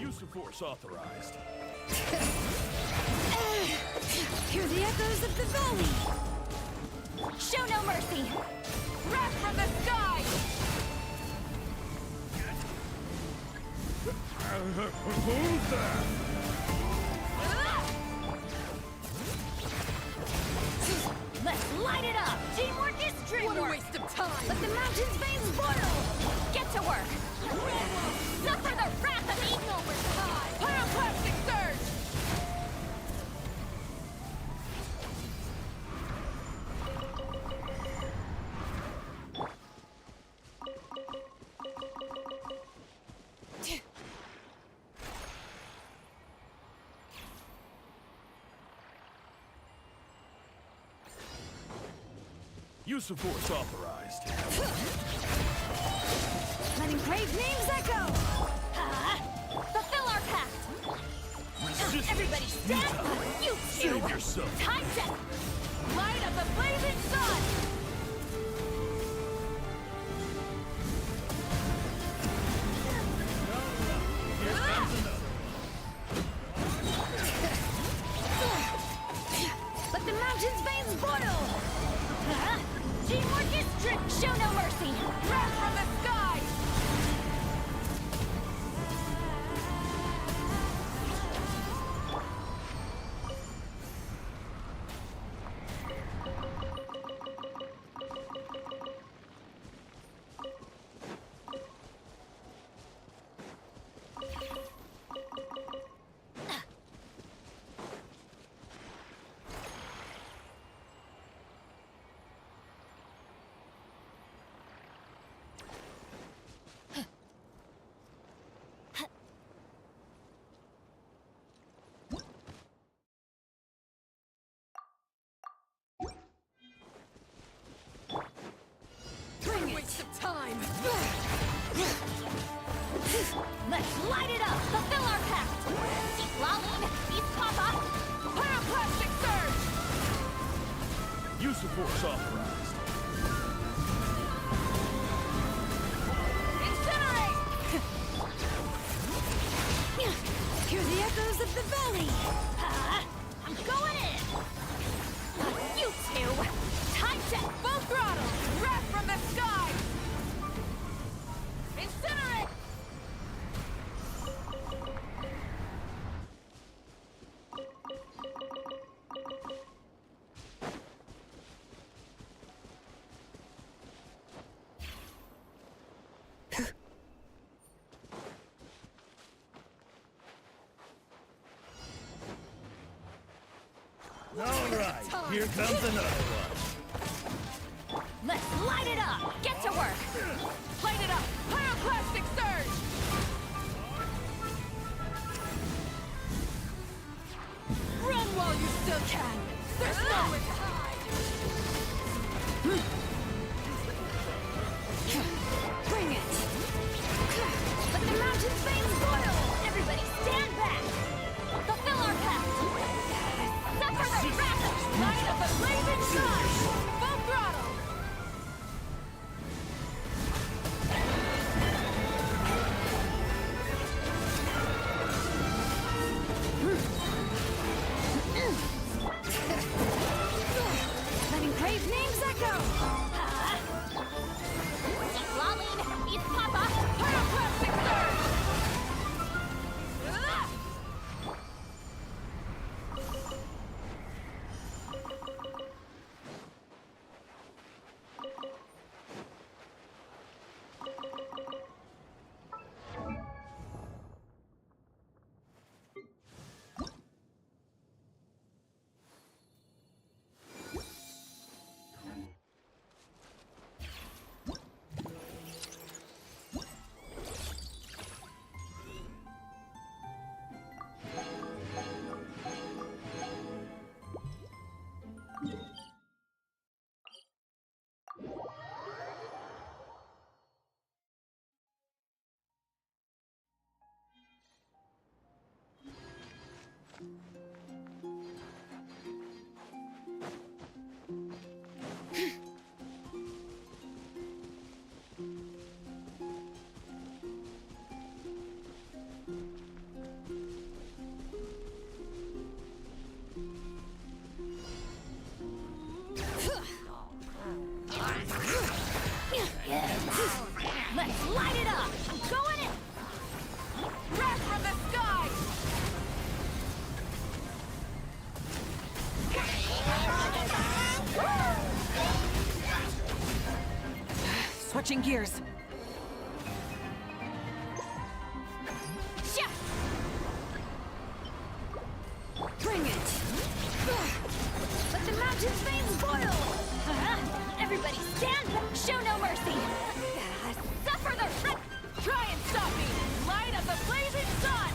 Use of force authorized. Hear the echoes of the valley! Show no mercy! Wrath from the sky! Who's that? Let's light it up! Teamwork is dreamwork! What a waste of time! Let the mountain's veins boil! Get to work! Suffer the wrath of evil! Pyroclastic surge! Use of force authorized. Letting brave names echo! Fulfill our pact! Everybody stand up! You two! Save yourself. Time to light up the blazing sun! Let the mountain's veins boil! Teamwork is strict! Show no mercy! Wrath from the sky! Waste of time! Let's light it up! Fulfill our pact! Eat Laline! Eat Papa! Pyroclastic surge! Use of force authorized. Incinerate! Hear the echoes of the valley! I'm going in! You two! Time to full throttle! Wrath from the sky! Incinerate! All right, here comes another one. Let's light it up! Get to work! Light it up! Pyroclastic surge! Run while you still can! There's nowhere to hide! Bring it! Let the mountain's veins boil! Everybody stand back! Fulfill our pact! Suffer the wrath of light of the blazing sun! Full throttle! Letting brave names echo! Switching gears. Bring it! Let the mountain's veins boil! Everybody stand! Show no mercy! Suffer the threat! Try and stop me! Light of the blazing sun!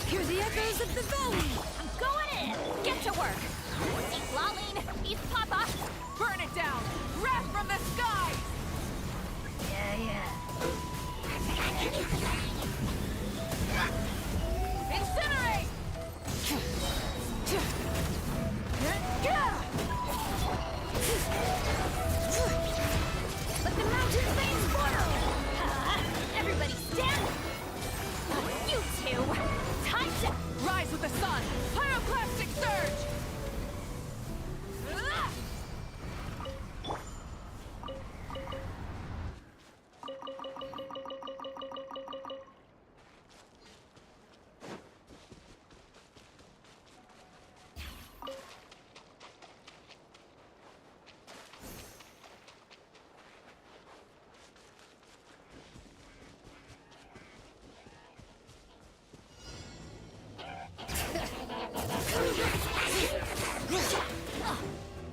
Hear the echoes of the valley! I'm going in! Get to work! East Laline! East Papa! Burn it down! Wrath from the skies! Yeah. Incinerate! Let the mountain veins boil! Everybody stand! You two! Time to rise with the sun! Pyroclastic surge!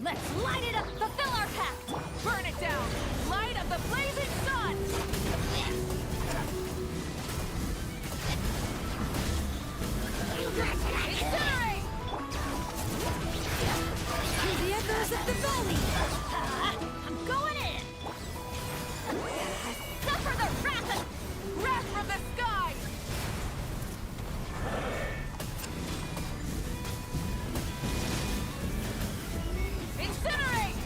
Let's light it up! Fulfill our pact! Burn it down! Light of the blazing sun! Incinerate! Hear the echoes of the valley! I'm going in! Suffer the wrath from the skies! Incinerate!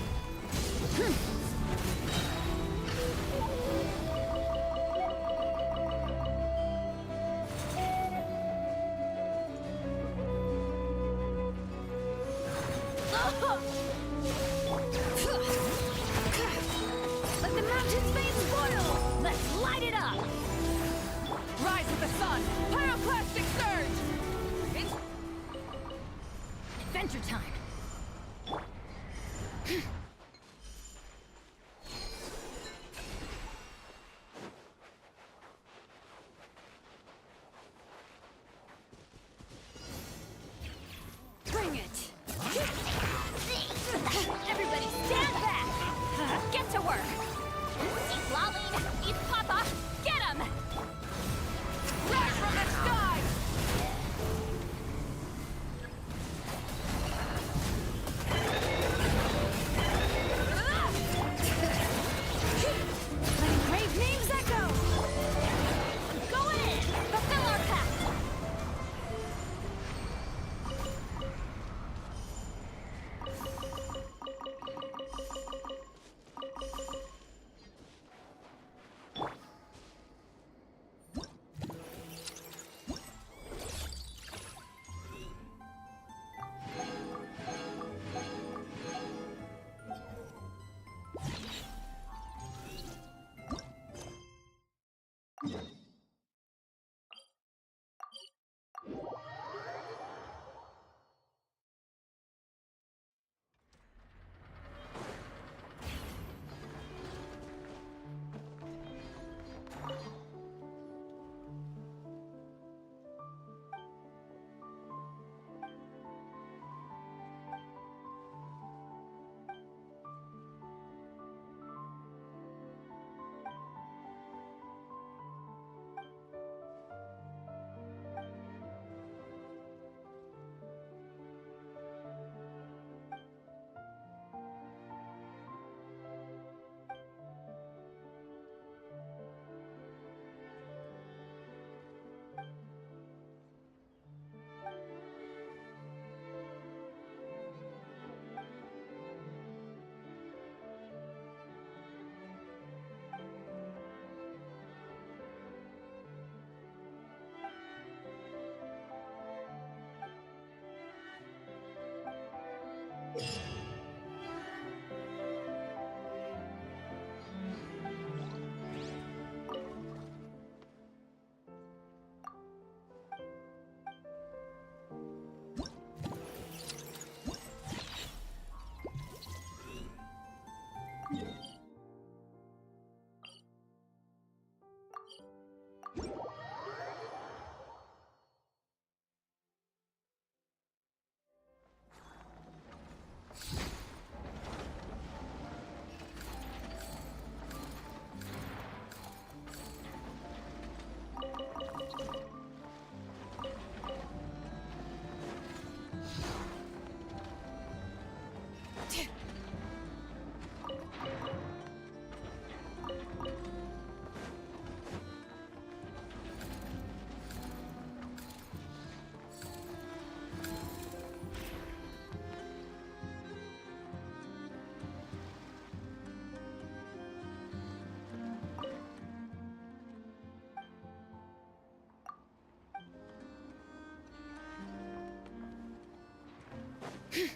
Let the mountain's veins boil! Let's light it up! Rise with the sun! Pyroclastic surge! Adventure time! Bring it! Everybody stand back! Get to work! East Laline! East Papa! Get him! Rise from the skies! Bring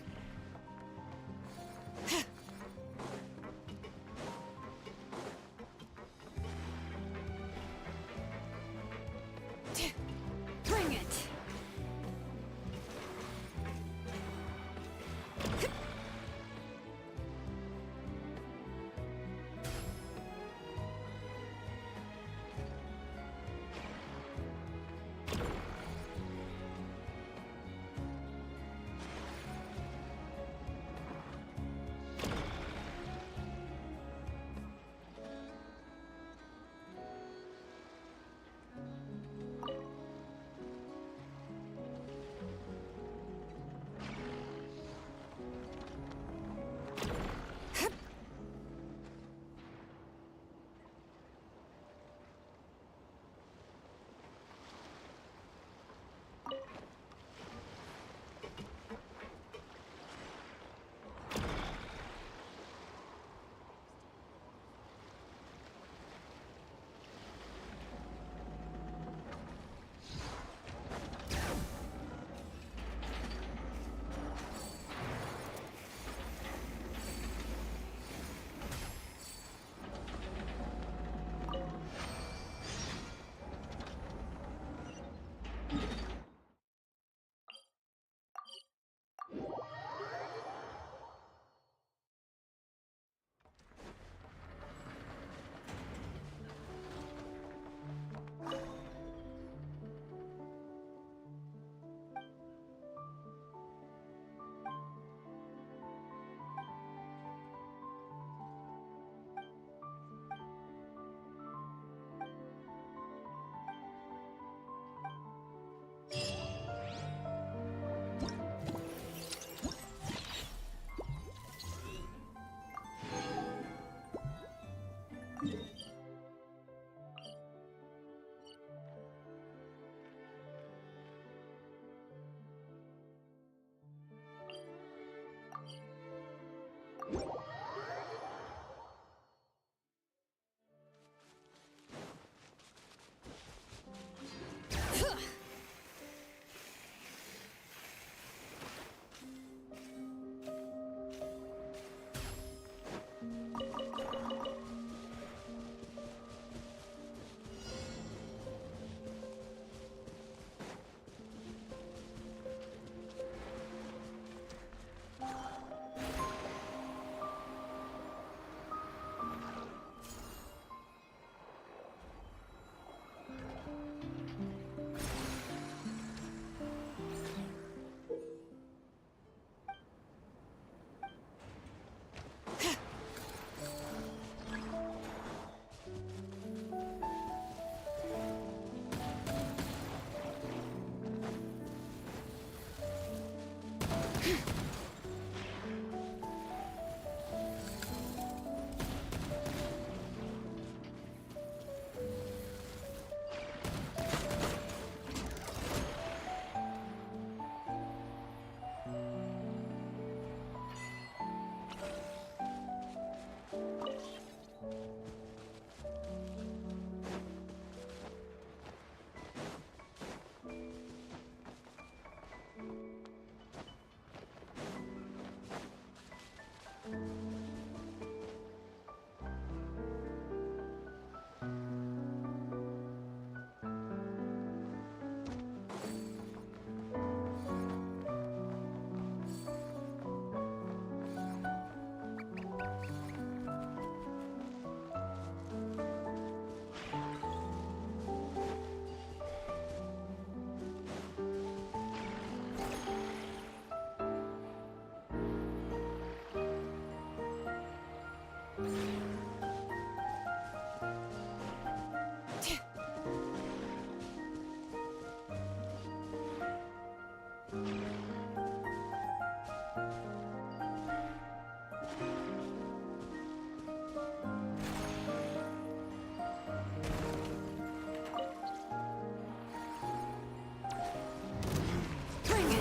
it!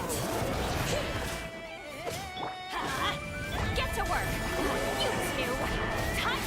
Get to work! You two! Time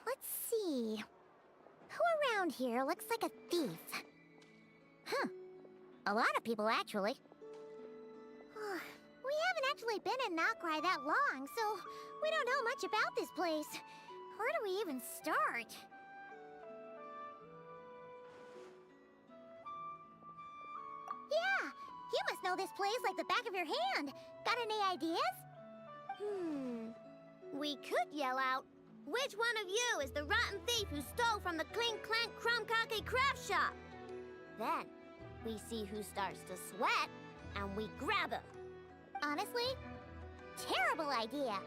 Let's see. Who around here looks like a thief? Huh. A lot of people, actually. We haven't actually been in Nod-Krai that long, so we don't know much about this place. Where do we even start? Yeah, you must know this place like the back of your hand. Got any ideas? We could yell out, "Which one of you is the rotten thief who stole from the Clink Clank Crumkake craft shop?" Then, we see who starts to sweat, and we grab him. Honestly, terrible idea.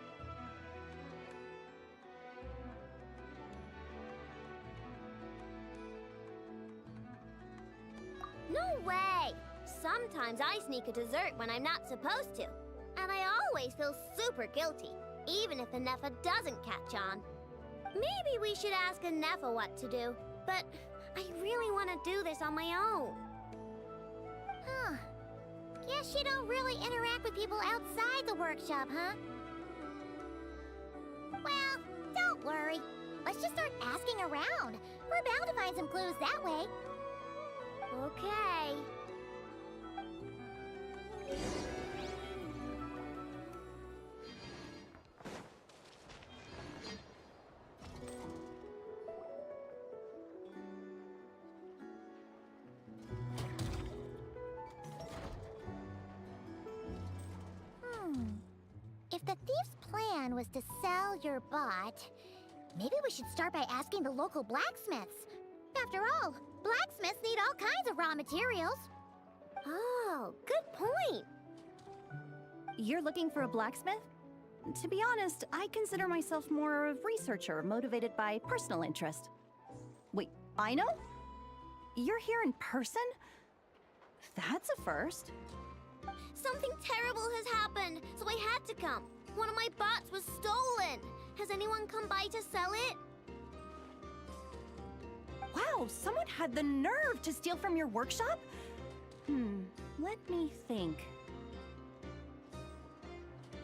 No way! Sometimes I sneak a dessert when I'm not supposed to. And I always feel super guilty, even if Anefa doesn't catch on. Maybe we should ask Anefa what to do, but I really want to do this on my own. Huh. Guess you don't really interact with people outside the workshop, huh? Well, don't worry. Let's just start asking around. We're bound to find some clues that way. Okay. If the thief's plan was to sell your bot, maybe we should start by asking the local blacksmiths. After all, blacksmiths need all kinds of raw materials. Oh, good point. You're looking for a blacksmith? To be honest, I consider myself more a researcher motivated by personal interest. Wait, I know? You're here in person? That's a first. Something terrible has happened, so I had to come. One of my bots was stolen. Has anyone come by to sell it? Wow, someone had the nerve to steal from your workshop? Let me think.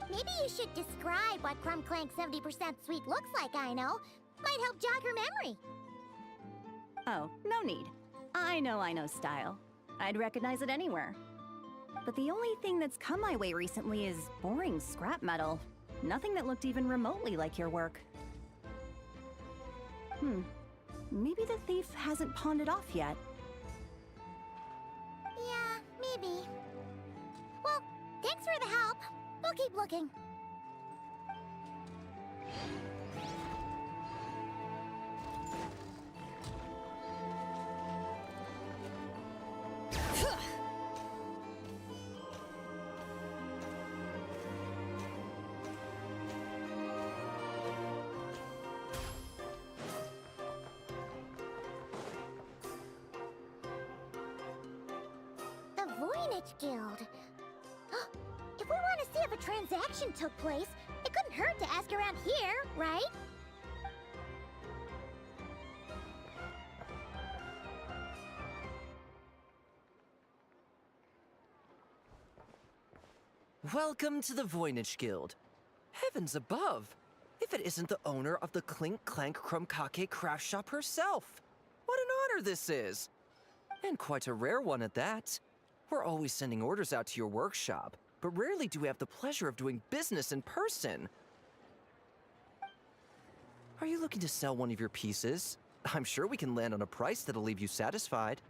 Maybe you should describe what Crumb Clank 70% sweet looks like, I know. Might help jog your memory. Oh, no need. I know style. I'd recognize it anywhere. But the only thing that's come my way recently is boring scrap metal. Nothing that looked even remotely like your work. Maybe the thief hasn't pawned it off yet. Yeah, maybe. Well, thanks for the help. We'll keep looking. Voynich Guild. If we want to see if a transaction took place, it couldn't hurt to ask around here, right? Welcome to the Voynich Guild. Heavens above! If it isn't the owner of the Clink Clank Krumkake craft shop herself! What an honor this is! And quite a rare one at that. We're always sending orders out to your workshop, but rarely do we have the pleasure of doing business in person. Are you looking to sell one of your pieces? I'm sure we can land on a price that'll leave you satisfied.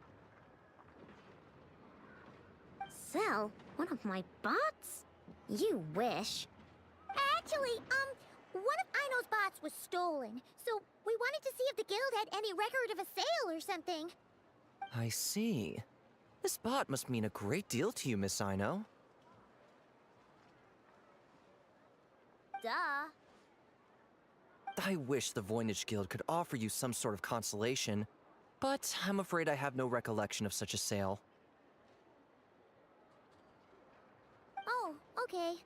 Sell one of my bots? You wish. Actually, one of Aino's bots was stolen, so we wanted to see if the guild had any record of a sale or something. I see. This bot must mean a great deal to you, Miss Aino. Duh. I wish the Voynich Guild could offer you some sort of consolation, but I'm afraid I have no recollection of such a sale. Oh, okay.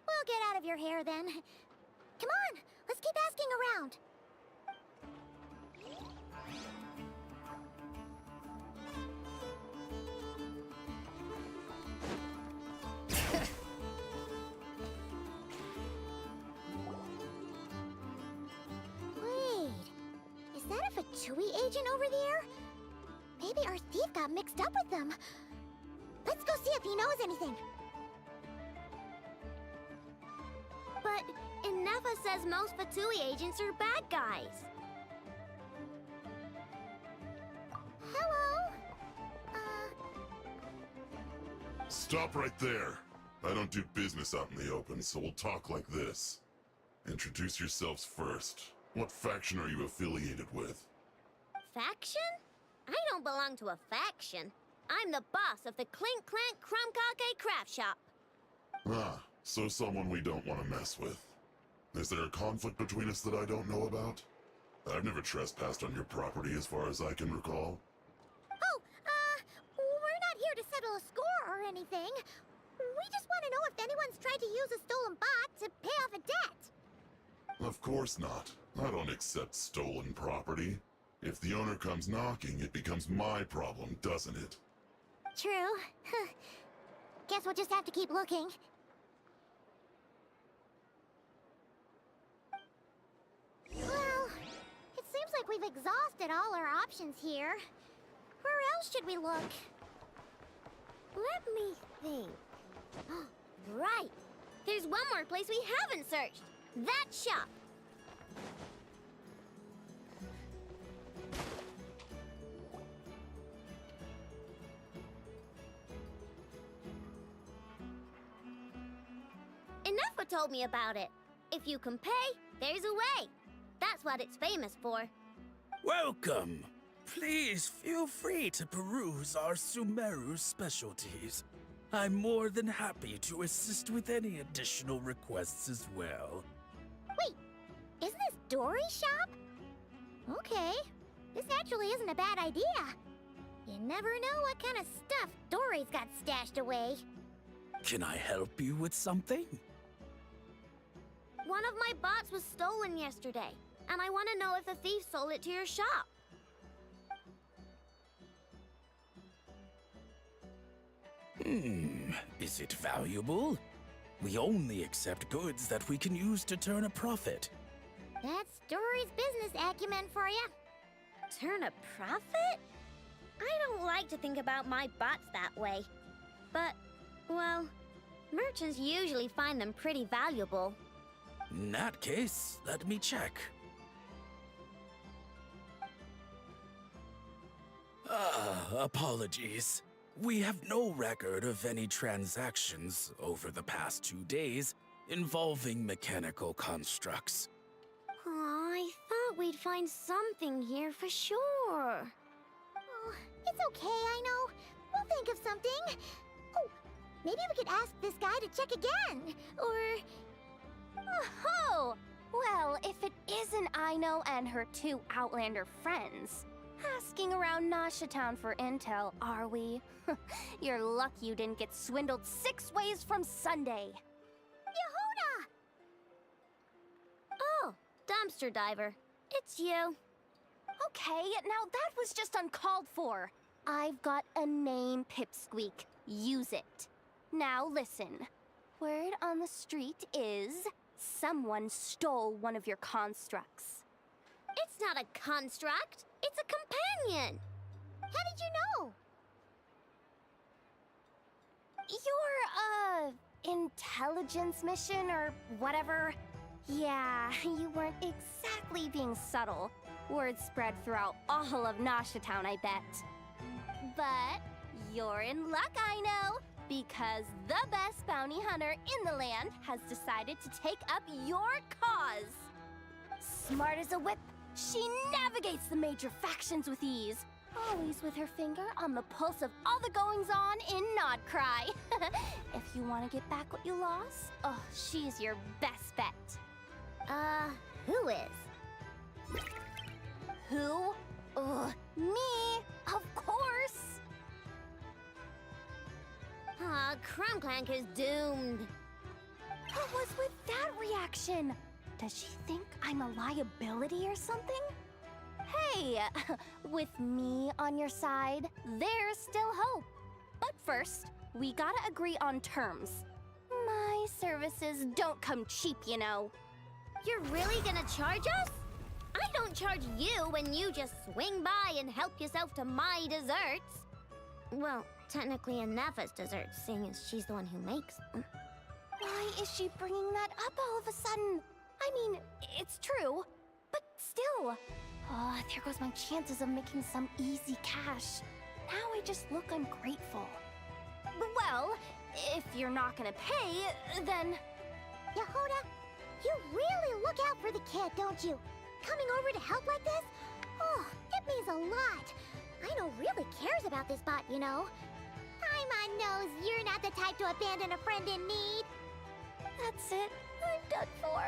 We'll get out of your hair then. Come on, let's keep asking around. Wait, is that a Fatui agent over there? Maybe our thief got mixed up with them. Let's go see if he knows anything. But Inefa says most Fatui agents are bad guys. Hello? Stop right there. I don't do business out in the open, so we'll talk like this. Introduce yourselves first. What faction are you affiliated with? Faction? I don't belong to a faction. I'm the boss of the Clink Clank Krumkake craft shop. Ah, so someone we don't want to mess with. Is there a conflict between us that I don't know about? I've never trespassed on your property as far as I can recall. Oh, we're not here to settle a score or anything. We just want to know if anyone's tried to use a stolen bot to pay off a debt. Of course not. I don't accept stolen property. If the owner comes knocking, it becomes my problem, doesn't it? True. Guess we'll just have to keep looking. Well, it seems like we've exhausted all our options here. Where else should we look? Let me think. Right. There's one more place we haven't searched. That shop. Inefa told me about it. If you can pay, there's a way. That's what it's famous for. Welcome! Please feel free to peruse our Sumeru specialties. I'm more than happy to assist with any additional requests as well. Wait, isn't this Dory's shop? Okay, this actually isn't a bad idea. You never know what kind of stuff Dory's got stashed away. Can I help you with something? One of my bots was stolen yesterday, and I want to know if the thief sold it to your shop. Is it valuable? We only accept goods that we can use to turn a profit. That's Dory's business acumen for you. Turn a profit? I don't like to think about my bots that way. But, well, merchants usually find them pretty valuable. In that case, let me check. Apologies. We have no record of any transactions over the past 2 days involving mechanical constructs. Aw, I thought we'd find something here for sure. Oh, it's okay, I know. We'll think of something. Oh, maybe we could ask this guy to check again. Or... Oh! Well, if it isn't Aino and her 2 Outlander friends, Asking around Nasha Town for intel, are we? You're lucky you didn't get swindled 6 ways from Sunday. Yehuda! Oh, dumpster diver. It's you. Okay, now that was just uncalled for. I've got a name, Pipsqueak. Use it. Now listen. Word on the street is someone stole one of your constructs. It's not a construct. It's a companion. How did you know? Your, intelligence mission or whatever. Yeah, you weren't exactly being subtle. Word spread throughout all of Nasha Town, I bet. But you're in luck, I know, because the best bounty hunter in the land has decided to take up your cause. Smart as a whip, she navigates the major factions with ease, always with her finger on the pulse of all the goings-on in Nod-Krai. If you want to get back what you lost, oh, she's your best bet. Who is? Who? Me, of course. Crumb-Clank is doomed. What was with that reaction? Does she think I'm a liability or something? Hey, with me on your side, there's still hope. But first, we gotta agree on terms. My services don't come cheap, you know. You're really gonna charge us? I don't charge you when you just swing by and help yourself to my desserts. Well, technically Anafa's desserts, seeing as she's the one who makes them. Why is she bringing that up all of a sudden? I mean, it's true, but still. Oh, there goes my chances of making some easy cash. Now I just look ungrateful. Well, if you're not gonna pay, then... Yehuda, you really look out for the kid, don't you? Coming over to help like this? Oh, it means a lot. Aino really cares about this bot, you know. Paimon knows you're not the type to abandon a friend in need. That's it. I'm done for.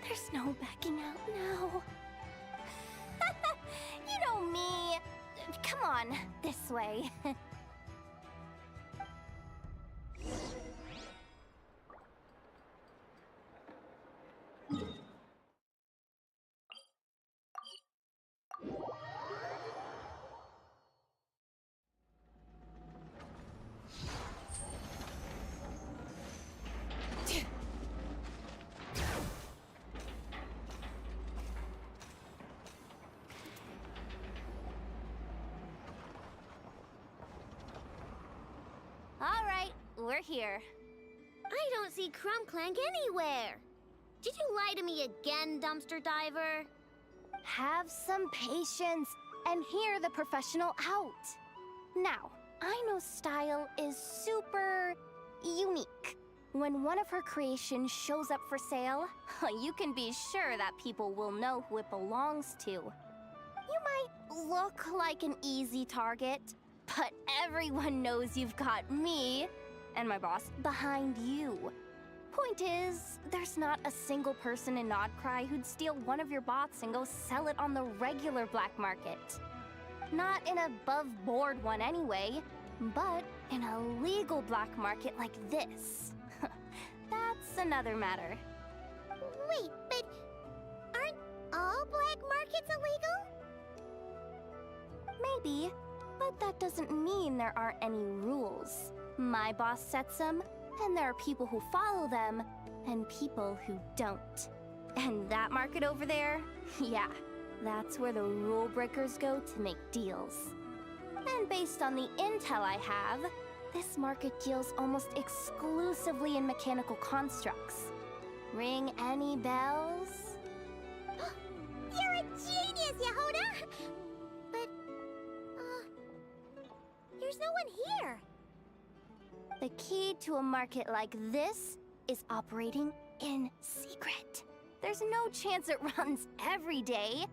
There's no backing out now. You know me. Come on, this way. All right, we're here. I don't see Crumb-Clank anywhere. Did you lie to me again, dumpster diver? Have some patience and hear the professional out. Now, Aino's style is super unique. When one of her creations shows up for sale, you can be sure that people will know who it belongs to. You might look like an easy target, but everyone knows you've got me and my boss behind you. Point is, there's not a single person in Nod-Krai who'd steal one of your bots and go sell it on the regular black market. Not in a above-board one anyway, but in a legal black market like this. That's another matter. Wait, but aren't all black markets illegal? Maybe, but that doesn't mean there aren't any rules. My boss sets them, and there are people who follow them, and people who don't. And that market over there, yeah, that's where the rule breakers go to make deals. And based on the intel I have, this market deals almost exclusively in mechanical constructs. Ring any bells? You're a genius, Yehuda! But, there's no one here. The key to a market like this is operating in secret. There's no chance it runs every day.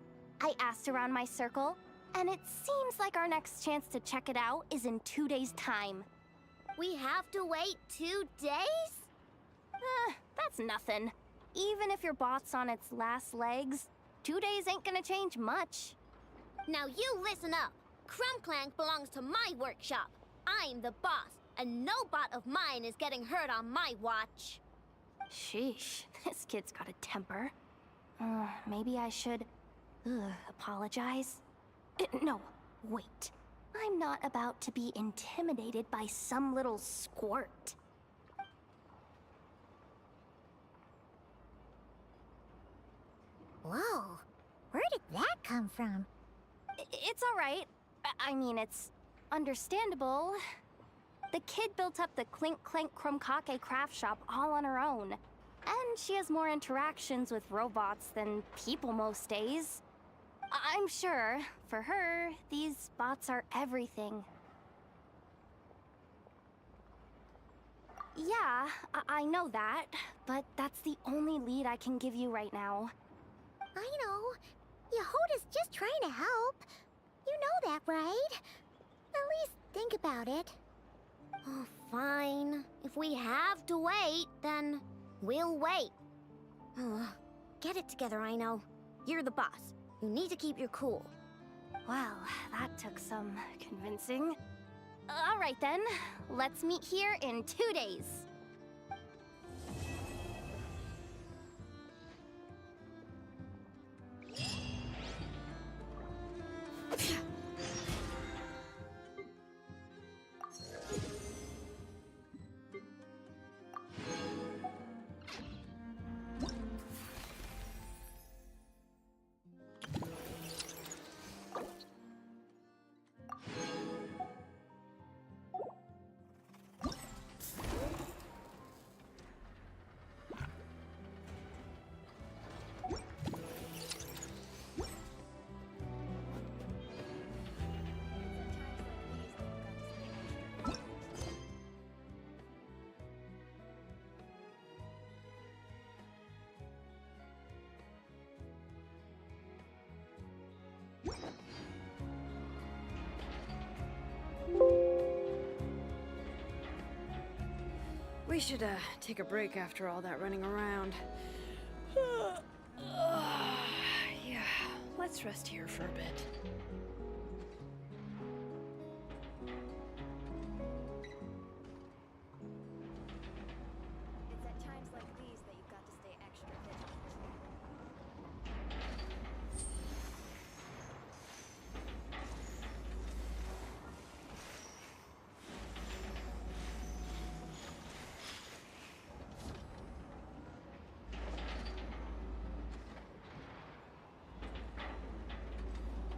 I asked around my circle, and it seems like our next chance to check it out is in 2 days' time. We have to wait 2 days? That's nothing. Even if your bot's on its last legs, 2 days ain't gonna change much. Now you listen up. Crumbclank belongs to my workshop. I'm the boss, and no bot of mine is getting hurt on my watch. Sheesh, this kid's got a temper. Maybe I should... apologize? No, wait. I'm not about to be intimidated by some little squirt. Whoa, where did that come from? It's alright. I mean, it's understandable. The kid built up the Clink Clank Krumkake craft shop all on her own. And she has more interactions with robots than people most days. I'm sure, for her, these bots are everything. Yeah, I know that, but that's the only lead I can give you right now. I know. Yehoda's just trying to help. You know that, right? At least think about it. Oh, fine. If we have to wait, then we'll wait. Get it together, I know. You're the boss. You need to keep your cool. Well, that took some convincing. All right then, let's meet here in 2 days. We should, take a break after all that running around. Yeah, let's rest here for a bit.